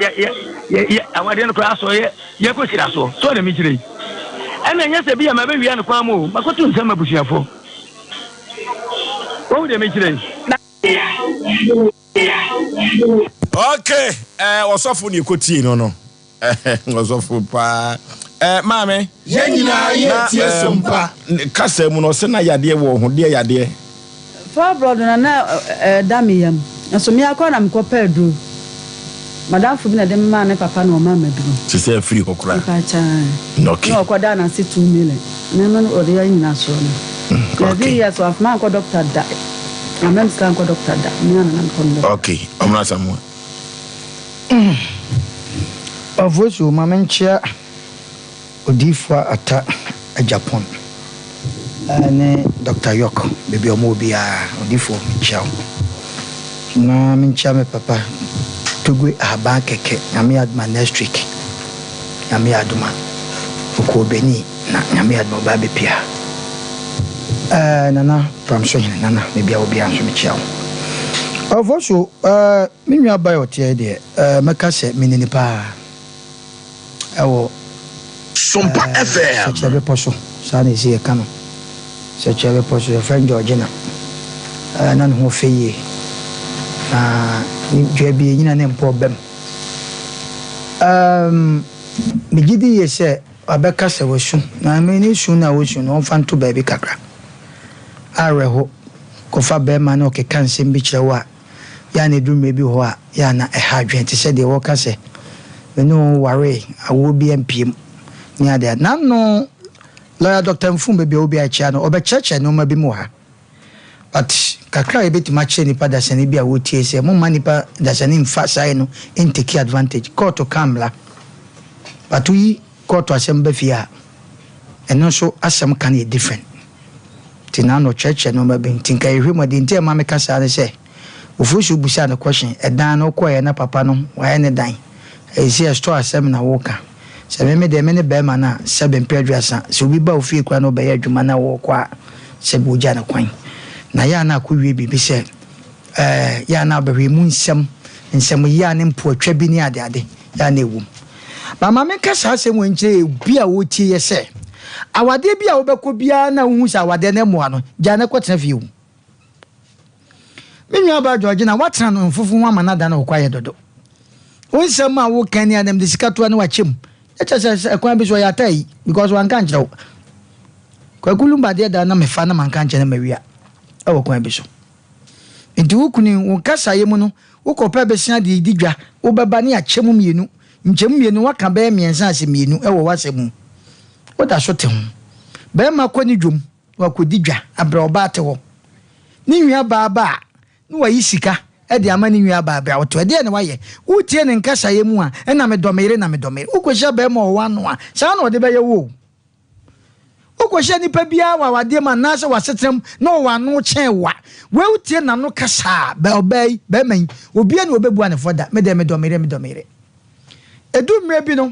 awade no kura so ye ko sira so de mi kire ena nya se bi ya ma be wi an kwa mo makoto nsama busuafo wo de mi kire okay osofu ni kotie no osofu pa maame ye nyina ye tie sompa kasa mu no se na yade wo ho de yade for brother na damiyam so me akọ na mko pedro madam fu bi na dem ma ne papa na o ma maduro ti say free kokura papa cha okay no kwada na se 2 million me no o de yin na so no la bi ya so af ma ko doctor da na mem san ko doctor da me na na ko okay amna samu Oforisuo mamenchia odifwa ata Japan ne Dr. Yok baby omobia odifo michao na mincha me papa tugwe aba keke nyame adma next week nyame aduma ko beni na nyame adma ba bepia nana from so hin nana baby obi anso michao Oforisuo minwa ba yote de meka se menini pa ewo Sompa FM Sechebe poso sana isi ekano Sechebe poso your friend Georgina na no feye na ni dwebi nyina ne mpo bem migidi yese abeka se wosu na me ni su na wosu no fanto baby kakra areho kofa be ma na okeka nsem bi kire wa ya na edume bi ho a ya na eha dwente se de wo ka se no worry awo bi mpiem ni ade na no lawyer Dr. Mfumbe bi obi a chia no obecheche no ma bi mu ha but kakra e beti ma che nipa da sene bi a wotie se mo ma nipa da sene mfa sai no take advantage court kamla but we court asem ba fia eno so asem kan e different tina no cheche no ma bi tinka e hwemo de ntia ma me kasa ne se Oforisuo busa na question edan no koye na papa no wa ne dan esi a store asem na woka se me de me ne be ma na se be mpedwasa se obi ba ofie kwa no be ya adwuma na wo kwa se be oja na kwan na ya na akwie bibi se ya na be mu nsem ya ne mpo atwa bi ni ade ya na ewu ba ma me kasa asem wonche bi a wotie ye se awade bi a wo beko bia na hu sa awade na mo ano ja na kwetena fiu menwa ba Georgina watena no mfufu wa manada na okwaye dodo onsem a wo kan ya dem de sikato na wachem echa ekwan bi so ya tai because wan kan kire kwa kulumba de da na me fa na man kan kire na mawia e wo kwan bi so enti wo kuni wo kasa ye mu no wo kopa be sia de didwa wo beba ne achem mienu nchem mienu waka be miensa ase mienu e wo wasem wo da so te ho be ma kwani dwom wa kodidwa abra oba te ho ni nwia baba no wa yisika e de amani nwia baba woto e de ne waye wotie ne nkasa ye mu a e na me domere ukosha be ma wano a sa na ode be ye wo ukosha nipa bia wa wade ma na se wasetrem na wano chen wa we wotie na no kasa be obey be man obi na obebu ane foda me de me domere edu mre bi no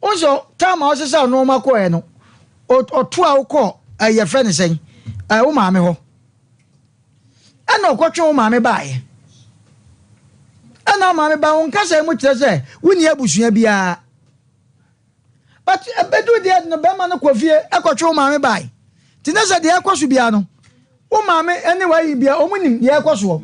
onso tama osesa no ma ko e no oto a ukọ ye friend sen wo ma me ho ana okotwe wo ma me baaye ana ma me ba won kasa mu kire se woni abusua bia but bedu de no be ma no kofie ekotwe wo ma me baaye tinasa de ekoso bia no wo ma me anyway bia omunim de ekoso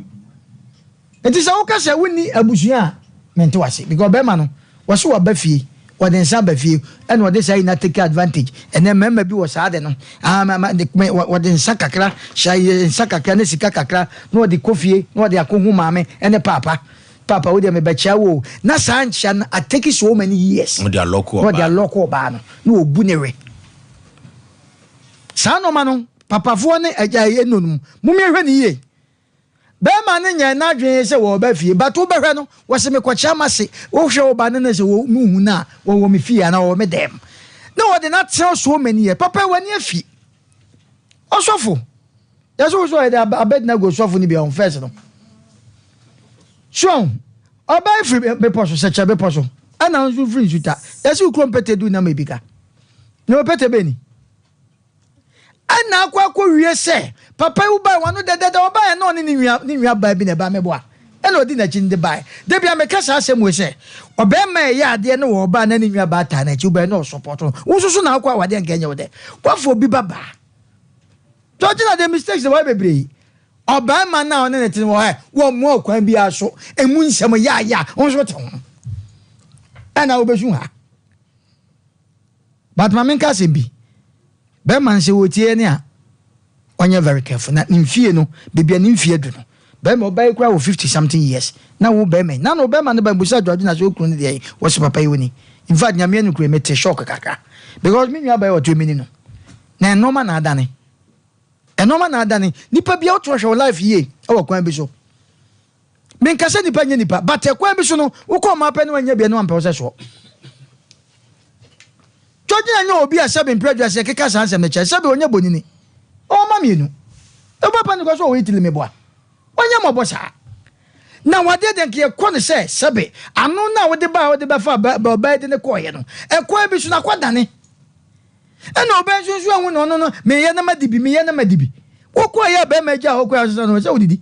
etisa wo kasa woni abusua mente wase because be ma no wo so wa ba fie wode nsa ba fie and wode say na take advantage and then member bi wo sa de no wode nsa kakra shay nsa kakra ne sika kakra no wode kofie no wode akohu maame ene papa wode me bechia wo na sancha na ateki so many years wode aloko ba no obu newe sa no ma no papa fo ne agya enonum mumie hwe ne ye be ma ne nya na dwen se wo ba fie but wo be hwe no wo se me kwacha mase wo hwe wo ba ne se wo nuhu na wo me fie na wo me dem na wo de na tell so many years papa wani afi osofo yeso so e abed na go sofo ni be on first no so oba free be poso se che be poso ana nzu free suta yeso ukro mpete du na mebika no pete beni ana akwa wie se papa u ba wano dede oba ya no ni nwia ba bi na ba meboa ena odi na chi ndi ba de bia me kasa asem we se oba ma ya ade na wo ba na ni nwia ba ta na chi ba na support wo susu na akwa wade nkenye wo de kwafo bi baba Georgina the mistakes the way bebre oba ma na one netin wo ha wo mu akwan bi aso emu nsem ya won so te ho ena wo besu ha but ma men kasa bi be man se wotie ne a onye very careful na nimfie no bibia nimfie du no bema obai kwa 50 something years na wo bema na no bema ne ba busa George na so okunu ne dey wo se papa yoni in fact nyame anu kure mete shock kaka because me nua ba o 2 minutes no na normal na adane nipa bia oto hwe life ye e wo kwan bi so men kase nipa nya nipa but e kwan bi so no wo ko ma pa ne wanya bia no ampa wo se so George anya obi a Asem Mpe Nipa keka sansem ne che sebe onya bonini o ma mienu e papa ne ko so wo itili me boa onya mo sa na wade den ke ko ne se sebe anu na wode ba fa ba de ne ko ye no e ko bi so na kwadane e na oba so hu no me ye na madibi wo ko ye ba ma ja ho ko so no se odidi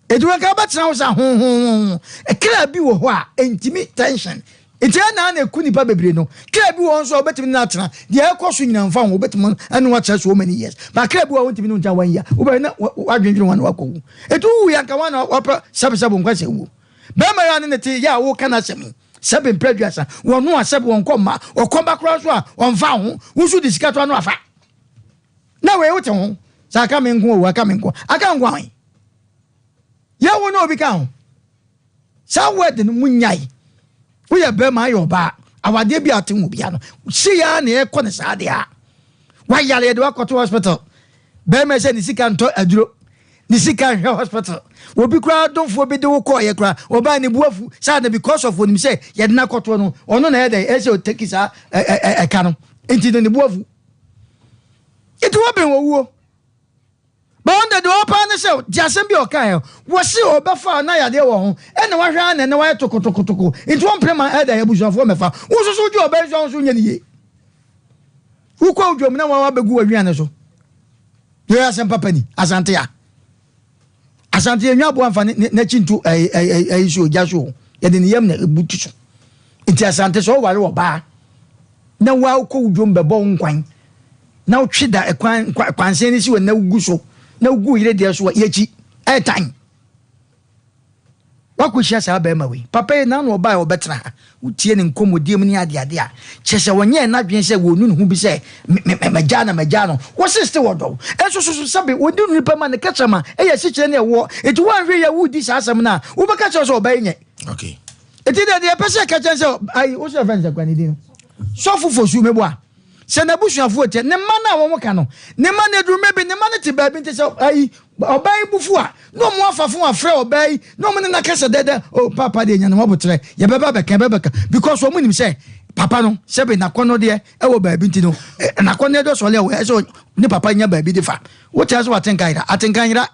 e duwe ka ba tena wo sa hu e kra bi wo ho a intimi tension iti na eku nipa bebre no kra bi wo nso obetimi na atena de e ko so nyina mfa wo obetimi anu wa so many years ba kra bi wo ntimi no nja 1 year wo ba na wadwendwene wan wakọ etu wu ya nka wan opra sabe nkwase wu ba ma ya ne te ya wo kana semi Asem Mpe Nipa wo no asebe won koma okomba kra so a onfa ho wo su disika to anu afa na we wo te ho sa ka menko wo aka menko aka ngwan ya wo no obi ka ho sa wed no munyai we ya be ma yo ba awade bi atenwu bia no si ya na e ko ne sa de a wa yale de wakoto hospital be me se ni sika nto aduro ni sika hwe hospital obi kura donfo bi de wo ko ye kura oba ni buafu sa na because of onim se ye de na koto no ono na ye de e se o take sa ka no enti ni buafu itu wo ben wo wo ba onda de opa ne se di asem bi o kan wo se obefa na ya de wo ho e na wa hwa na na wa tokotokotoko itu wo prema e da ya busuafo mefa wo so so di oba so nya ni ye wo ko odwom na wa begu awiane so ye Asem papa ni asante ya asante nwa bo amfa na chintu ai so jaso ye de ne yam na butu so enti asante so ware wo ba na wa ko odwom bebo nkwan na otweda kwanse ni si wo na ugu so na ugu yire de so yechi etan wakushia sa ba ma we papa na no ba obetra utie ne nkomodiem ni ade a chese wonye na dwen se wonu hu bi se majano wo sister wodo eso so sabe wodi nu pa ma ne kachama eya sikire ne wo eti wanhwe ya wudi sa asem na wo beka che so oba nye okay eti de pese ka che se ai wo so fenza kwani din so fufo su mebo a se na busuafo ote ne ma na wo ka no ne ma na duru mebi ne ma na ti ba bi nte se ai obai bufu a no mo afafo afre obai no mo na kasa dede o papa de nya no botre ye beba beka because o munim se papa no se be na kono de e wo ba bi nti no na kono de so le wo so ni papa nya ba bi de fa wo tia so atenka ira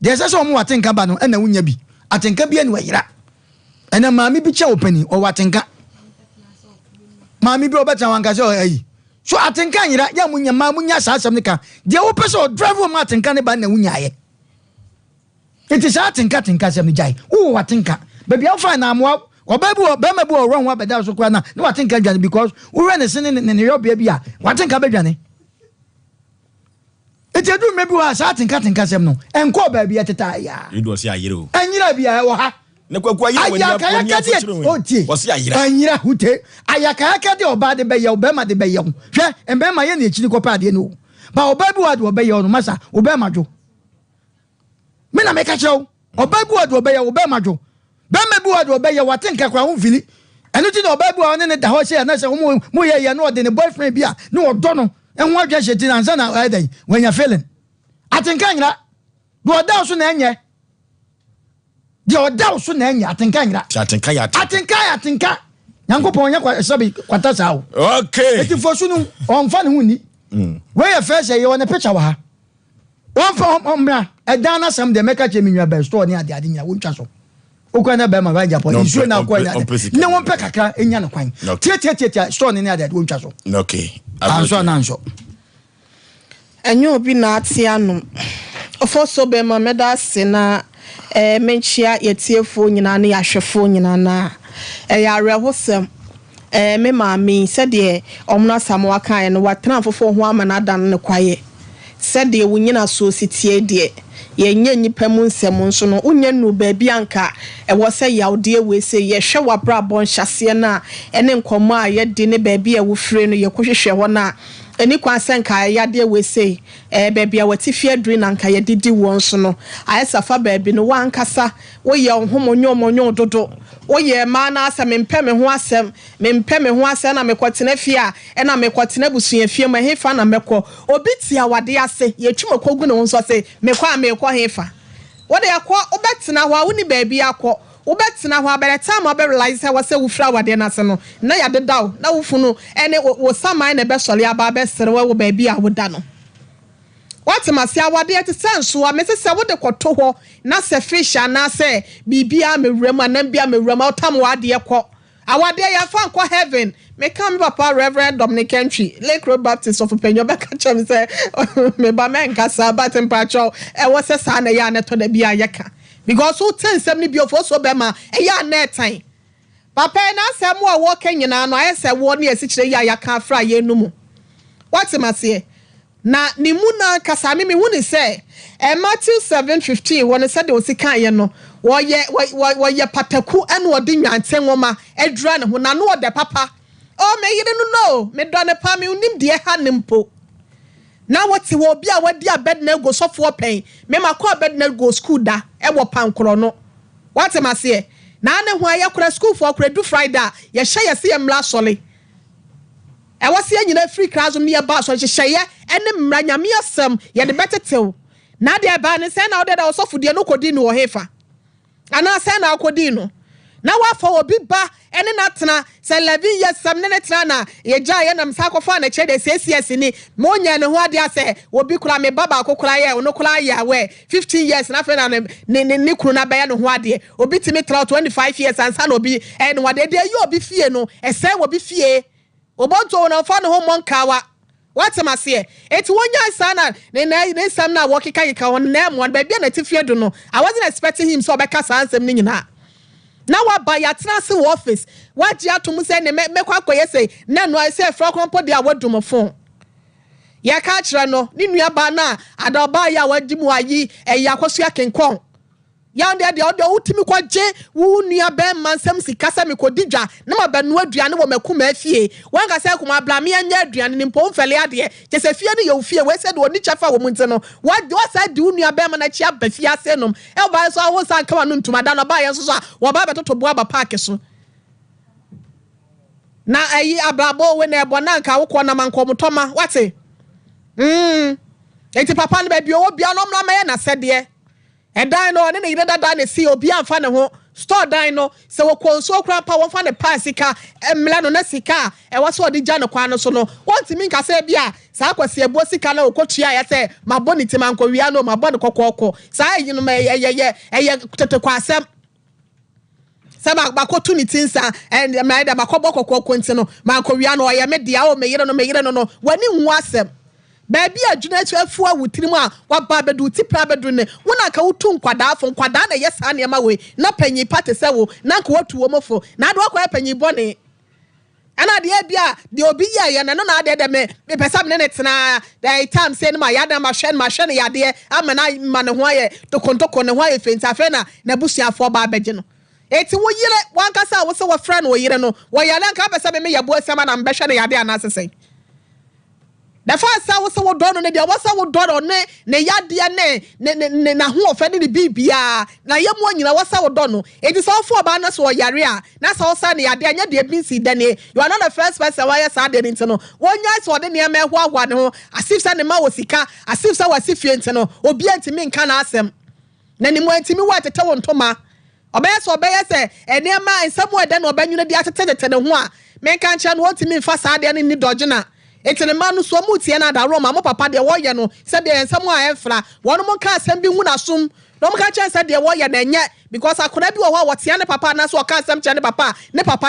de se so mo atenka ba no e na wunya bi atenka bi anu ayira ena maami bi che opani o watenka maami bi obeta wanka se o ayi so atenka nyira ya munya ma munya sa asem ne ka de wo pese o drive wo ma atenka ne ba na wunya aye enti sa atenka sem ne jai wo watenka baby how fine na mo obabu obema bu o ron wa beda so kwa na watenka dwane because wo re ne sene ne yobia bi a watenka bedwane enti edu mebi wa sa atenka sem no enko ba bi eteta ya edu si ayire o anyira bi a wo ha ne kwakwa yi woni otie anyira hute ayakaya de oba de be ye obema de be ye hwe embema ye na echiri kopa de no ba oba bi wa de oba ye no masa obema jo me na meka chew oba bi wa de oba ye obema jo be me bi wa de oba ye watenka kwa hu fili enu ti na oba bi wa ne da ho se na se mo ye no de ne boyfriend bi a no odo no enwa adwa sheti na nsa na adan wanya feeling atenka nyira do oda so na enye de oda so na anya atenka nyira atenka nyankopon nya kwa sabi kwata sawo okay eti fosu nu onfa ne huni we ye first ye won picture wa ha onfa omra edan na sam de meka che minwa be store ni ade nyina wontwa so okwa na be ma ba japo isu na kwa ne won pe kakra enya ne kwan tie store ni ade wontwa so okay anso enyo obi na atianu ofoso be ma meda sena menchia yetiefo nyina na yahwefo nyina na ya rehosem me maami sede omna samwa kan no watena fofo ho amana dan ne kwaye sede wunyina so sitie de yenye nyipa mu nsem nso no unya nu baabi anka wo se yawde we se ye hwe wabra bon hyase na ene nkomo a ye de ne baabi a wo fire no ye kohwehwe ho na eni kwasenka ya de we say baby a wati fie dri na nka ye didi won so no ayesa fa baby no wankasa wo ye homonyo dodo wo ye ma na asem mpe me ho asem na mekotena fie a na mekotena busua fie ma hefa na mekọ obi tia wade ase ye twuma kogu no nso se mekọ a mekọ hefa wo de yakọ obetena ho a woni baby akọ ubetena ho abere time obe realize say wase wo fra wade na se no na ya dedaw na wo funu ene wo saman na be sole aba be sere wo baby a wo da no what mase awade ete senso a mese se wo de koto ho na se fish na se bibia mewuram anambia mewuram otam wade ekọ awade ya fa nkọ heaven me come papa Reverend Dominic Entry Lake Road Baptist of Penyo be ka chem say me ba men kasa ba temperature e wo se sa na ya na to da bia yeka because who 1070 bi ofo so be ma e ya na etan papa na asem wo wo kenyina no ayese wo na esichire ya ka fra ye numu what mase na ni mu na kasa me hu ni say Matthew 7:15 won say de osika ye no wo ye pataku ene odi nwanten nwoma edra ne ho na no de papa oh me yire no me do ne pa me unim de ha ne mpo na wati wo bi a wadi abed na go sofo pen me makọ abed na go school da e wo pankro no wati mase na ne ho aye kura school for kura du Friday ye hye ye se mla sole e wasi anyina free class me ba so hye ye ene mra nyame asem ye de betetew na de ba ne se na wo de da sofo de no kodi no wo hefa ana se na akodi no na wafa obi ba ene natena se 11 years sam ne tena na ye gya ye nam sakofa na chede CCS ni mo nya ne ho ade ase obi kura me baba akokura ye ono kura ye awe 15 years na fe na ne kuru na ba ye no ho ade obi timi tra 25 years ansa na obi ene wade de ye obi fie no ese obi fie obonto na fa no ho monkawa what am I say eti wonya sana ne sam na wokika yika won na mo ba bia na tifie do no I wasn't expecting him so be ka sansem ni nyina na wa ba ya tena se office wa ji atom se ne mekwa koye se na no I say fra kompo dia wadum phone ya ka kire no ni nua ba na adoba ya wadimu ayi ya kwasu ya kenkon ya nde de utimi kwaje wu nua be mansam sikasa me kodidwa na ma banu aduane wo makuma afie wanga se kuma blame anya aduane ni mpom fele ade je se fie ni ye fie we se de oni chafa wo munte no wa sa de nua be ma na chia ba fie asenom e ba so awo san kama no ntuma da no ba ye so wo ba betoto bo aba park so na ayi abrabo we na ebo na nka wo ko na manko mutoma wate enti papa ne ba bi o bia no mra ma ye na sede edan no ne yire dada ne si obi amfa ne ho store dan no se wo konso kra pa won fa ne pa sika emle no na sika e wo so odi gya ne kwa no so no wonti min ka se bia sa akwase ebo sika na okotua ya se maboniti manko wia no mabon kokoko sa yi no ye tete kwa asem saba bakotu ni tinsa and my da bakobo kokoko nti no manko wia no ye me dia o me yire no wani hu asem baby adwuna tu afu awutiri mu a waba bedu tipra bedu ne wona ka wutu nkwada afo nkwada na yesa ne ma we na panyi pate se wo na ka watu wo mofo na ade wakwa panyi bone ana de bia de obi ya na no na ade de me pesa me ne tena the time say ne ma ya da ma hwe ne ya de amana ma ne ho aye tokontoko ne ho aye fenti afa na busuafo ba abegye no eti wo yire wankasa wo se wo fra no wo yire no wo ya na ka pesa me ya bu asema na mbehwe ne ya de anasesen the first time was what done, and there was what done, ne yadia ne na who offended the bibia. Now, young one, you know what's our done. It is all for banners or yaria. That's all sunny. Yadia, dear Bincy, then you are not the first person why I said it. One night, so the near me, one, as if Sandy Mawasika, as if so was if you know, or be to me can ask them. Then he went to me what to tell on Toma. Obey say, and near mine somewhere then or ben you the attendant and one. Men can't chan want to me fast and in the dodgena. Eti ne manu so mutie na da Roma mo papa de wo ye no se de ensam a efra wono mo ka asem bi hu na som no mo ka chen se de wo ye na enye because akona bi wo ho wotie ne papa na so ka asem che ne papa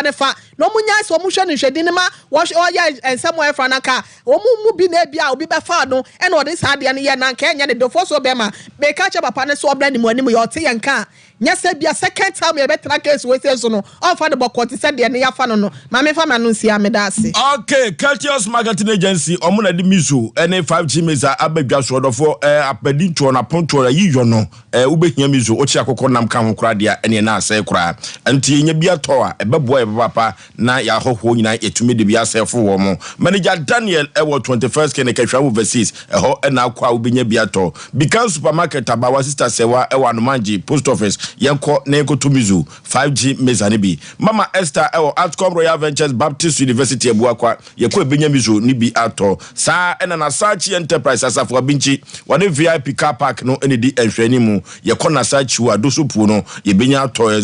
ne fa no mo nya so mo hwe ne hwedi ne ma wo ye ensam a efra na ka wo mu bi na bia obi be fa no e na ode sa de ne ye na nka enye ne defo so be ma be ka che papa ne so obra ni mo ani mo ye ote ye nka nya se bia second time ye betra case we say so no ofa de bokoti se de ne ya fa no ma me fa ma no nsia me da ase okay Cultures Marketing Agency omuna di mizu ene 5G meza abadwa so do for apadi to na ponto yi yo no ubehia mizu o chi akokọ nam kan ho kra dia ene na asɛ kra anti nya bi atɔ a ɛbɛboa ɛbɛpapa na ya hoho nyina etumi de bi asɛfo wɔ mo manager Daniel ɛwɔ 21st kene kɛhwa overseas ɛhɔ ɛna akwa obenya bi atɔ because supermarket abawa sister sewa ɛwɔ anomanji post office yɛnkɔ na ekotomizu 5G mezane bi mama Esther ɛwɔ Outcome Royal Ventures Baptist University abuakwa yɛkɔ ebenya mizu ni bi atɔ saa ɛna na Sachi Enterprise asafo abinchi wɔne VIP car park no ɛne di ɛhwɛni mu yɛkɔ na Sachi wa dosopu no yɛbenya atɔ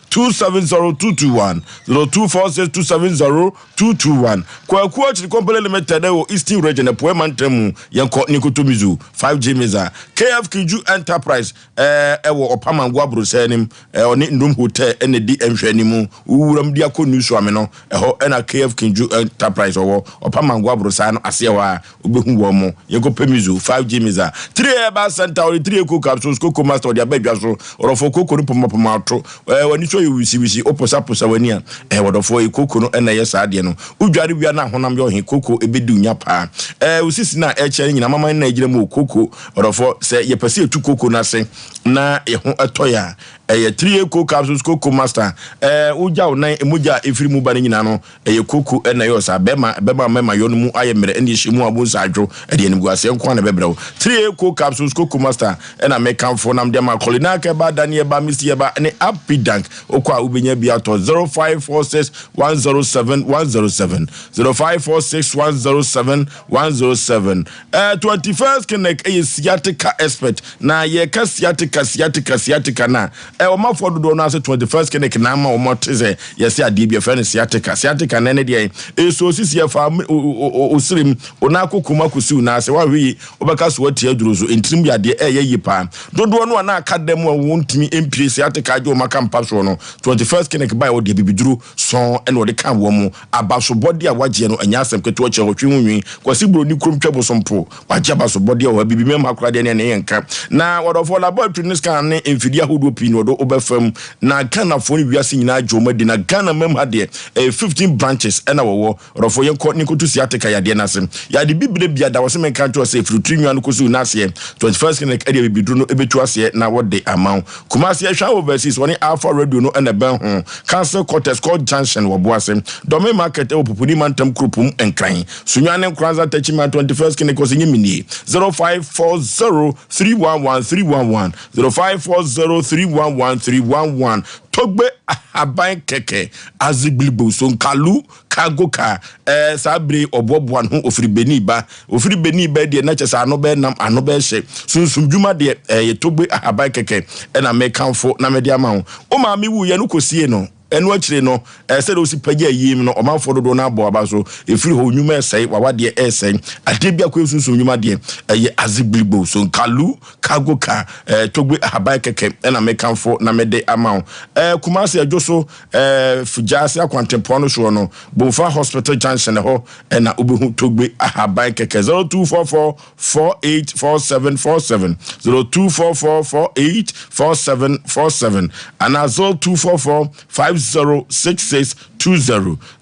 0246270221 0246270221 kwa chiri company limited ɛwɔ Eastern Region Poema Ntemu yɛnkɔ nikotomizu 5G meza KF Kiju Enterprise ɛwɔ Opamangwa Brusenim ɔne Ndum Hotel ɛne di ɛhwɛni mu uwuram di akɔ news ame no ɛhɔ ɛna KF Kiju Enterprise ɔwɔ Opamangwa Brusa no asewa obehu wɔ mo yɛnkɔ pemizu 5G meza 3 ba center or 3 eco capsules Coco Master de abadwa so orofo Coco no pomapoma ato wani so yewisi oposa wani a wɔdɔfo Coco no ɛna yɛ saade no udware wia na honam yɛ ɔhe Coco ebedi unya pa usisi na ɛkyɛ nyina mama na egyina mu Coco wɔdɔfo sɛ yɛpɛsɛ etu Coco na se na ɛho ɛtɔya 3 eco capsules Coco Master uja onan emuja efiri mu ba ne nyina no Coco ɛna yɛ ɔsa bɛma mema yɔ no mu ayɛ mmerɛ ɛne hyɛ mu abonsa adwo ɛde enimgu ase nko na bɛbrɛw 3 eco capsules Coco Master ɛna mekamfo nam de ma kolina ka ba Daniel ba Mr. ba ne Happy Dank okwa ubenya bi ato 0546107107 0546107107 21st connect sciatica expert na ye ka sciatica na omafo dodo na se 21st connect na ma omoteze yesi ade bi friend sciatica na ne de so sisi fa osirim onako kuma kusiu na se wa hwi obeka so watia durozo entrim ya de yipa dodo no na akadem wontimi MP sciatica ajo maka mpa so no 21st connect by o de bibiduro so ene o de kan wo mu abaso body a wagye no anya asem keto che hotwe hunwi kwasi bro ni krom twebo sompo wagye abaso body a bibi mem akrade ne yenka na wodofo laboratory scan ne emfidi ahodo pin wodo obefam na Ghana fo ni wiase nyina adwoma de na Ghana mem hade 15 branches ena wo wodofo yenko nikotu sciatica yade na asem yade bibire bia da wo se menka to se frutri nwa no kosu na ase 21st connect ade bibiduro no ebetu ase na wode amount kumase ehwa overseas woni Alpha Radio no ena ben ho Council Quarters Court Junction wo boase Dome Market e popuni mantam krupum enkran sunwane nkranza tachima 21st connect kosi nyimini 0540311311 0540311311 Togbe aban keke aziglibo so nkalu kagoka sabre oboboan ho ofiri beni ba de na chesa anobe nam anobe hye sunsum dwuma de ye togbe aban keke na mekanfo na me de ama ho o ma me wu ye no kosie no enu akire no se do si pagya yim no omanfo dodo na abo aba so efiri ho nwuma esai wawade esai ade bia ko esunsun nwuma de ye aziglibo so nkalu kagoka togbe aban keke na mekanfo na mede ama kumase adwo so fujase akwantempo no so no Bonfa Hospital Junction ho na obehu togbe aban keke 0244484747 0244484747 ana 0244506620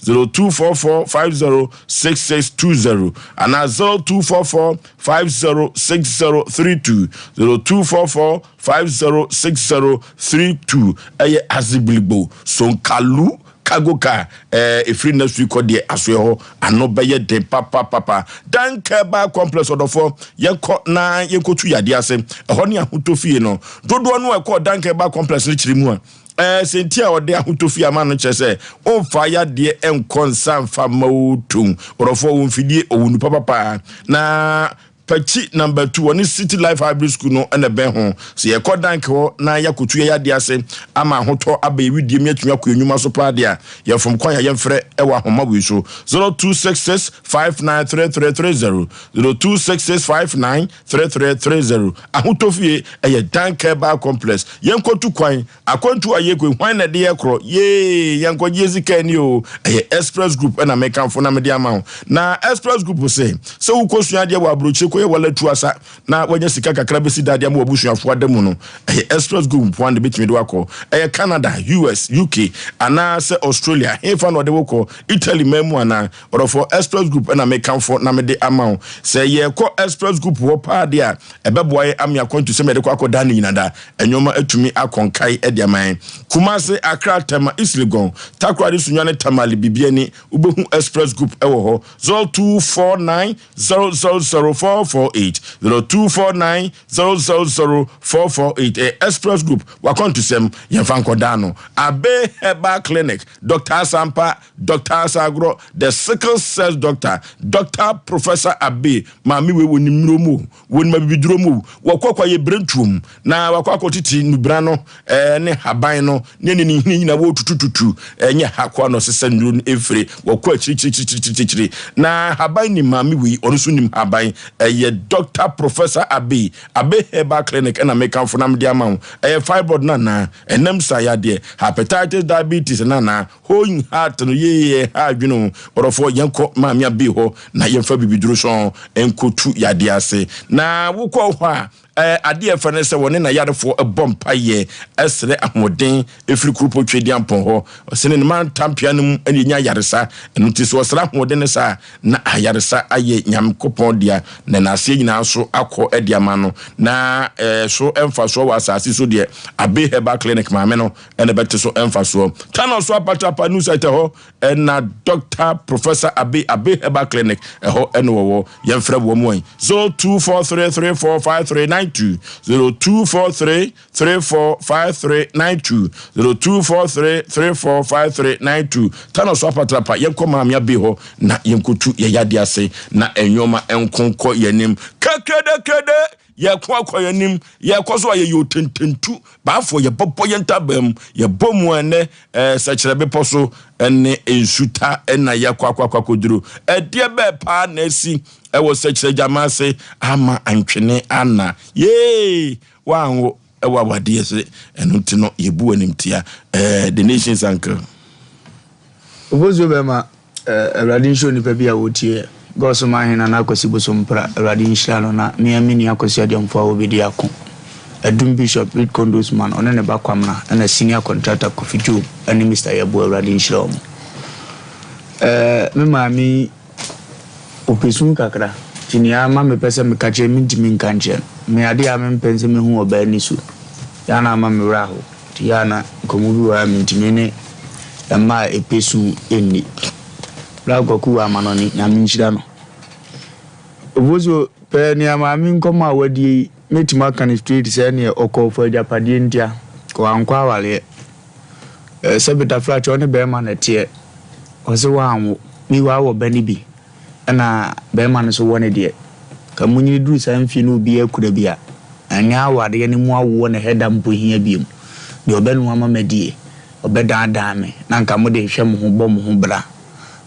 0244506620 and 0244506032 0244506032 aziblibo sonkalu kagoka efri next week de asoe ano beye de papa danke ba complex odofo yenko na yenkotu yade ase ho ne ahotofie no dodo no ekọ danke ba complex ni chirimu a sentia ode ahotofi ama no chese o fa ya de enkonsa fa mawutum orofo wo mfidie owunu papa na Pachi number 2 on City Life Hybrid School no and ben ho se ye kodank ho na yakotu ya de ase ama hoto abai widie miatwa ko enwuma so pa de a ye from kwanya ye mfre e wa homa wi so 0266593330 0266593330 ahotofie e ye danke ba complex yenkotu kwan akontu ayekwe hwan na de ye kro ye yenkoje zika ni o e Express Group na mekanfo na me de ama ho na Express Group se ukosua de wa abrochi enkoye wala tuasa na wanya sika kakra besi dade am obusuafo ademu no express group one de betimi de wako Canada, US, UK ana se Australia hefa no de woko Italy memu ana orofo express group na mekan for na me de amount se ye ko express group wo pa de a ebeboye am akwantu se me de kwako dan nyinada enwoma atumi akonkai e de man Kumasi Accra Tema Islegon Takwa de sunyane tamali bibiani ubehu express group ewo ho 0249000448 0249000448 express group wakon to sem yemfanko dano Abe Herbal Clinic Dr. Sompa Dr. Sagro the sickle cells doctor Professor Abe mami we wonimromu wonimabidromu wakwa ye brentum na wakwa titi nubrano ne haban no ne nyina wo tutututu enye hakwa no sesa nuru efre wakwa chiri na haban ni mami we onusu nim haban ye Dr. Professor Abe Herbal Clinic na mekan for nam dia ma fibroid na enam sayade hepatitis diabetes na hoing heart no ye ha adweno orofo yenko mami Abe ho na yemfa bibiduro so enkotu yade ase na wokọ ho a ade fane se woni na yarefo bompaye esre ahoden efiri krupo twedi ampon ho sene ne man tampia num anya yaresa enuti so osra ahoden ne sa na ayaresa aye nyamkopon dia na nase nyina so akọ ediama no na so emfa so wasase so de Abe Herbal Clinic maame no ene bete so emfa so tano so apatapa news site ho na Dr. Professor Abe Herbal Clinic ho ene wo yemfra wo mo 0243345392 0243345392 0243345392 tano so apatapa yenko maame Abe ho na yenkotu ye yade ase na enwoma enkonko yenim kede ye kwa yanim ye kwaso ye yotententu baafo ye popo ye ntabam ye bomu ene sechirebe poso ene ensuta ena ye kwa koduru edie be pa na si ewo sechire jamase ama antwene ana ye wanwo ewa wade se enunti no ye bu animtia the nations uncle obozo be ma radin show ni pe bia wotie goso mahina na akosi bosompra radin shalo na miamini akosi adamfo obedi akon adum bishop Reed Condosman onene bakwamna na senior contractor Kofijo ani Mr. Yabo radin shalo me mami opesun kakra tinia ma me pese me kache mintimi nkanche me ade a me pense me hu oba ni so yana ma me raho tiana komubi wa mintimi ne ma epesu eni Lagoku amanoni nyaminchira no obozo pe ni amami nkoma wadi metima kan street se ne okofo japade ntia ko ankwa wale sebita flat on be ma na tie ose wanwo mi wa wo bani bi na be ma no so woni de kamunyi duru sanfi no bi akura bia anya awade ne mu awo na heda mpo hia biem de obenu amamedie obedan me na nka mo de hwe mo ho bom ho bra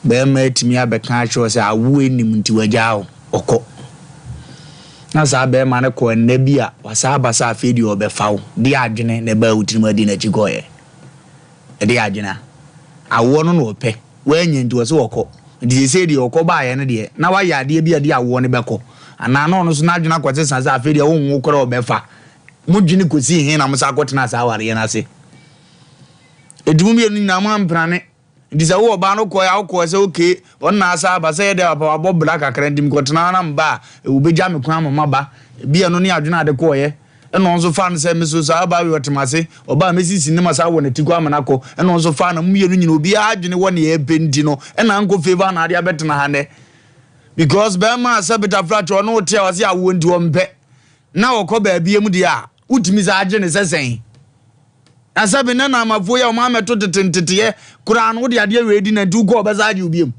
be ma etimi abeka acho se awu enim nti wagyawo oko na za be ma ne ko na bia wasa abasa afedi obefawo de adwene ne ba utirim adi na chigoye de adwene awo no no pe wanya nti wose oko di se di oko ba ye ne de na wa ya de bia de awo ne beko ana no no so na adwene akwate san za afedi wo nwo kora obefa mudwene kosi hin na musa akotena sa aware ye na se edumumi enu na ma mprane ndisa wo ba no koya wo se okay onna asa abasa ye de abo black akra ndim kotena na mba ubeja me kwa mama ba bia no ne adwena ade koye eno nso fa no se meso sa ba we otemase oba mesisi ne masa wo ne tikwa amanako eno nso fa na muye no nyina obi adwene wo ne ye bendi no ena nko favor na ade abetena ha ne because be ma sabita flat no wote wase awo ndi wo mpe na wo ko ba bia mu dia utimi za agye ne sesen asabe na na amafo ya o ma meto tetentete kura no de ade wedi na du go obeza ade obiem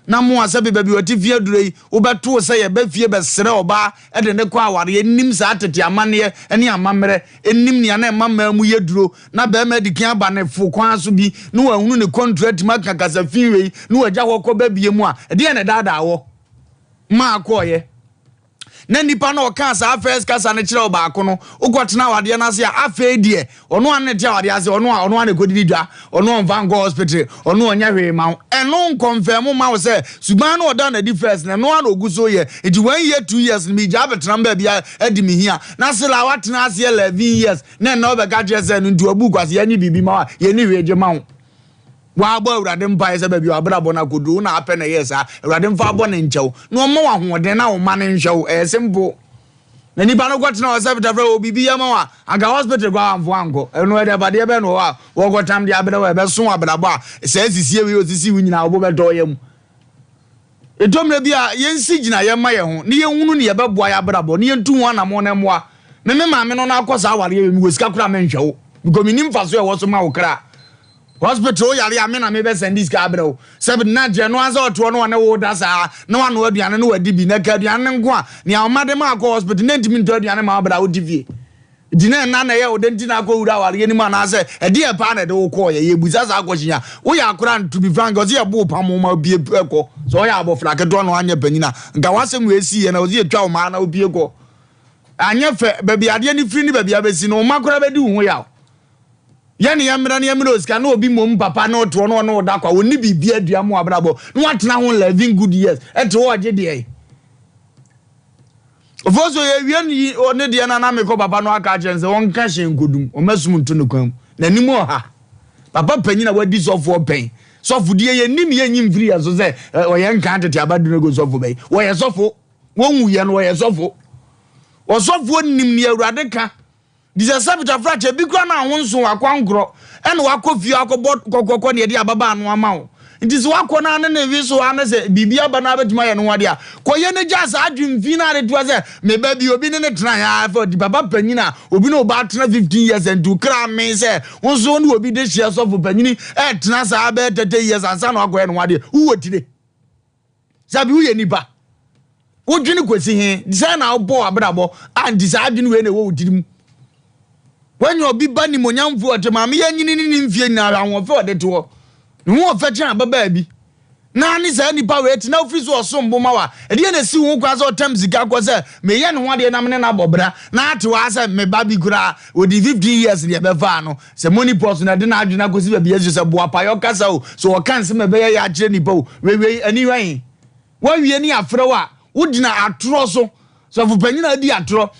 na mo asabe ba bi wati fie durei obeto se ye ba fie be sere oba e de ne kwa aware nim sa atete amane ene amamere enim ne na emama mu ye duro na ba ma dikin aba ne fo kwan so bi no wahunu ne contract maka kasa fiwei no wagya hokọ ba bie mu a de ne dada wo ma akoye na nipa na oka first kasa ne kire obaako no ukotena wade na se afa die ono an ne tia wade ase ono an ekodidi dwa ono on van go hospital ono onya hwe ma eno confirm ma wo se suban na oda na di first na no an oguso ye enti 1 year 2 years mi ja betram ba bia edi mi hia na se la watena ase 11 years na obeka jese no ntu obu kwase ye ni bibi ma ye ni hwe je ma wo wa bo urade mpa ese ba bi abrabo na kodu na ape na yesa urade mfa abo ne nchew no mo wa hoden na wo ma ne nhwew simple na nipa no kwatena o se betafra o bibi ya ma wa aga hospital gwa amfo anko eno ede ba de be no wa wo gotam de abere wa be so abrabo a se sisi we osisi wu nyina obo be do yam etomre bia yensi gina ye ma ye ho ne ye hunu ne ye be boa ya abrabo ne ye ntu ho na mo na moa me maame no na akosa aware ye mi wosika kura me nhwew because minim fa so e wo so ma wo kra hospital yare amena me be send this ka abrew se be na je no anza oto no na wo da sa na wa no aduane no wadi bi na ka aduane nko a ne amade ma ko hospital na ntimi nto aduane ma abra wo divie dine na ye wo denti na ko wura ware ni ma na se e de pa na de wo ko ye buza sa akwohia wo ya akora to be frank ozi ye bo pa mo ma bie ko so ya abofra ke do no anya panyina nka wasem we si ye na ozi ye twa o ma na obie ko anya fe baby ade ni firi ni baby abesi no makora be di wo ya yani yamra ni yamra osika na obi mom papa na oto no no da kwa woni bibia adua mo abrabo no watena ho living good years eto wo age de ofoso ye wiani one de na me ko papa no aka chense won ka hyen kodum o masum nto no kwam na nimu ha papa panyina wadi sofo pen sofo de ye nim ye nyim free aso se o ye nka tete abadu no go sofo bai wo ye sofo won wuye no wo ye sofo o sofo nim ni awurade ka dise sabita frache bi kwa na honso wakwankro ene wakofi akobod kokoko ne de ababa anu amawo ntisi wakona na na viso anase bibia bana betuma ye no wade a koye ne jasa adwimfi na de to se me ba bi obi ne ne tena ya for di baba panyina obi no ba tena 15 years and to kra me se honso ne obi de share so for panyini tena sa ba 30 years ansa na akoye no wade uwotire sabi uye nipa wodwini kwesi he dise na obo abrabo and dise adwini we na wo wodirim when you be banning monyamfu atema me yanyini ni mfie na awon fe odete wo no fe kyan baba bi na ni sa nipa we ti na ofiri so osombo mawa e de na si hu kwa so tem zika ko se me ye ne ho de na me na bobra na ate wa se me ba bi kura odi 15 years ne be fa no se money post na de na adwena ko si ba bi yesu se boa pa yo kasa o so o kan se me be ya kire nipa o we ani wan wa wie ni afre wa udina atro so fu panyina di atro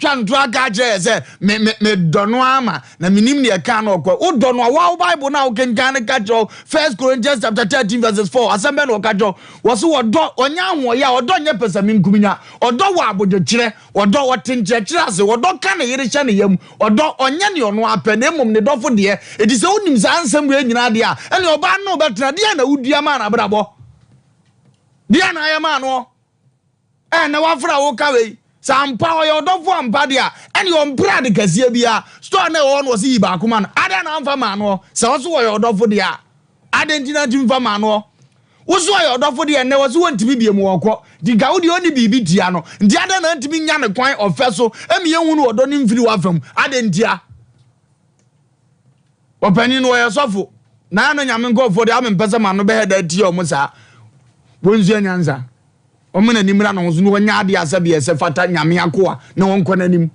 twa ntro aka je se me dono ama na minim ne ka na okwa wo dono wa Bible na wo kenkan ka jo 1 Corinthians chapter 13 verses 4 Asem Mpe no ka jo wo so wodo onya ho ya wodo nye pesami nkuminya odo wa abojo kire wodo wotenche kire ase wodo ka na yire hye ne yam odo onya ne ono apɛ na mom ne dofo de edi se wonim za ansam we nyina de a ene oba no betra de na wudua ma na brabo de na ayama no na wafra wo ka we Sampa o yodofo ampa dia ene yo mpra de kasie bia store na wo no si ba kuma no ada na amfa ma no se wo so wo yodofo dia adentina timfa ma no wo so wo yodofo dia ne wo so wontimi bie mu wokọ diga wo di oni bibi dia no ndi ada na ntimi nya ne kwan ofeso emi ye hunu odo ni mfiri wafam adentia opani no ye sofo na no nyame ngofo dia amempesa ma no be heda tie o musa wonzu anyanza omena nimra no so no wanya ade asabe ese fata nyame akoa na wonko nanim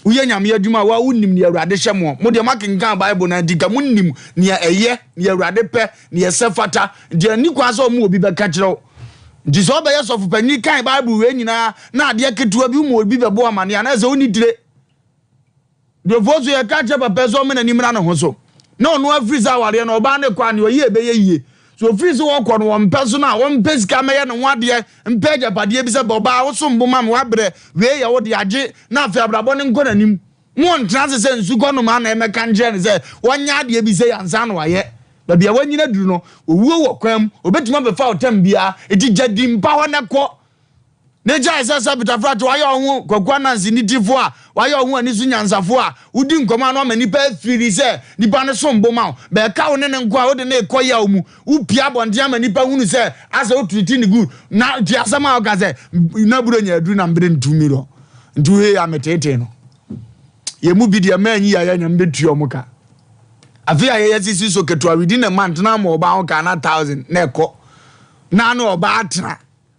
uye nyame adwuma wa wonnim ne awurade hyemo mo de makenkan Bible na diga munnim ne eye ne awurade pe ne ese fata de ni kwa so mo obi be ka kire ndi so be yesofu panyi kan Bible we nyina na ade ketua bi mo obi be bo amane na ze oni dire de vozo ye ka kire papa so omena nimra no ho so na ono afriza ware no oba ne kwa ne oye be ye so free so won no won peso na won pesika meye no wade mpeja pade bi se boba wo so mboma me wabre we ye wo de age na afi abrabo ne nko nanim won trans se nsuko no ma na emeka nje ne se wonya ade bi se yansa no waye ba bia wanyina duru no owuo wo kwam obetuma be fa otam bia eti jadi mpa ho ne ko ne jai se sabita frat waye ohun kwakwa na nsinidifo a waye ohun ani su nyansafo a udi nkoma no mani pa firi se nipa ne so mboma be ka wo ne nko a wo de ne ekoya omu upia bonde amani pa hunu se asa o treat ni good na ti asama o ka se na buro nya adu na mbre ntumiro ntuhe ya metete no ye mu bi de manyi ya nya mbetuo muka afia ye sisi so ketua within a month na mo ba ho ka na 1000 na eko na no oba atra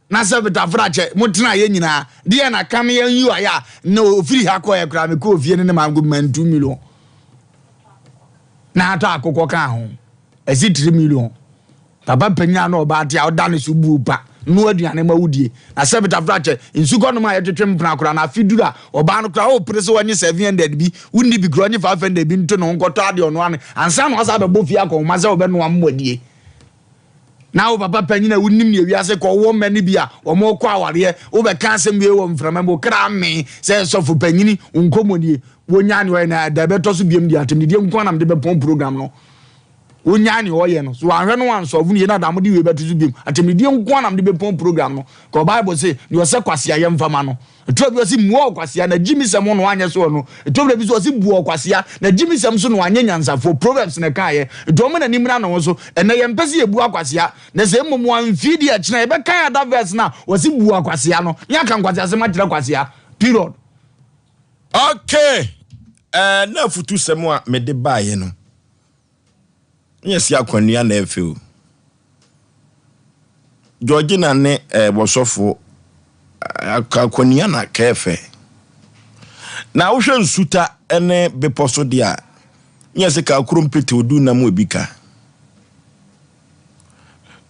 na se betafrache mutena ye nyina de na kam ye yu aya na ofiri ha ko ye kra me ko ofie ne ma go man 2 million na ato akokọ ka ho esi 3 million papa panya na oba tia oda ne subu pa no aduane ma wudie na se betafrache insuko no ma ye twetwe mpna kra na afidura oba no kra o prese wanye 700 bi wunni bi kra onye 500 bi nto no nkoto ade ono ane ansa no asa be bo fie akọ ma se obe no amwadie now papa panyina wunnim ne wiase ko wo mani bia wo mo kwa aware wo be kan asem wie wo mframa mo kra me se sofo panyini nkomodie wonya ne wo na da beto so biem dia atem die nko nam de be pon program no wonya ne wo ye no so ahwe no anso vu ne na da mo de we beto so biem atem die nko nam de be pon program no ko bible say ne wo se kwase aye mfama no to bi osi muo kwase na jimi sem no anya so no to bi so osi buo kwase na jimi sem so no anya nyansa for proverbs na kaye do mo na nimra no so ena ye mpese ye buo kwase na se mmom amfidi a kina ye be kan ada verse na osi buo kwase no nya kan kwase asem a kira kwase period. Okay, na futu sem a me de baaye no nyesi akwanua na efew Georgina ne bosofo akwanua na kefe na wo hwe nsuta ene beposo dia nyese ka akurumpete odu na mu ebika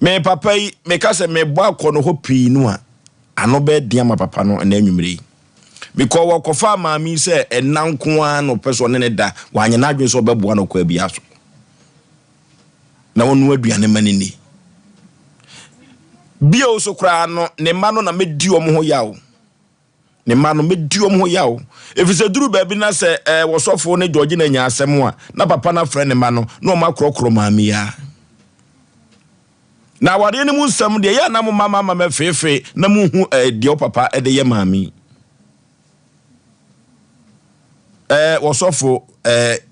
me papa yi me ka se me bo akono ho pii no a ano be dia ma papa no na anwumre because wakofa maami se enanko a no peso ne da wanye na adwen so bebo no kwa bia so na wonu aduane manini bia o so kra no ne ma no na medi o mo ho yawo ne ma no medi o mo ho yawo efise duru ba bi na se wosofo ne George na nya asem a na papa na frɛ ne ma no na o ma krokro maami ya na wade ne mu nsam de ya na mo mama mama fefe na mu hu de o papa de ye maami wosofo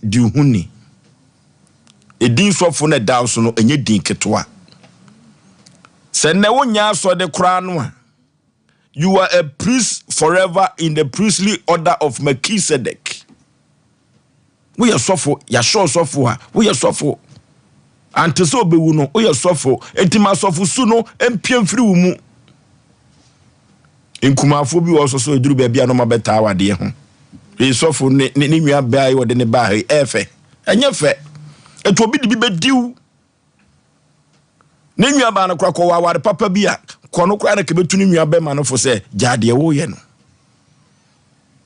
di huni edin sofo na dawso no enye din ketwa se ne wonya so de kra no a you are a priest forever in the priestly order of Melchizedek. We are sofo ya sure sofo a we are sofo ante so bewu no we are sofo entima sofo su no empiem firi wu mu enkumafo bi wo so eduru ba bia no mabeta awade ho sofo ne nwa ba yi wode ne ba he efe enye fe eto obi di bi bediu ne nwa ba na kwa kwa ware papa bi a kono kwa na ke betu ne nwa ba ma no fo se jade wo ye no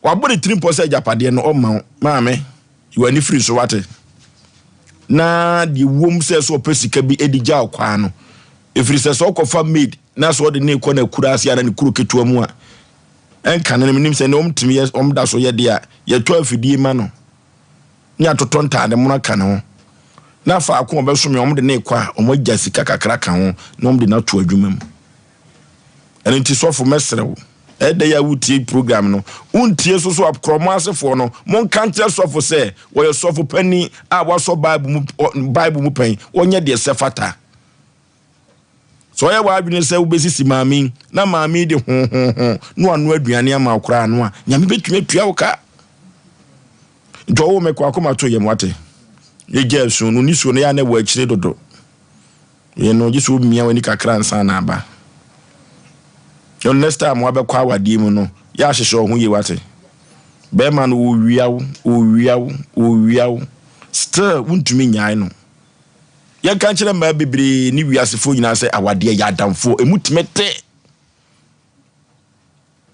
wabore 3% japade no o ma maame you ani free so wate na di wom se so pesika bi edija kwa no efiri se so kofa maid na so de ne ko na kurasi ana ne kuru ketua mu a enka na nim se ne omtimi yes omda so ye de a ye to afidie ma no nya totonta de mu aka no na fa akon obeso me omde ne kwa omagya sika kakra ka ho na omde na to adwuma mu ene nti sofo mesrewo ede ya wutie program no untie so akromo asefo no mon kantel sofo se wo ye sofo pani a waso bible mu pen onye de sefata so ya wa adwene se ubesisi maami na maami de no anu aduane ama akora no a nyame betumi tua wo ka do me kwa akoma to ye mwate ye jesu no ni so no ya na wa akire dodo ye no jisu mia wani kakra nsa na aba yo next time wa be kwa wadi mu no ya hyehye ho ye wate be man wo wiawo still wuntumi nyaai no ya kan kire ma bebre ni wiasefo nyina se awade ya damfo emutimete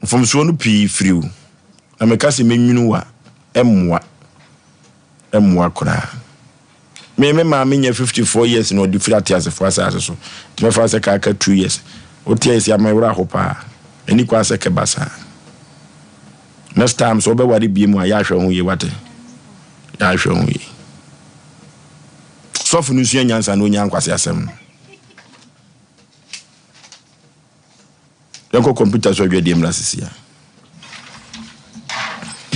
fomso no pi friu na me kase menwunu wa emwa kora me ma nya 54 years no di frati asefo asase so me fa se ka 2 years otia isi amewra hopa eni kwa se ke basa next time so be wari biemu a ya hwe ho ye wate ya hwe ho ye sofu nusu nyansa no nya nkwase asem yanko computer so dwedie mlasisia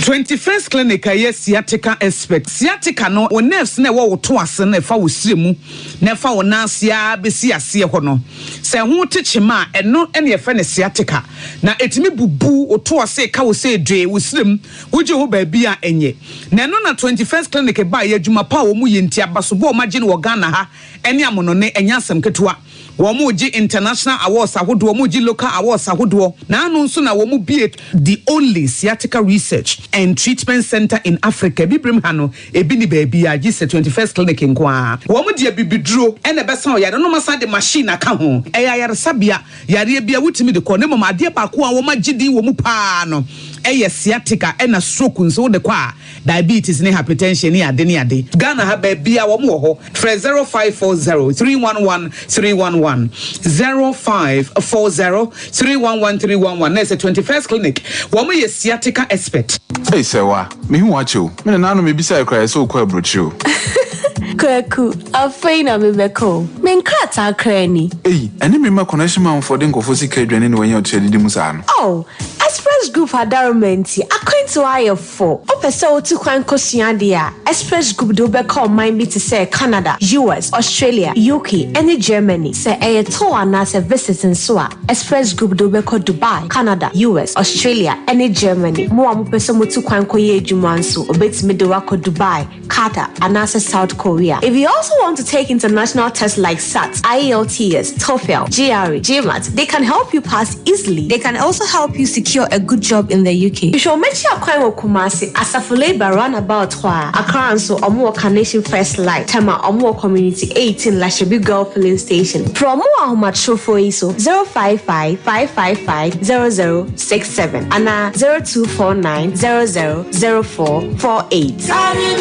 21st clinic aye sciatica expert sciatica no o nerves na wo to ase na fa wo siremu na fa wo nansia besi ase ho no se ho techima eno ene fa ne sciatica na etimi bubu o to ase ka wo se dwe wo sirem wo je ho ba bia enye na eno na 21st clinic ba ye adwuma pa wo mu ye ntia baso bo magine wo Ghana ha ene amono ne enya asem ketua Womuji international awards ahodo, womuji local awards ahodo. Na anu nso na womu be the only sciatica research and treatment center in Africa. Bibrim hano ebi ni baby a gise 21st clinic nkwa. Womu die bibidro ene besa ya no masa de machine aka ho. Eya yaresabia yare bia wutimi de ko ne mama ade ba ko a wo magidi wo mu pa no. Eya sciatica ena stroke nso de kwa diabetes ne hypertension ne ade ne ade. Ghana ha ba bia wo mu ho. 0540 311 311 0540 311 311. That's a 21st clinic. Wo mu ye sciatica expert. Hey sewa, me hu acho. Me na no me bisa ekra so kwa brochu. Kwaku, afeina mebeko. Menkrata krani. Hey, eni me ma connection man for den kofo sika adwane ne wanya otedi musa no. Oh, Express Group adarumenti. Akwentu aye for. Opese otu kwan kosua dia. Express Group do be call mine be to say Canada, US, Australia, UK, and Germany. Say aye to ana se visiting so a. Express Group do be call Dubai, Canada, US, Australia, and Germany. Mo amu pese mo tu kwan koye adwuma nso. Obetimi de wako Dubai, Qatar, and South Korea. If you also want to take international tests like SAT, IELTS, TOEFL, GRE, GMAT, they can help you pass easily. They can also help you secure a good job in the UK. You should make sure Kwai Kumasi, Asafule Baran about Accra and so Omo Carnation First Light, Tema Omo Community 18 Lashabi Girl Filling Station. Promo Ahomacho for ISO 055 555 0067 and 0249 000448.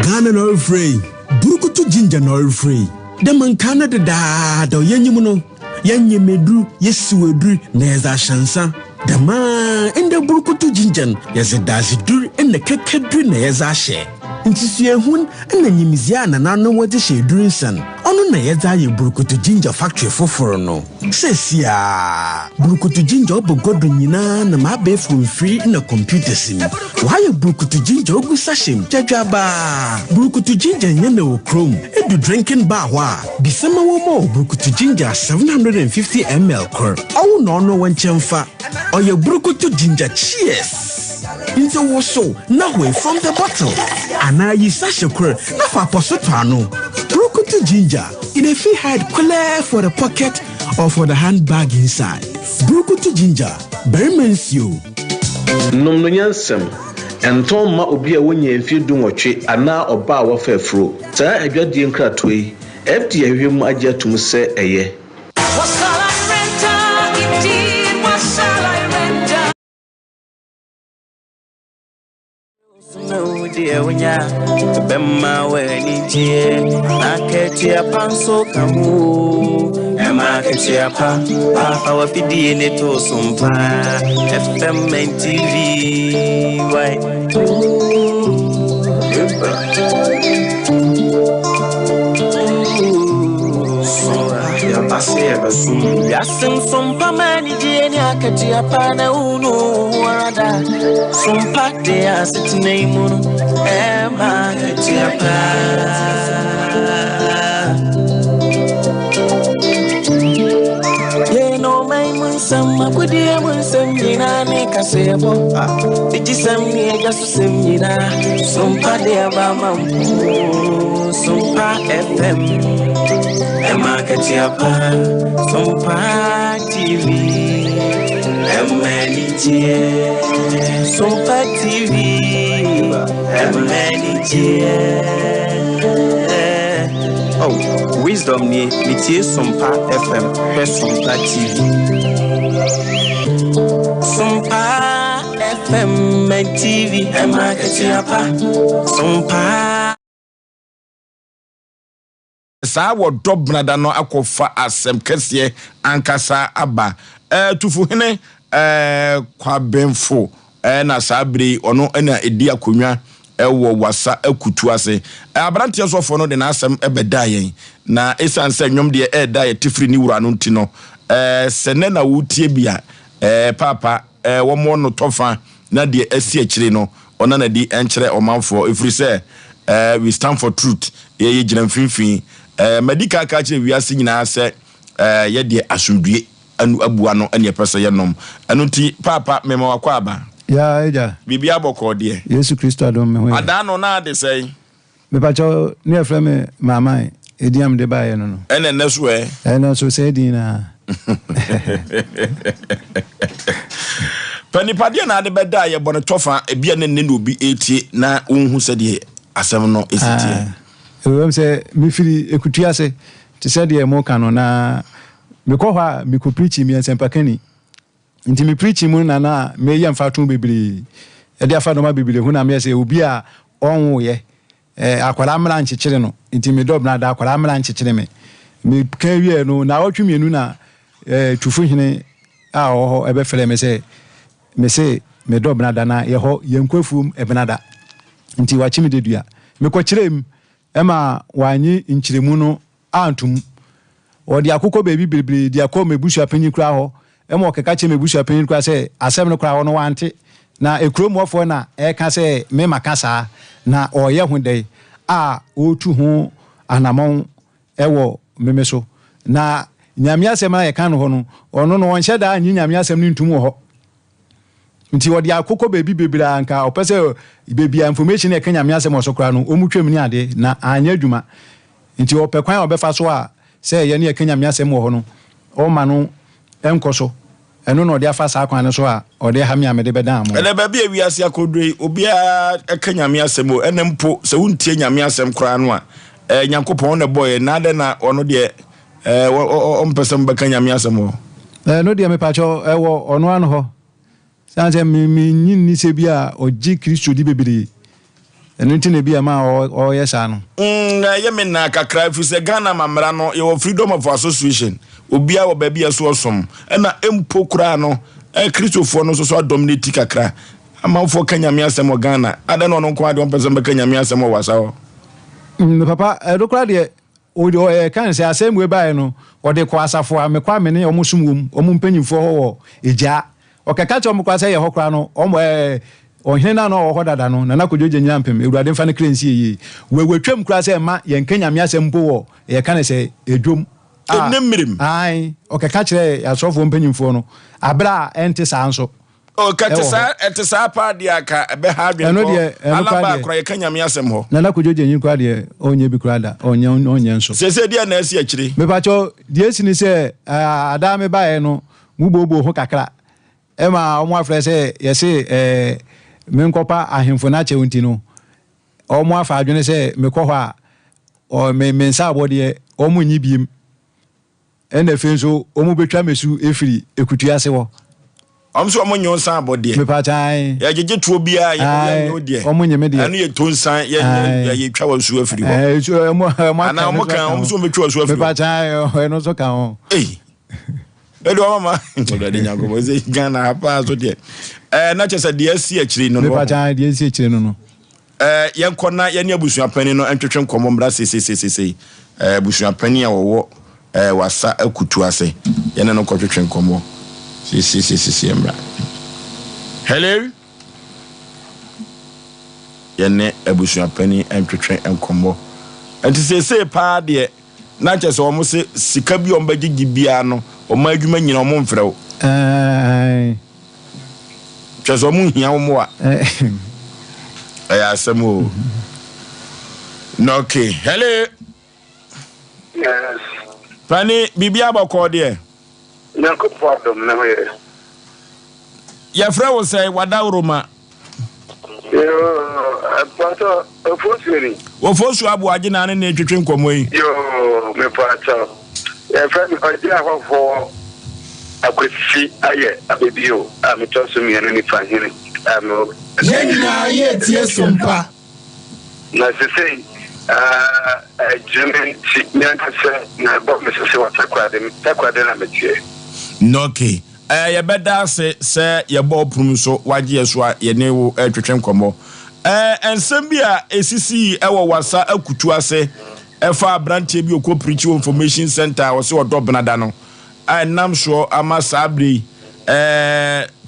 Ghana no free. Burukutu ginger no free. The man Canada da do yenyimuno. Yenye medru yesuedru neza shansa. The man in the burukutu ginger yes it does do in the kekedru neza she. Nti hun na nyimizia na nanu wode she drinsan ono na yeza ye burukutu ginger factory foforo no sesia burukutu ginger obogodo nyina na ma be from free na computer sim why burukutu ginger ogu sashim jajaba burukutu ginger nyene wo chrome edu drinking bar wa bisema wo mo burukutu ginger 750 ml kor awu no no wanchemfa oye burukutu ginger cheers into woso na way from the bottle ana yi sashekure na fa posotano burukutu ginger in a fee hide clear for the pocket or for the handbag inside burukutu ginger very mensio nomno nyansem enton ma obi a wonya mfi dunwotwe ana oba a wofafro ta adwadie nkratoi fd ahwem agye atum se eye dear Winya, Bemma, where Nitie, Nakatia Panso Kamu, Emma Katiapa, our PD in it or Sompa, FM TV, why? Asem Sompa Manigi and Yakatiapa, no, Wada, Sompa, they are sitting name, Emma Katiapa. Ye no, my Munsam, could you Munsam, Yina, make a sable? Did you send me just to send Yina? Sompa, they are Bama, Sompa FM. Emma Katiapa, Sompa TV, Emma Sompa TV, Emma Oh, wisdom ni Mitie Sompa FM, Sompa TV, Sompa FM TV, Emma Katiapa, Sompa. Sa wo dobrada no akofa asem kese ankasa aba tufu hene kwa benfo na sabri ono na edi akonwa wo wasa akutu ase abrantie sofo no de na asem ebeda yen na esanse nwom de eda ye tifri ni wura no ntino sene na wutie bia papa wo mo no tofa na de asi akire no ona na di enkere omanfo efrise we stand for truth ye gina mfimfin medical kache wiase nyina se ye de asundue anu abua no ene pese ye nom anu ti papa mema wakwa aba ya eja bibia boko de Yesu Kristo adom me ho ada no na de sei me pacho ne efreme mama Ediam de baye no. Ene neso e. Ene so se di na. Pani padia na de beda ye bono tofa e bia ne ne obi etie na unhu se de asem no esitie. Ewem se mi firi ekutu ase ti se de mo kan no na me ko ha me ko preach mi ensempakani. Nti me preach mu na me yem fatun bebiri. E de afa no ma bebiri hu na me se obi a onwo ye akwara mra nchechire no. Nti me dob na da akwara mra nchechire me kan wie no na otwe mienu na tufu hene a oho ebe fere me se me dob na da na ye ho yenkwafuum ebenada. Nti wachi me dedua me ko kirem ema wanyi nchiremu no antum odi akoko bebi bibiri dia ko mebusu apanyi kura ho ema okeka che mebusu apanyi kura se asem no kura ho no wante na ekromofo na eka se me makasa na oye hu dei a otu ho anamon ewo memeso na nyame asem na eka no ho no ono no wonhye da anyi nyame asem no ntum ho nti odi akoko bebi bibiri anka opese bebi information eka nyame asem osokra no omutwem ni ade na anya adwuma nti opekwan obefa so a se ye ne eka nyame asem ho no o ma no enkoso eno no odi afa sa kwan so a odi ha mi amede bedan mo ele bebi ewiase akodrei obi a eka nyame asem o enempo se wuntie nyame asem kra no a nyankopon ne boy na de na ono de o mpesem beka nyame asem o no de me pacho ewo ono ano ho sanse mi nyinni se bia oji Kristo di bebiri eno ntine bia ma o yesa no ye me na kakra fi se Ghana mamra no ye freedom of association obi a wo ba bia so osom na empo kura no Kristofo no so dominate kakra amanfo kanyame asem o Ghana ade no no ko ade on person be kanyame asem o wasa o papa dokra de o kan se asem we bae no o de ko asafo a me kwa me ne omusumwom omumpanyimfo ho eja okeka cho mkwa se ye hokra no omo ohene na no ho dada no na kodjoje nyampem ewurade mfa ne krensi yi wewetwem kura se ma ye nkanyame asem mpo wo ye kan se edwom enemirim ai okeka kire asofo mpanyimfo no abra ente sanso o katesa etesa pa dia ka be ha adwen alaba kura ye kanyame asem ho na kodjoje nyin kura de onye bi kura da onye nso se dia na asi akire me pacho die sini se ada me bae no mubobo ho kakra ema omo afre se yese menkopa ahemfo na chewunti no omo afa adwene se mekọ a o mensa abode omo nyi biem ene fenso omo betwa mesu efiri ekutu ase wo omso omo nyonsa abode me patan ya jeje tuo bia ya no de omo nyeme de anu ye tonsan ye twa wasu afiri ho so ana omo kan omso betwa wasu afiri me patan eno so kan ho edo mama odo de nyango mo ze Ghana apa so de na chese de asi akiri no me patan de asi akiri no yenkona ye ne abusuapani no entwetwe nkomo mbra sesesesese abusuapani a wo wasa akutu ase ye ne no kwetwe nkomo sesesesese mbra hello ye ne abusuapani entwetwe nkomo antisese pa de na chese o mo se sika bi o mbagigi bia no o ma adwuma nyina o mo mfrew chese o mo hia o mo a Asem o no okay hello yes pani bibia bako de nyanko problem na hoye ya fra wo say wadawroma pato ofosiri Oforisuo Aboagye na ne twetwe nkomo yi yo me pato ya fra mi odi ahofo akwesi aye abebio amitoso mi ani fa hene Yenya ye tie Sompa na sese German nyanka na bob sese watakwade na metie no okay ye beda se ye bo prum so wagye yeso a ye ne wo twetwe nkomo ensem bia esisi ewo wasa akutu ase efa branche bi okọ preach information center wo se odobnada no nam so ama sabre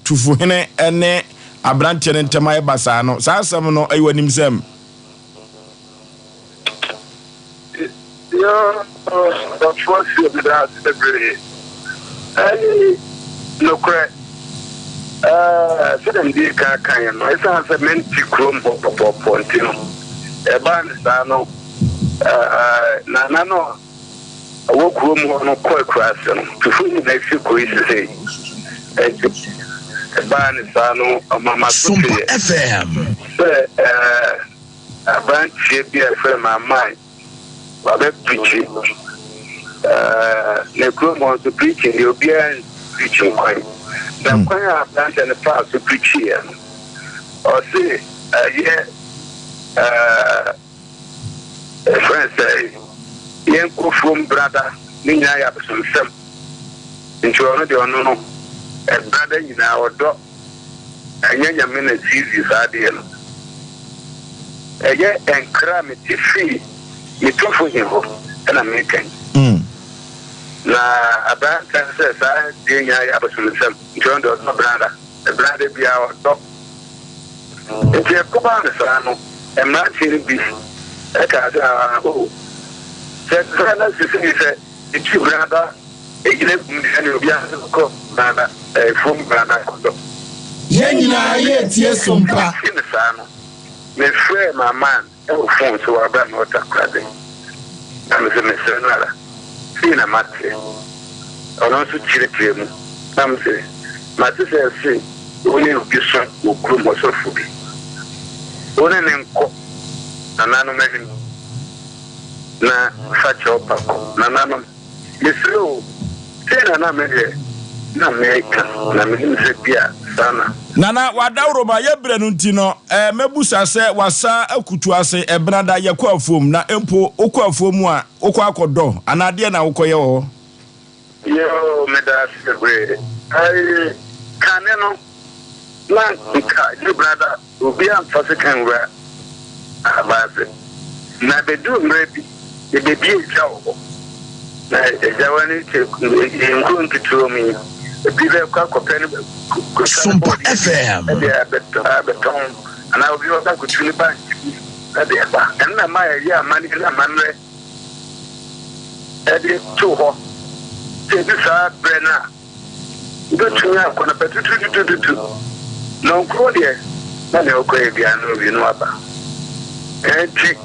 tufu hene ene abrante ne ntema e basa no sa asem no ayi wanim sem yo that's what you did that every no credit sedem di ka kan no esa se menti krom popo ntino e ban sa no na no wo kurom ho no kɔ akurase no tufu ni na fi ko isi ban sa no mama Sompa FM branch bi afre my mind wa be preach na kurom on to preach the obian preaching kwai na kwai a branch and pass to preach here or say friend say yen ko from brother ni nya ya besem nti ono de ono no brother nyina odo anya me na TV saade no enkra me tifi me tofo hiho na me kan na abanta se sa de nya ya besem nti ono de brother bia odo nti ko ba ne sa no emma chiri bi Secretary said, it's your brother, a Gillian brother, from brother. Yes, Sompa. My friend, my man, phone to our brother, not a crazy. I'm a missionary. Seen a match. On also children. I'm saying, my sister say, only you be son who groom was so fully. Only name cook, and none na facho pako na nano misro tena na mege na meka na mimi bia sana nana wadawro ma yebre no ntino mebusa se wasa akutu ase ebrada yakwa afom na empo okwa afom a okwa akodo anade na wokoye wo yo meda sebre ai kaneno lan ka yebrada obi am fasikan wa abase na bedu mrebi the baby jawo na jawani che ngungu tuomi bibe kwa kopeni Sompa FM beton ana obi wa ku tuni ba na de ba na ma ya mani na manre edi to ho te bi sa brena do tunya ko na petutututu no ko de na ne okoye bia no bi no aba enti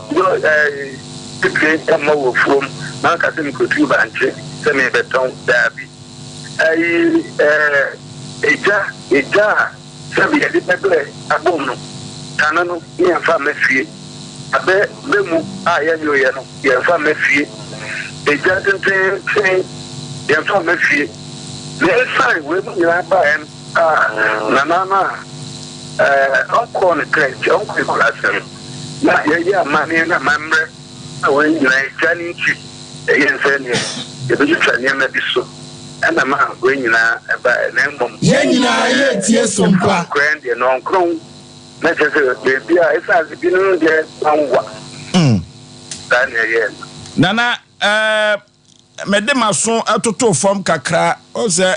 Today, I'm more from Marketing Couture Banche, semi beton derby. A jar, Sabi, a little abono, Tanano, near Family, a bed, Bemu, I am your family, a judgment saying, your family. There's sign with you are buying, Nana, Uncle Craig, Uncle Classroom. Not your money and a member. When you are turning to again, you just near maybe so. And a man when you are by a name, yes, Sompa, grand and non crown. Necessary, baby, I have been there somewhat. Nana, Medema son atoto form kakra, or say,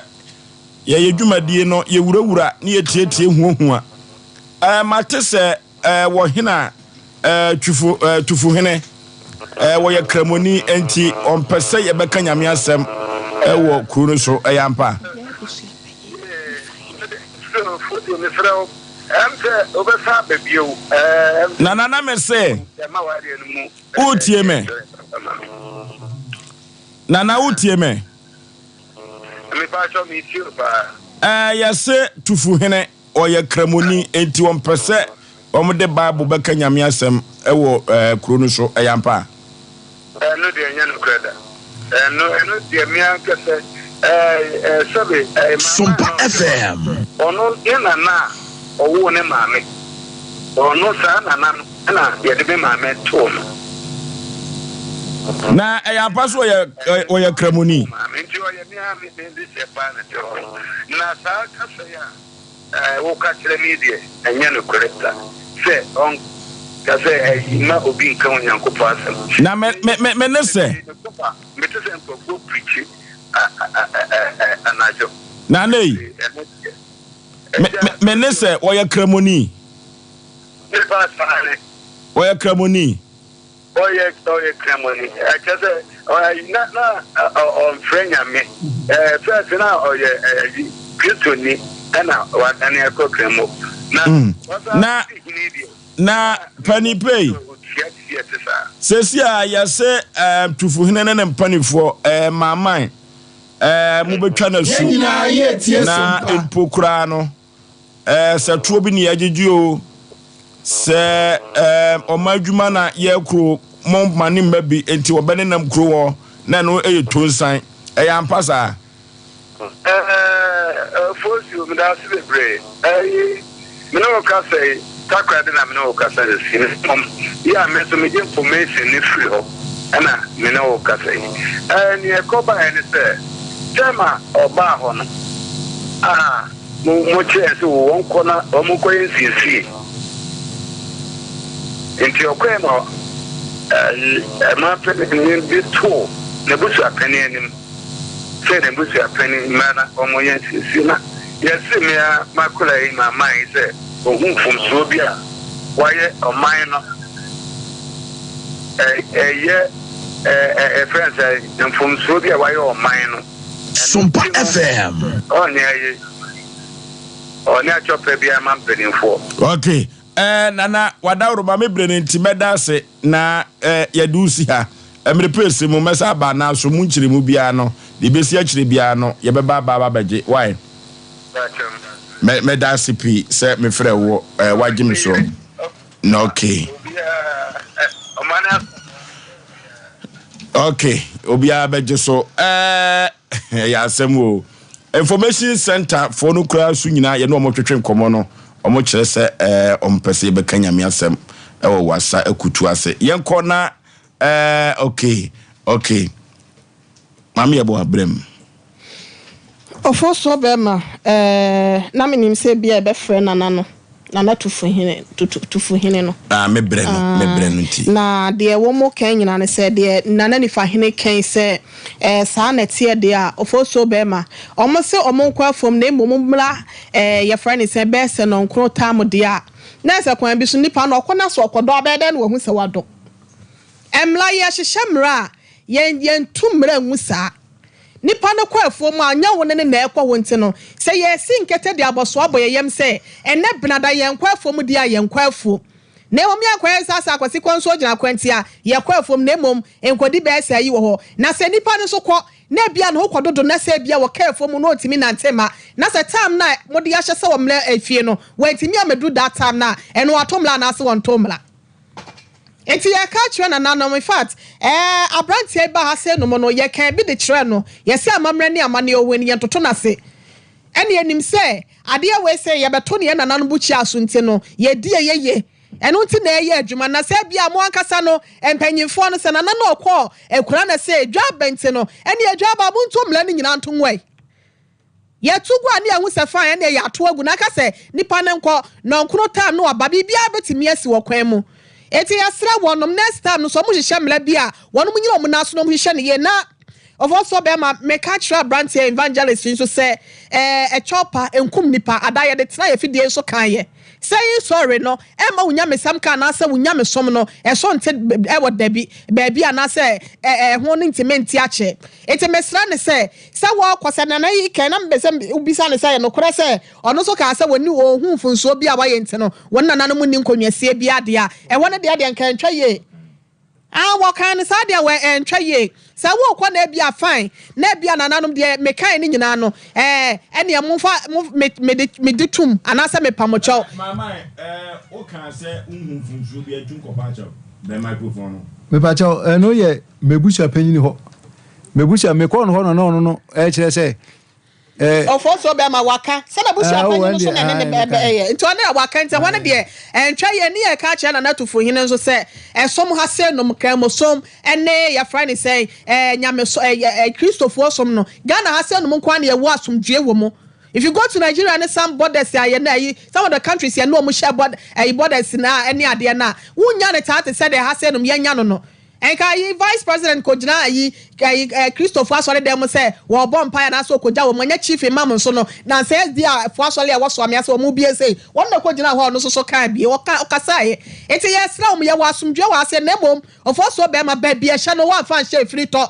ye dwumadie no ye wurawura na ye tietie huahua. Matese wohina tufu hene woye kramoni enti ompese ye beka nyame asem wo kuro so eyampa nana me se utie me nana utie me yase tufu hene oye kramoni enti ompese omde bible beka nyame asem ewo kuro so eyampa no de nyano kreda no de mianka se sabe Sompa FM ono ina na owo ne maame ono sa na na ye de be maame to na eyampa so oye kramoni maame nti oye miame de se pa na to na sa kasa ya wo ka kire mi de nyano kreda se on kase ma obi nkan onyankopɔ asɛm na me ne se metese nkɔfo preach anajo na nei me ne se oye kramoni ne ba sane oye kramoni oye kramoni kase na on frenya me first na oye kristoni ana wadane akɔ kramo na Penny Pay. Sesia ya se tufu hene ne mpanifo maman mubetwa na su na empokura no se tuo bi ne yajeju o se omadwuma na yekro mani mbabi enti obene nam kro wo na no eyetonsan ampasa Osei me da se bre me no ka say takra de na me no ka say ya me so me information ni free ho ana me no ka say ni e ko ba ni say tema oba ho no mo chese won ko na o mo ko nsisi enti okwe no ma pele ni bi to ne busu apeni anim say ne busu apeni mana o mo nsisi na yesi me makula yi ma mai say ohun fom so bia waye oman no friends fom so bia waye oman no Sompa FM oni achope bia ma mpenifo okay nana wadawro ba mebrene ntimeda se na yadusi ha emrepese mu mesa ba na so mu nkyire mu bia no de besi akire bia no ye beba ba bagye why me da sipi se me frɛ wo wagye me so no okay okay obia bagye so ya asem wo information center for no kra su nyina ye no omotwetwe nkomo no omo kyerɛ se ompese be kanyame asem ewo wasa akutu ase yenko na okay mami ebo abrem Oforisuo bema na menim se bia be frɛ nana tufu hene no mebrɛ no nti na de wo mo kan nyina ne se de nana ni fa hene kan se saa na tie de a Oforisuo bema omo se omo kwa fom na mmomla ye frɛ ne se be se no nkro tam de a na se kwan bi so nipa na okona so okodo abede na wo hu se wado emla ye hyehye mra yen tumra hu saa nipa no kwafo mu anya won ne na ekwa wonti no se ye si nkete de aboso aboyeyem se ene benada ye kwafo mu dia ye kwafo na ewom ya kwaya sasa akwasi konso gina kwanti a ye kwafo mu na emom enkodi be se ayi wo ho na se nipa no so kɔ na bia no kɔdodo na se bia wo kwafo mu no otimi na ntema na se time na mode ya hyɛ se wo mla afie no wantimi amedu that time na eno atomla na se won tomla enti ye ka kire na nanom in fact abrantie ba ha se no mo no ye kan bi de kire no ye se amamre ne amane oweni ye toto na se ene enim se ade a we se ye beto ne na nanom bu chi asunti no ye die ye eno nti na ye adwuma na se bia mo ankasa no empanyimfo no se na na okọ ekura na se dwa benti no ene adwa ba bu ntomla ne nyina ntonwai ye tugu ani ahu se fa ene ya to agu na ka se nipa ne nkọ na nkono time no aba bibia betimi asi wo kwan mu eti yasra wonom next time no so mu hihye mla bia wonom nyina om naso no mu hihye ne ye na Oforisuo bema meka kira brand evangelist nso se chopper enkum nipa adaye de tena ye fidie so kan ye say sorry no ema unya mesam kan na se unya mesom no so nte ewo dabi baabi ana se ho no intimate ache ete mesra ne se wo kwose na yi kan na mbese ubisa ne se no kora se ono so ka se woni ohun funso bi a waye nte no wonna nanom ni nkonwasie bi ade a wona de ade kan twa ye what kind of sadia we entwa ye sa wo kwa na bia fine na bia nananom de mekan ni nyina no ene amfa me ditum anasa me pamocho mama o kan se unhun funfuo bi adun ko ba cho be microphone me pa cho no ye mebusa panyini ho mebusa me ko no no kire se Oforisuo bema waka se na busu apanyi no so na ne be nti ona waka nti wana de entwa ye ne ye ka kire na natufo hine nso se esom ha se no kramosom ene ya fra ni se nyame so Christopher som no Ghana ha se no nkwa na ye wo asomdue wo mo. If you go to Nigeria and some borders here na some of the countries here no mo share borders na any ade na wunya ne tate se de ha se no yenya no enka yi vice president ko gina yi Christopher asore dem say wo bompa na so ko ja wo manya chief imam so no na say dia fo asore e wo so ame ase wo mu bie say won na ko gina ho no so kan bie o kasae eti yesra wo ye wo asomdwe wo ase na bom Oforisuo be ma ba bie hye no wo afa hye free to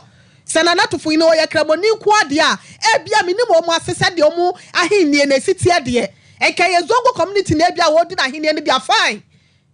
senana to fo ino ye kramoni ku ade a bia minimo mo asese de omu ahenni na siti ade enka ye zongo community na bia wo di na ahenni ne bia fine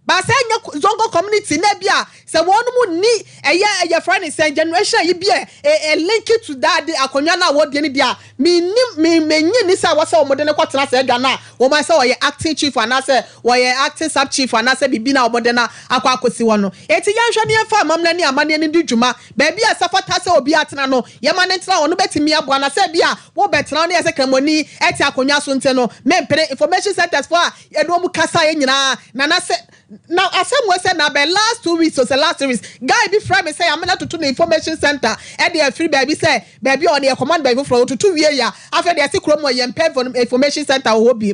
ba say zongo community na bia So one mu ni a friend is saying generation you be a link to that akonyana what the dia me ni say was so modern kwatena say Ghana wo man say we acting chief and I say we acting sub chief and I say bibi na modern akwa akosi wono eti yanhwe ne fa mamna ni amane ni di dwuma ba bia safata say obi atena no ye man ntra wono betimi aboa na say bia wo betena no ye say kremoni eti akonya so nte no me mpere information centers for ye do mu kasa ye nyina na say now Asem Mpe said now by last 2 weeks or the last 2 weeks guy be friend me say I'm not to the information center and they free baby say baby on the command by for to 2 years after they see kromo yempe for information center obi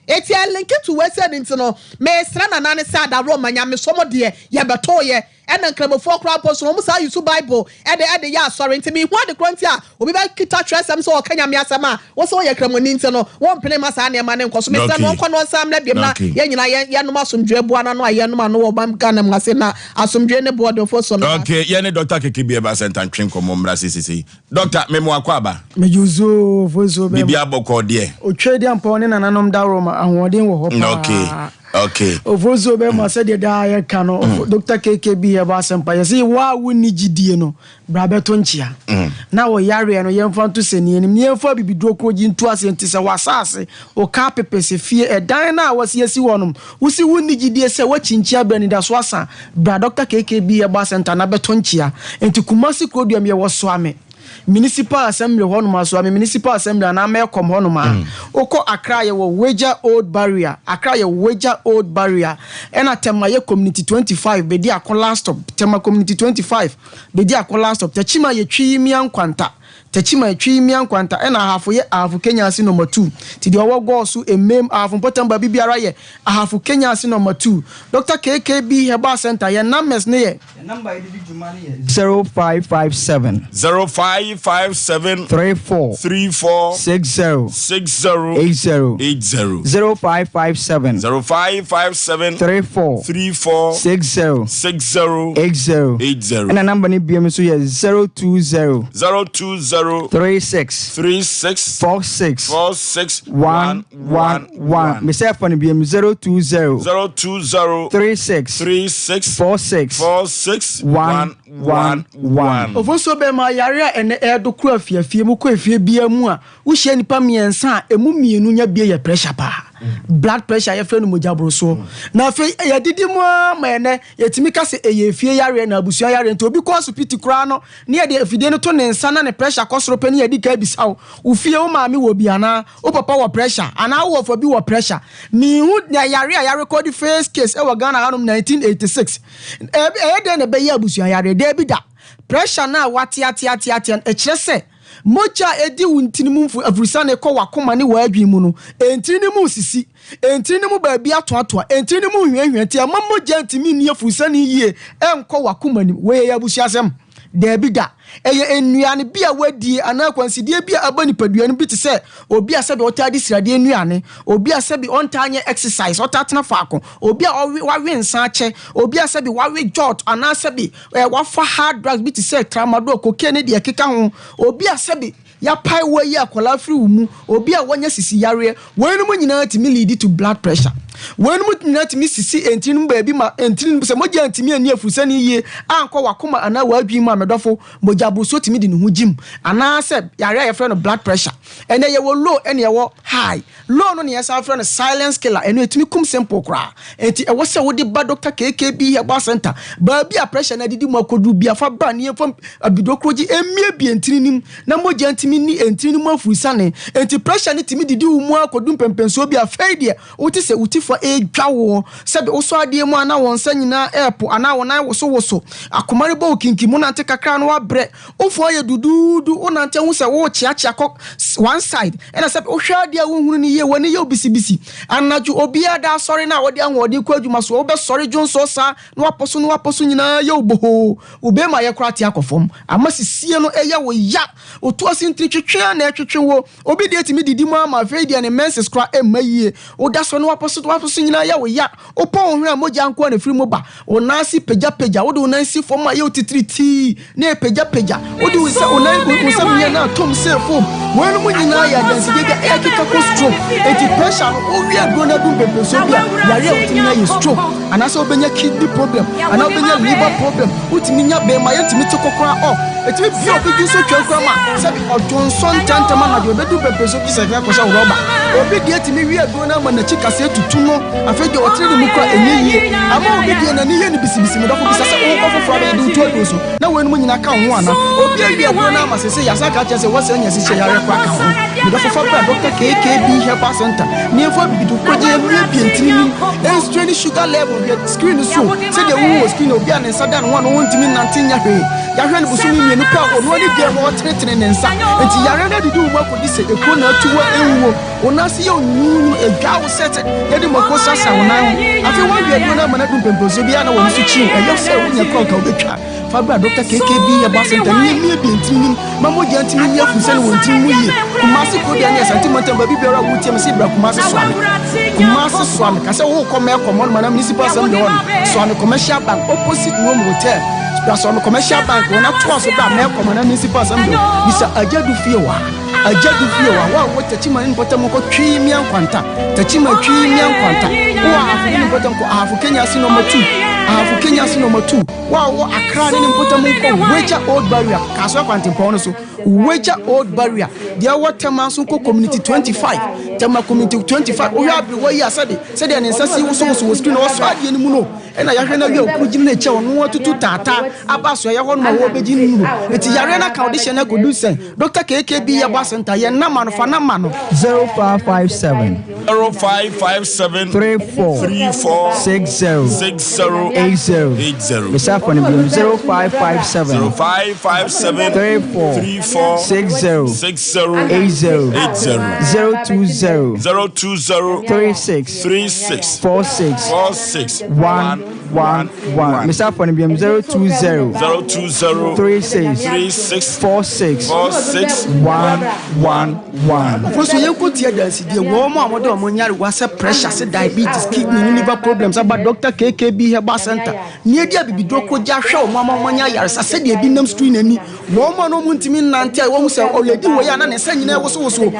eti a link to we said into no me sra na na ne say da ro manya me somo de ye beto ye and nkramofo kra post no musa use bible e de ya sorry ntimi hu de kronti a obi ba kita tresem so okanya me asema wo so ye kramoni nti no wo mpene masa na ema ne nkoso me say no nkono nsam na biem na ye nyina ye no asomdwe bua na no aye no ma no wo bam ka na mase na asomdwe ne board of so no okay ye ne doctor keke bi e ba sentan twin komo mra sisi doctor me mo akwa ba me yuzo vozo be bibia boko de o twedi ampa ne nananom dawro ma ahoden wo ho pa okay Ovozo be ma said da ya kano Dr. KKB here ba Sompa you see wa woni gidie no bra beto nchia na wo yare no yemfa to seni enim yemfa bibidro kroji ntu asenti se wasase o ka pepese fie edan na wasi yesi wonom wusi woni gidie se wachinchia brani da so asa bra Dr. KKB here ba center na beto nchia enti kumasi krodium ye wo so ame municipal assembly honoma so municipal assembly na me kom honoma oko Accra ye wo Wager Old Barrier Accra ye Wager Old Barrier ena tema ye community 25 be di akola stop tema community 25 be di akola stop techima ye twi miankwanta ena hafu ye hafu Kenya si number 2 ti di owo go so emem hafu potamba bibiara ye hafu Kenya si number 2 Dr. KKB Herbal Center ye numbers ne ye number idi juma ne ye 0557 34 60 80 0557 34 60 80 and number ni BM so ye 020 36 46 111 me say for BM 020 36 46 111 Ofoso be ma yare ene edo kru afiafie mu ko afie bia mu a wo hye nipa miensa emu mienu nya bia ye pressure pa blood pressure ye frenu mojabro so na fe ye didi mu ma ene yetimi ka se eye fie yare na abusu yare nti obi ko hospital kura no ne ye de afide no to ne nsa na ne pressure kosoro pe ne ye di ka bisawo wo fie wo maami wo bia na wo papa wo pressure ana wo for bi wo pressure ni hu yare a yare record first case e wo Ghana hanom 1986 de ne be ye abusu yare de bi da pressure na wati e kire se moja edi wuntinimu afurisa ne ko wakoma ne waadwi mu no entinimu sisi entinimu ba bia toatoa entinimu hwehwe ti ama moja ntimi ni afurisa ne yie enko wakoma ni we ya busiasem de bi da eye enuane bia wadi ana kwansidie bia abani paduane bi te se obi asabe otade sirade enuane obi asabe ontanye exercise otatena faako obi wawe nsa ache obi asabe wawe jot ana asabe wafa hard drugs bi te se tramadol cocaine de keka ho obi asabe ya pai wo yi akola free mu obi a wanya sisi yare wenu mu nyina timi lead to blood pressure wenu mu nyina timi sisi entinu ba bi ma entinu se moja ntimi ani afusa ni yie anko wakoma ana wadwi mu amedofo moja buso timi di ne ho jim ana se yare ya frɛ no blood pressure ene ye wo low ene ye wo high low no ne yesa frɛ no silence killer ene etimi kum simple kra enti e wo se wo di ba Dr. KKB Herbal Center ba bi a pressure na didi mu akodu bi afa ba ne fam abidokroji emie bi entininim na moja ntimi ni entini mu afusa ne enti pressure ne timi didi mu akodu pempenso bi afai de wote se utifo edwawo sebe oso ade mu ana won sanyina airport ana won nan woso akomare bo kinkimu na ante kakra no wabre ofo ye dududu onante hu se wo chiachia kok one side ena sebe ohwa ade a wohunu ni ye woni ye obisibisi anaju obi ada sorry na wode anwode ku adwuma so wo be sorry jonso sa no waposo nyina ye oboho obe ma ye krati akofom amasisie no eye wo ya otu asinti twetwe na twetwe wo obi de timi didi mu ama fe de ne menses kra emaye oda so no waposo waso nyina ya wo ya opon hwe moja anko na free moba onasi peja wo de onasi form aye otitriti na peja wo de usa onai usa nya na tom say form wo no nyina ya dance bega e kika ko stroke eti pressure no o wi agro na dum bebe so bia yare otimi na ye stroke anasa obenya kidney problem ana obenya liver problem utimi nya be ma yetimi to kokora o etimi bi obi so twakura ma sabi odonson tantama na de obedu bebe so bisa fa ko sha roba obi de etimi wi agro na ma na chika se tutu no afeje otire de mukra enyiye ama obi de na ni ye ni bisibisi me dofo bisa se o ko foforo be du to do so na we no nyina ka ho ana obi awi agro na ma se ya saka che se wo se nya se che yare kwa ka ho me dofo fa bra doctor KKB Herbal Center ni efo bi du ko je mi bientini e strain sugar level get screen so se de wo screen obi an nsa dan ho no wontimi nante nya hwe ya hwe ne busumi mi no pa ho no ni de mo tretre ne nsa enti yare na didi wo ko di se ekro na tuwa enwo onasi ye onunu ega wo set ye de mako sasa wona afi wo bi adu na mana dum pemposo bi ana wo su chi e ye se wo nya ko ka obetwa fabra doctor KKB Herbal Center ni mi bientini mamo je antimi ya fusen wo ntimi yi kumasi ko de na sentiment ba bi biara wo tie me se bra kumasi swami kase wo ko me ko mo na municipal assembly one swami commercial bank opposite no hotel that's on commercial bank when I toss about me ko na municipal assembly bisa ajadu fiewa wa tachima ni bottom ko twi mi ankwanta tachima twi mi ankwanta wa afu ni bottom ko afu Kenya si number 2 wa Accra ni bottom ko Weja Old Barrier kaso kwante pono so Weja Old Barrier dia watama so ko community 25 tema community 25 o ya bi wa ya said an insasi wo so screen wo so ade ni mu no e na ya hwe na wi okuru na eche won tutu tata abaso ya ho no wo beji ni mu eti yare na ka audition na ko do sen Dr. KKB Herbal Center ye na mano fa na mano 0557 34 60 Mr. Phone 0557 34 60 020 36 46 111 Mr. Phone 020 36 46 111 for so you could hear that the woman what do nyare was pressure say diabetes kidney liver problems about Dr. KKB Herbal Center near dia bibi doko ja hwe mama manya yare say de bi nam screen ani woman no muntimi nante a wo say already wo ya na ne sa nyina wo so oso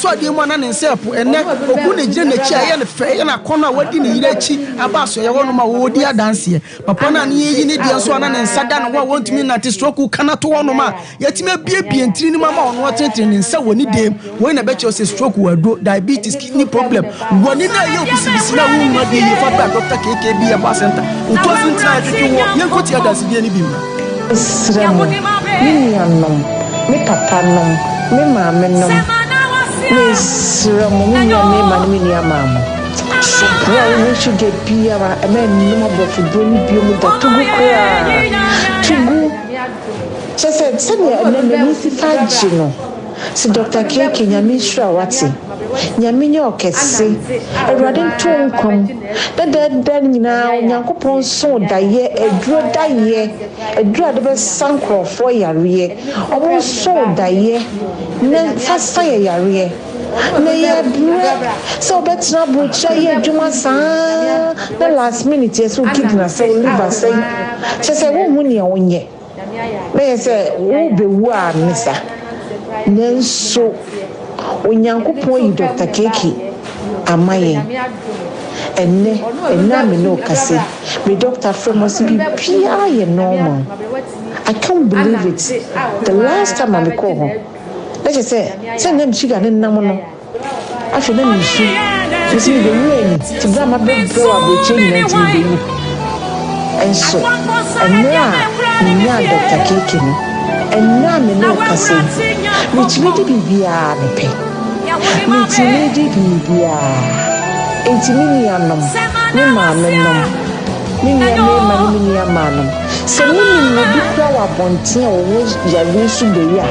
ade mu na ne nsepo ene ogu ne gire na chi aye ne fe na kono a wadi ne yire chi aba so ye wono ma wo di adanse papa na ne yi ne dia so na ne nsada no wo wontimi nante stroke kana to wono ma yetime bie ntiri ni mama wono tetre ne nsa woni dem wo na be che say stroke wado diabetes kidney problem woni na ye obisibisi na wo ma de ye fa ba Dr. KKB Herbal Center uto sintra twetwe wo yenkoti adanse die ni bi ma Sremo, mi anom, mi papa nom, mi mama nom, mi sremo, mi mama, mi mama. Well, we should get Piara, and then no more for Bruni Bium, the Tugu. She said, send me a name, Missy Fagino. Si Dr. K. Nyamisha Wati. Nyaminyo kese. Eradin tonkom. Den now Yankopon so daye, edro daye. Edro de sankro for yare. Omo so daye. Ne fasa yare. Ne ya bre. So betra bucha ye juma sa. The last minute yes we kidna so liver say. She say wo muni onye. Me say wo be wa nisa. Nenso onyankopon yi Dr. Keke amaye enne me no kase me doctor from must be pia ye normal. I can't believe it. The last time I call her, let's say send them sugar in namono I should them issue you see the rain to grandma big bro about change to be and so and now Dr. Keke and now me no kase which made bibia me pe which made bibia intimini anom me ma me nom me nia manum se me no bi kwa wa bonten o wo ya resu be ya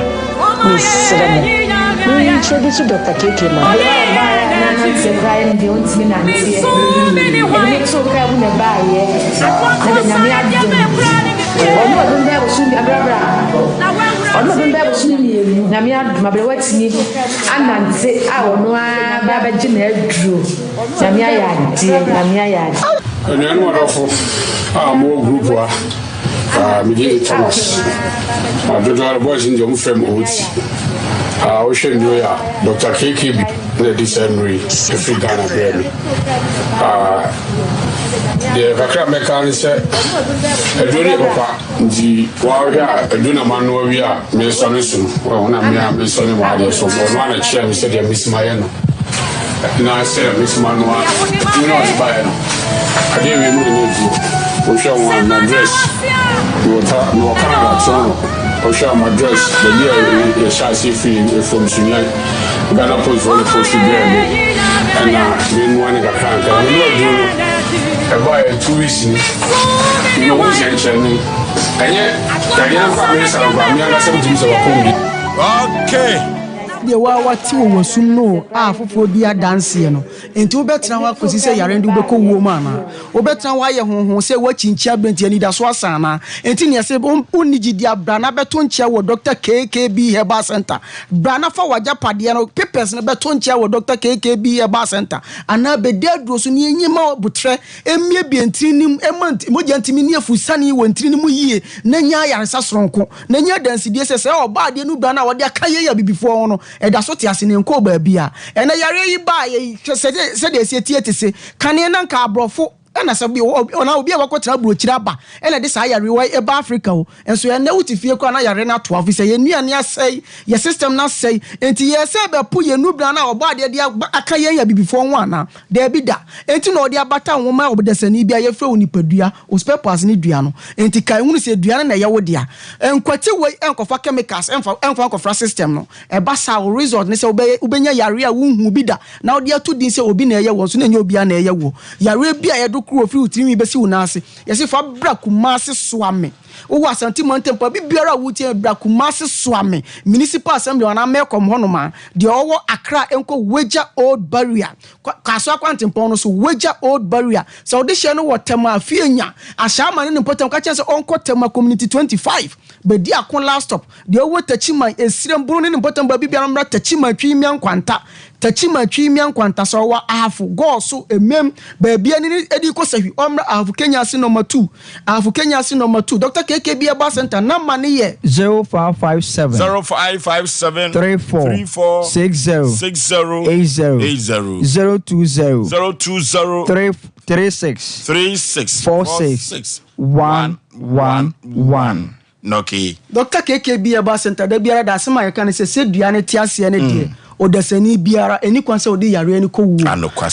me sremo me introduce Dr. Keke ma na se vai ndi ontimi na ntie e me so ka bu na ba ye na me adem Ono odumbe busumi abrabra. Ono odumbe busumi na me adumabere watini ananze a ono a baba gina aduro. Na me ayade, na me ayade. Anyanu adofo a mo group wa me Thomas. Adodoro boys in the fam oti. Ocean Joya, Dr. KKB, the December, every Ghana Grammy. The Vakra Mechanism, a Junior Papa, the Warrior, a Duna Manovia, Miss Sonison, or one of Miss Sonny Wadi, so for one chair, we said, Miss Mayano. And I said, Miss Manoa, you know, I didn't remove you. We show one address. You will Canada, so. Osei my dress, the year the chassis free from Sunya, Ghana Post for the Post Brand, and then one in a plant. I'm not doing about 2 weeks. You know what's happening, and yet, I didn't find myself. I'm not something to okay. De wa wati wo sum no a fofo bia danse no enti wo betena wa kosi se yare ndu beko wo ma na wo betena wa ye honhon se wa chinchi abranti ani da so asana enti ne se onigi dia bra na beto nchia wo Dr. KKB Herbal Center bra na fa waja pade no papers na beto nchia wo Dr. KKB Herbal Center ana be dedro so ne enyima butre emie bi entinim emant moja ntimi ne afusani wo ntiri mu yie na nya yaresa soronko na nya dansidie se oba de nu bra na wo de akaye ya bibifo no eda so te ase ne nko ba bia ena yare yi ba ye se de ese tie tese kane na nka abrofo ana sabi ona obi a wakotra brochira ba ena de sa yare wa e ba Africa o enso ena utifie kwa na yare na to afise ye nuane asai ye system na sai enti ye se be pu ye nubra na oba de aka ye ya bibifo ho ana de bi da enti na ode abata nwoma obedesani bia ye fre onipadua o spare parts ni dua no enti kai hunu se dua na ye wodia enkwati we enkofa chemicals enkofa system no e ba sa o result ne se obenya yare a wunhu bi da na ode atu din se obi na ye wo so na nya obi na ye wo yare bi a ye do kuro fi utimi besi unase yesi fa bra kumase soame wo asanti montempa bibiara wuti bra kumase soame municipal assembly wana mekom honoma de owo Accra enko Weja Old Barrier kaso akwantempa no so Weja Old Barrier so de hye no wotema afienya ashama ne important ka chense onko tema community 25 be di akon last stop de owo tachima esirem buru ne important ba bibiara mra tachima twimia nkwanta tachima twimia nkwanta so wa afu go so emem ba bia ni edi ko sahi omra afu Kenya si number 2 afu Kenya si number 2 Dr. KKB Herbal Center number ni ye 0557 34 60 80 36 46 111 Noki Dr. KKB Herbal Center da biara da sema yeka ne se dua ne tiase ne de odasani biara eni kwanse odi yare ni ko wu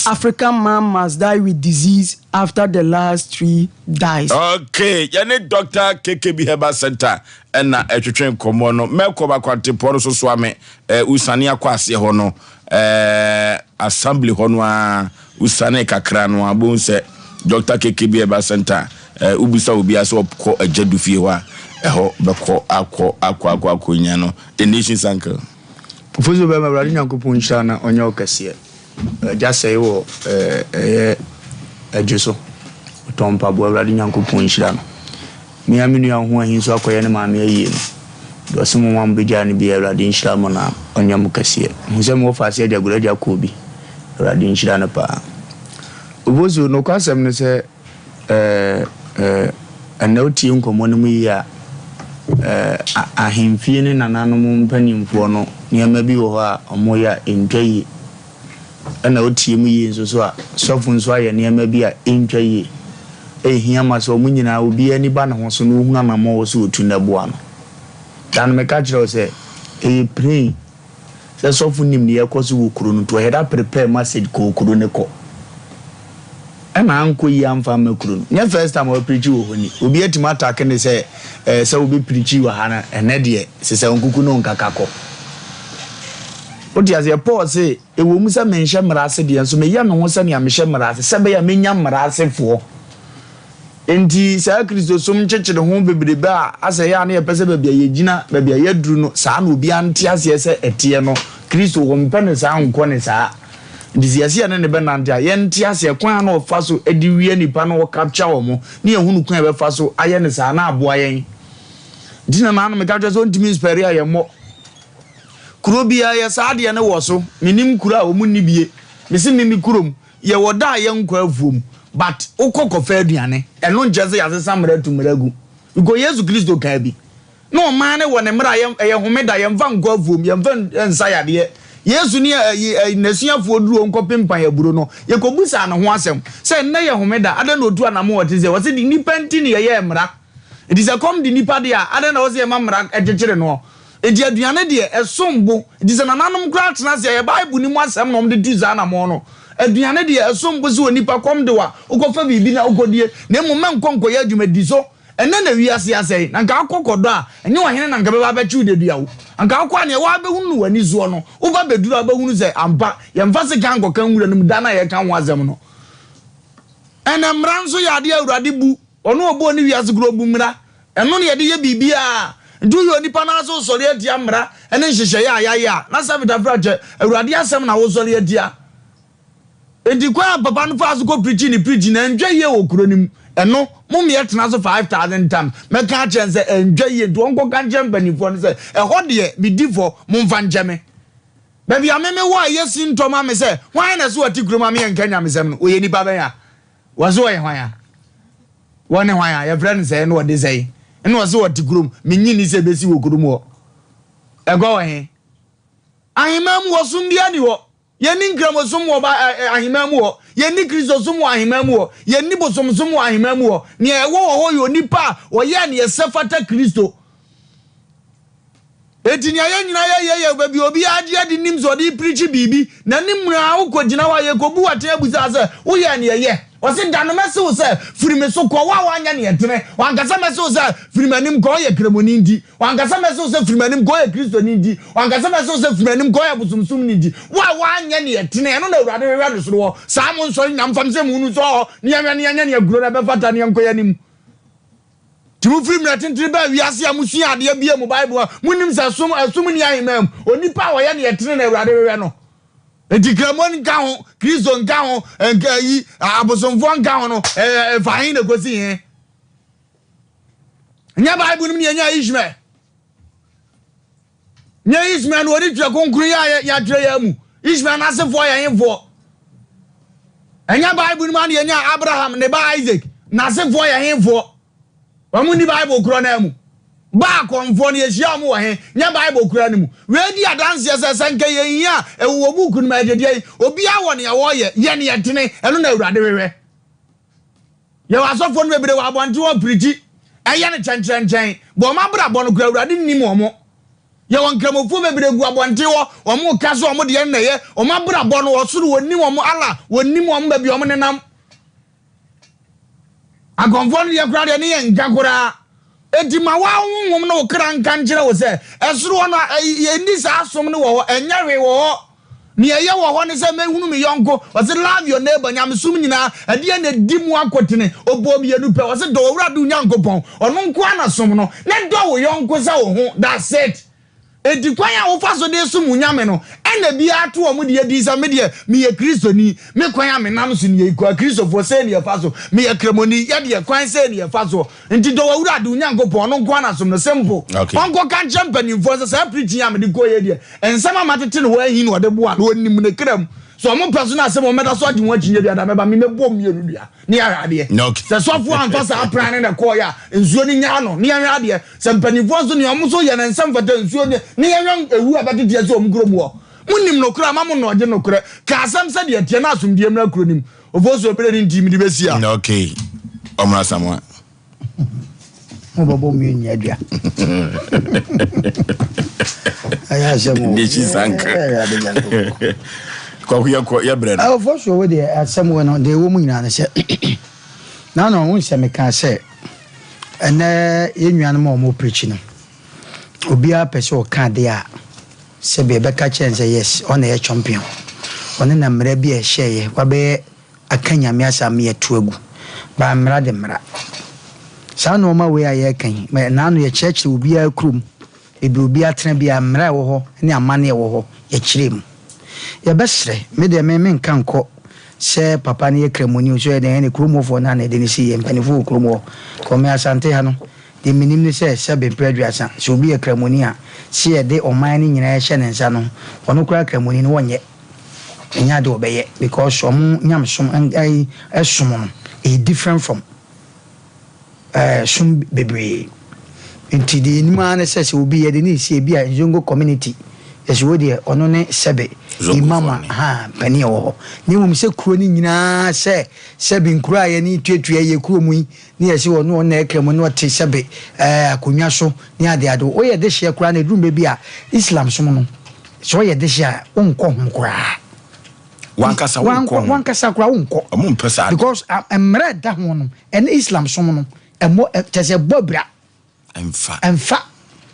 African man must die with disease after the last 3 dies. Okay, yani Dr. KKB Herbal Center na etwetwen komo no meko ba kwante poro so so ame usane akwase ho no assembly ho no a usane kakra no abonse Dr. KKB Herbal Center ubisa obi aso ko ajadu fie ho a eho beko akọ nya no the nation's uncle Fuzo be mabra nyankopon hira na onye okase ja sei wo ajuso Sompa bo awrade nyankopon hira no me aminu ho ahinso akoye ne maame ayi no do se mo wam beja ne bi awrade hira mo na onye mokase muze mo fa se diagura dia ko bi awrade hira na pa obozo no kwasem ne se anauti nkomo no mu yi a ahemfie ne nananom mpanimfo no niam bi wo ho a omoya entwaye ana otie mu yi nso so a sofo nso aye niam bi a entwaye ehia ma so munyina obi ani ba na ho so no hu amamo wo so otu na boa no dan me ka kire se pray se sofo nim ne yakoso wo kuro no to head prepare message ko kuro ne ko ana anko yi amfa makuru no nya first time we preach wo honi obi atima attack ne se se obi preach wa hana ene de se onkuku no nkakako odi azie Paul say ewo mu se menhye mrase de enso me ya no ho se ne amhye mrase se be ya menya mrase fo enti sa Kristo som chechede ho bebrebe a ase ya na ye pese ba bia ye gina ba bia ye duru no sa na obi ante ase se etie no Kristo wo mpene sa anko ne sa disiasia ne be nantia yenti ase kwan na ofa so edi wie nipa no capture wo mo ne ehunu kwan be fa so aye ne sa na aboa yen dina na no me ka so ntimi spare aye mo kuro bia ye sa de ne wo so minim kuro a wo mu nibie mesi mimi kurom ye woda ye nkwa avuom but ukokofa aduane eno njeze ya samra tumragu ugo Yesu Kristo ka bi no man ne wone mra ye homeda ye mva nkwa avuom ye mva nsa yade Yesu ni nasuafo duro nkopempan ya buro no ye kobusa na ho asem se na ye homeda ada na otu anamo wote se wose di nipa ntini ye mra it is a come di nipa dia ada na wose ye mamra ejekere no edi aduane de esombo it is na nanom kra tena se ye Bible ni mu asem no de tiza na mo no aduane de esombo se onipa kom de wa ukofa bibi na ukodie na emu menkonko ye adwumadi so ene na wiase asai na nka akokodo a enye wahene na nka be ba bechu de dua wo anka akwa ne wa be hunu wani zuo no wo ba beduru ba hunu se ampa ye mfa se kan kokan wura num dana ye kan wazem no ene mranso ya de awurade bu ono obo ni wiase gro bu mra eno ne ye de ye bibia ndu yo nipa na so sori adia mra ene nhyehyeye ayaya na sabita frache awurade asem na wo sori adia edi kwa papa no fa so ko preach na ndwa ye wo kuro nim eno mummy etna so 5,000 times me ka chense ndwa ye do onko kan jembanifo no se ho de me difo mumfa njeme baby ameme wo yesi ntoma me se hwan na so ati kuro ma me nkanya me sem no oye nipa ben ya wazo ye hwan ya wone hwan ya ye friend say no de say eno wazo ati kuro me nyini se besi wo kuro mo ego he ahimam wo sum bia ni wo yeni nkramosom wo ba ahimam wo yeni Kristo wo ahimam wo yeni bosomsom wo ahimam wo ne ewo wo yo nipa wo ye ne yesefata Kristo etinya ye nyina ye baby obi age de nim so de preach bibi na nimra wo kogina wa ye kobu wate abuza se wo ye ne ye wose dano mese wo se firime so ko wa anya ne yetene wankasa mese wo se firimanim ko ye kremoni ndi wankasa mese wo se firimanim ko ye Kristo ni ndi wankasa mese wo se firimanim ko ye busumsum ni ndi wa anya ne yetene eno na urade we so wo saa mo nso nyam fam se mu nu so ne anya ne aguro na be fata ne nko yanim timu film na tintiri ba wiase amusua ade bia mu Bible munim sa asum ni ahimam onipa wo ye ne yetene na urade we no Edikramon nka ho Kristo nka ho nka yi abosomfo nka ho no fahin na kosi he nya Bible nim nya Ishmael nya Ishmael no odi twa konkuru ya twa ya mu Ishmael na asefo ya hemfo nya Bible nim nya Abraham ne ba Isaac na asefo ya hemfo wa mu ni Bible kuro na mu ba konfo ne yehia mu wa he nya Bible kura ne mu we di adanse sesenke yehia ewo buku no magedie obi awo ne yawo ye ne yetene eno na awurade wewe ye wasofo no bebere wa abonte wo priti eye ne chenchenchen bo ma bra bo no kura awurade ni mu omo ye won kramofo bebere gu abonte wo omo ka so omo de ne ye omo bra bo no wo suru woni omo ala woni mu omo ba bi omo ne nam agonfo no ye kura de ne ye nkakura edi ma wa wonwom na okra nka nkire wo se esoro no endi sa asom no wo enyawe wo ne ye wo ho ne se mehunu me yonko wo se love your neighbor nyam sum nyina ade na di mu akotene obom ye nupe wo se do wura du nyankopon ono nko anasom no ne do wo yonko sa wo ho that's it edi kwan ya wo fa so de sum nyame no ena bi ato wo mu de edi sa me de me ye Kristo ni me kwan ya me nam so ni ye kwa Kristo fo se ne ye fa so me ye kremoni ye de kwan se ne ye fa so nti do wura du nyankopon no nko anasom no simple onko kan champani fo se preaching ya me de ko ye de ensama matete no wa hin no de bo a no nim ne kram so mo personal se mo meda so agye won kinye bia da me ba me bom ye nu bia ne ya ade se so fo anfa sa plan ne ko ya nsuo ni nya no ne ya ade se mpanifo so ne omo so ye ne nsam fata nsuo ne ya ewu abati tie so omgro mu munim no kura ma mo no je no kura ka asam se de tie na asomdie mra kuro nim ofo so pere ni ntimi di besia okay omra samwa mo babo mi nya dia aya jamo de chi sanka ko ya bread ofo so we de asam we no de wo mu nyina na se na no won se me ka se ene yenwan mo preach no obi a pese o ka de a se be ka chance yes on a champion on na mra bi a share kwa be akanya me asam ye tuagu ba mra de mra sa no ma we aye kan me na no ye church obi a krum e bi obi atena bi a mra wo ho ne amane wo ho ye kirem ya besre me de me nkan kɔ sɛ papa ne kremoni so de ne kromofo na ne de ne si empanifo kromo ko me asante ha no de minim ne sɛ be preduasa so bi kremoni a si e de oman ne nyina hye ne nsa no ɔno kura kremoni no wonye enya de obeye because omo nyamsom ai esum no is different from sum bebre nti de nima na sɛ obi ye de ne si bi a zongo community yeso de ono ne sebe imama ha pani wo ni mum se kuro ni nyina se sebe nkuro aye ni tuatua ye kuro mu ni yesi ono na ekremo no te sebe akonwa so ni ade ade o ye de hye kura na drum be a islam so no so ye de hye a onko hom kura wankasa kura onko amum pesa because emre da ho no en islam so no emo tese bobra emfa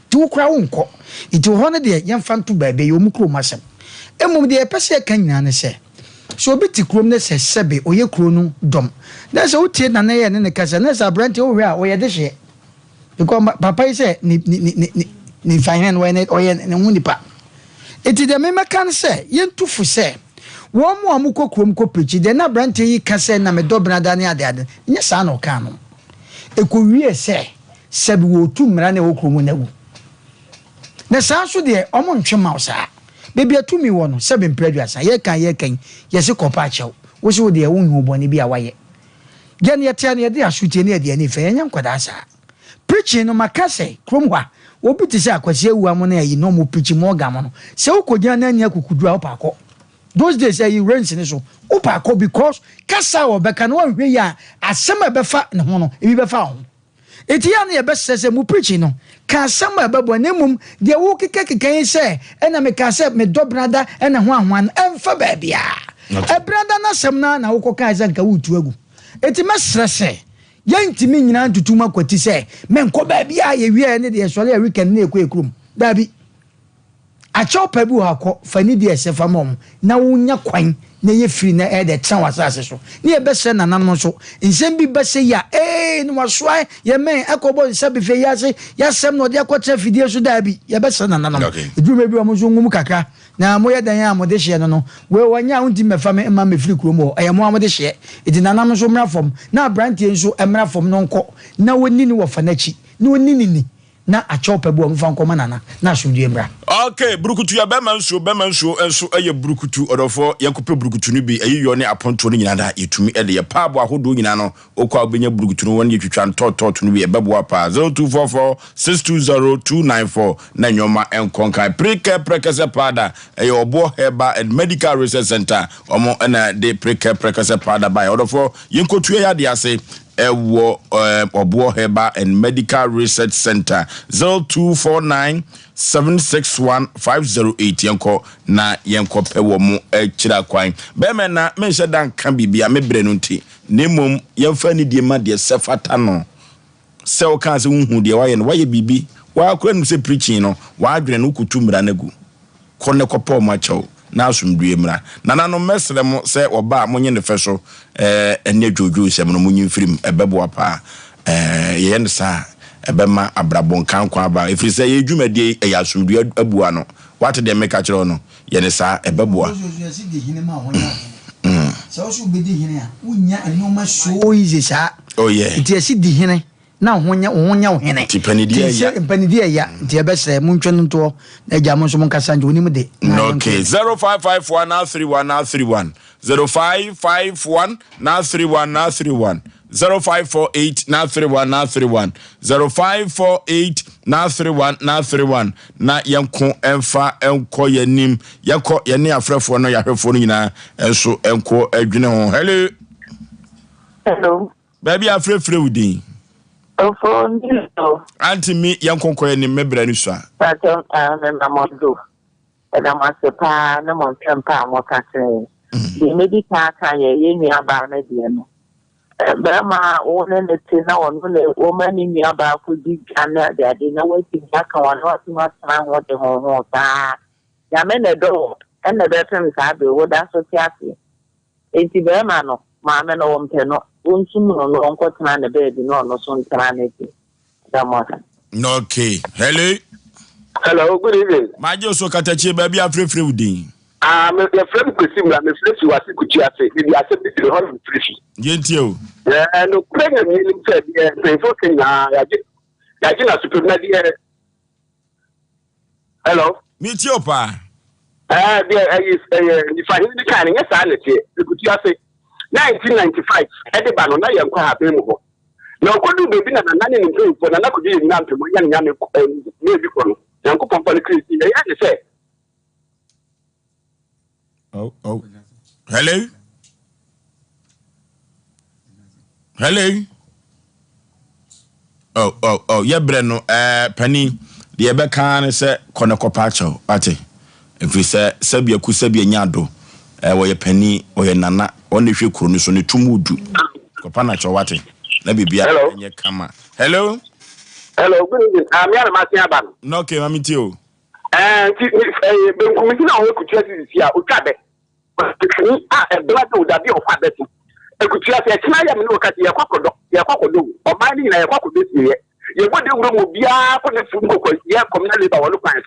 tu kura onko iti ho ne de yemfa nto baabe ye omu kuro masem emum de pese kan nyina ne se so obi ti kuro ne se sebe oye kuro no dom na se utie na na ye ne kasa na sa brante o hwe a oye de hye because papa yi se ni finance when oye ne hu nipa iti de me kan se yentufu se wo mu amuko kuro mko preach de na brante yi kasa na me dobra da ne ade nye sa na o kan no ekowie se sebe wo tu mra ne wo kuro mu na wu na saa so de omo ntwema wo saa bebi atumi wo no sebe mpreduasa ye kan ye se kopa chew wo se wo de wo hu boni bi a waye gyan ye tia ne de asutie ne de ani fe ye nkwada saa preaching no makase kromwa wo bi ti se akwase ewu amo na yi no mo preach mo gam no se wo kogyan na ania kokudua wo pa akọ those days you rent ne so wo pa akọ because kasa wo beka no hwe ya asem ebefa ne ho no ebi befa ho eti ya na ye besese mu preaching no ka sama babo ne mum de wo keke se ena me ka se me do brada ena ho ahwan emfa ba bia e brada na sem na wo koka se nka wutu agu eti mesrese yantimi nyina ntutuma kwati se me nko ba bia ye wie ne de sole a weekend na ekrum ba bi a chopa bu akọ fani de sefa mom na wonya kwan na ye free na e de tran wasase so ne ye bese na nanom so nsem bi bese ya no wasoa ye men akobo nsabe fe ya sem no de akotra fidie so da bi ye bese na nanom eduma bi omo so ngum kakra na mo ye dan ya mo de hye no we wanya undi mefa me ma me free kromo e mo am de hye edi nanom so mra fom na brantie nso emra fom no nko na woni ni wo fa na chi na woni ni na a chopa bu omfa nkoma nana na asudie mbra okay brukutu ya bema nso enso eye brukutu odofo yankope brukutu no bi ayiyo ne aponto no nyina da yetumi ede ye paabo ahodo nyina no okwa obenya brukutu no woni yetwitwa ntoto no bi ebebo apa 0244 620294 na nyoma enkonka prekese pada eye obo heba and medical research center omo na de prekese pada by odofo yenkotu ya de ase ewo obo heba and medical research center 0249 761-508 yenko na yenko pewo mu chira kwan bema na menhye dan kan bibia mebre no nti nemom yemfa ni die ma de sefata no se o kan se hu de waye no waye bibi wa akura no se preaching no wa adwene no kutu mra nagu konne kopo ma chew na asumdue mra nana no mesre mo se oba monye ne feso ene djojo se mo munyi mfirim ebebo apa ye ne sa ebema abrabon kan kwa ba efiri se ye dwumade e ya asumdue abua no what de make kire no ye ne sa ebeboa so so be di hene a unya enoma so easy sa oh yeah it is di hene na wonya hene tipanidia ya dia bese muntwe nto na gya mo so mon kasa nje onim de okay 0551 0551 0548 0548 na yanko emfa enko yanim yakọ yene afrefo no yahwefo no nyina enso enko adwene ho hello baby afrefre wudin anti mi yanko yanim mebra ni so a pato na modo na masepa na montempa amokase the medical kan ye nua ba na de no Bama one ne tina on ne woman ni aba ku di ana de ade na wati aka wan what ma tran ho de ho ta ya me ne do en ne be tem sa be wo da so tiafi enti bema no ma me no wompe no unsum no no onko tran ne be di no so tran ne ti da mo okay hello good evening ma je so katachi ba bi afrefre udin me friend Kusimla, me friend was Kuchiase, the Asem Mpe Nipa. Gentio. No, Premier Milim said, Yagina Supernadia. Hello? Meet your pa. If I hear the kind of sanity, the Kuchiase 1995, Edibano, I am quite happy. No, could you be a nanny in the for another could be in Namp, maybe from Uncle Company Christy, I say. Oh. Hello? Hello? Oh, yeah, Breno, Penny, the Ebekan is a Conocopacho, Ate. If we say Sabia Kusabia Nyado, or your penny or your nana, only if you couldn't so to mudu. Copanacho, what? Let me be hello. Hello? Hello, good evening. I'm Yana Matiaban. No, okay, I'm you. And the commission of Kuchas is here, Ukabe. A blood would have been of Fabetti. A Kuchas, a China, look at Yakodo, or mining a Yako this year. You want the room will be up on the Fungo, yeah, community or look at.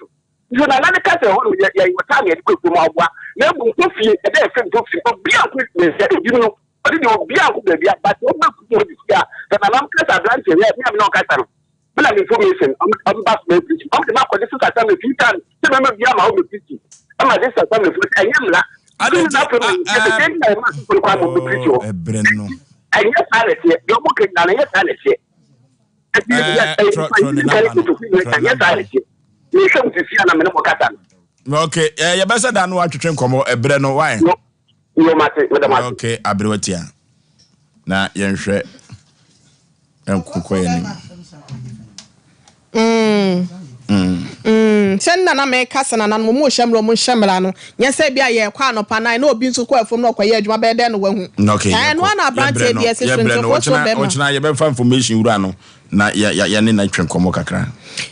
You know, another castle, you were telling it quick to Mawa. Never to feel a day sent to beyond Christmas, you know, but you know, beyond the beer, but no more this year. That I'm class advance, we have no castle. But I'm information, I'm back to the I'm the map of this a few times. Remember, I'm out of 50. I'm at this assembly, I am not. I don't know. And yes, I let you're working on a yes, I let you. Okay, you better than what to drink como a breno wine. No matter. Okay, Abrutia. Na yenshre en kukoye Send na me kasa na mo mo hwemro mo hwemra no nyese bia ye kwa no pa na na obi nso kwa afom no kwa ye adwuma be de no wahu no na branch bia se so so be ma ochina ye be fa information wura no na ya ne na twen komo kakra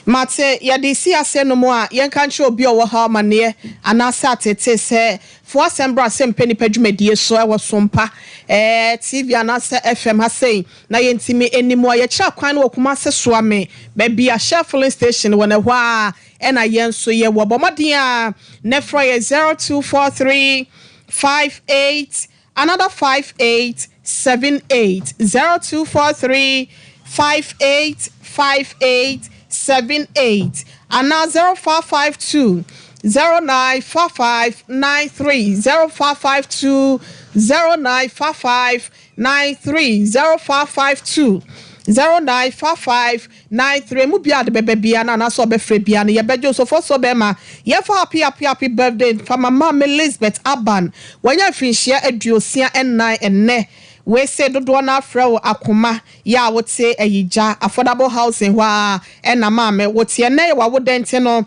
mate ya de si ase no mo a ye kan che obi owo ha mane anasa tete se for assembly Asem Mpe Nipa dwumadie so e wo Sompa TV anasa FM ha sei na ye ntimi enimo ye kira kwan no kuma se so ame ba bia shuffling station wona ho a ena yen so ye wo bomodin a nefra ye 0243 58 another 5878 0243 585878 and now 0552 094593 0552 094593 0552 094593 mu bia de bebe bia na so be free bia na ye bejo so for so be ma ye for happy birthday for mama Elizabeth Aban wanya finhia aduosia ennan enne we say dodo na afra akoma ya wote ayija affordable housing wa na mama wote na wa wodente no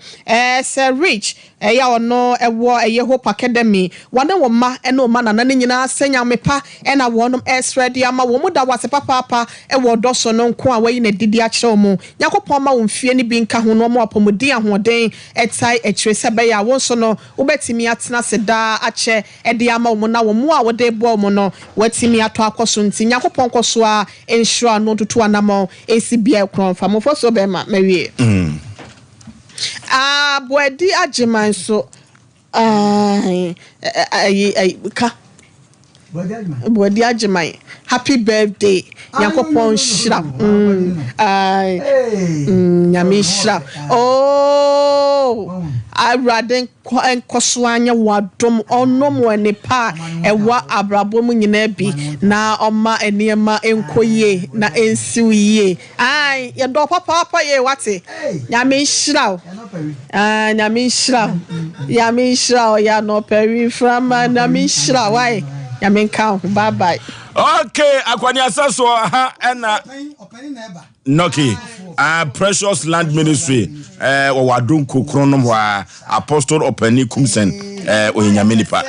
say rich ya ono ewo eye Hope Academy wane wo ma na ma na nyina senya mepa na wonom ready ama wo muda wase papa ewo doso no nko a wayi na didi a kire mu yakopon ma wo mfie ni bi nka ho no mo apomodi ahoden etai ekire se be ya wo so no ubetimi atena seda ache ede ama wo na wo mu a wode bo mo no watimi ato akoso nti yakopon koso a ensure no tutu anamo esibia kron fa mo fo so be ma mawie Boadi ajiman so ka Boadi ajiman happy birthday yakopon shira nyame shira oh Araden enkoso anya wadom onom wanipa ewa abrabo mu nyina bi na oma eniema enkoye na ensiwiye ai ye do papa ye wate nyame shira nyame shira ya no peri from nyame shira why nyame ka bye bye okay akwani asaso ha na Noki Precious Land Ministry wadun kokronom wa Apostle Openi Kumsen oyenyame nipa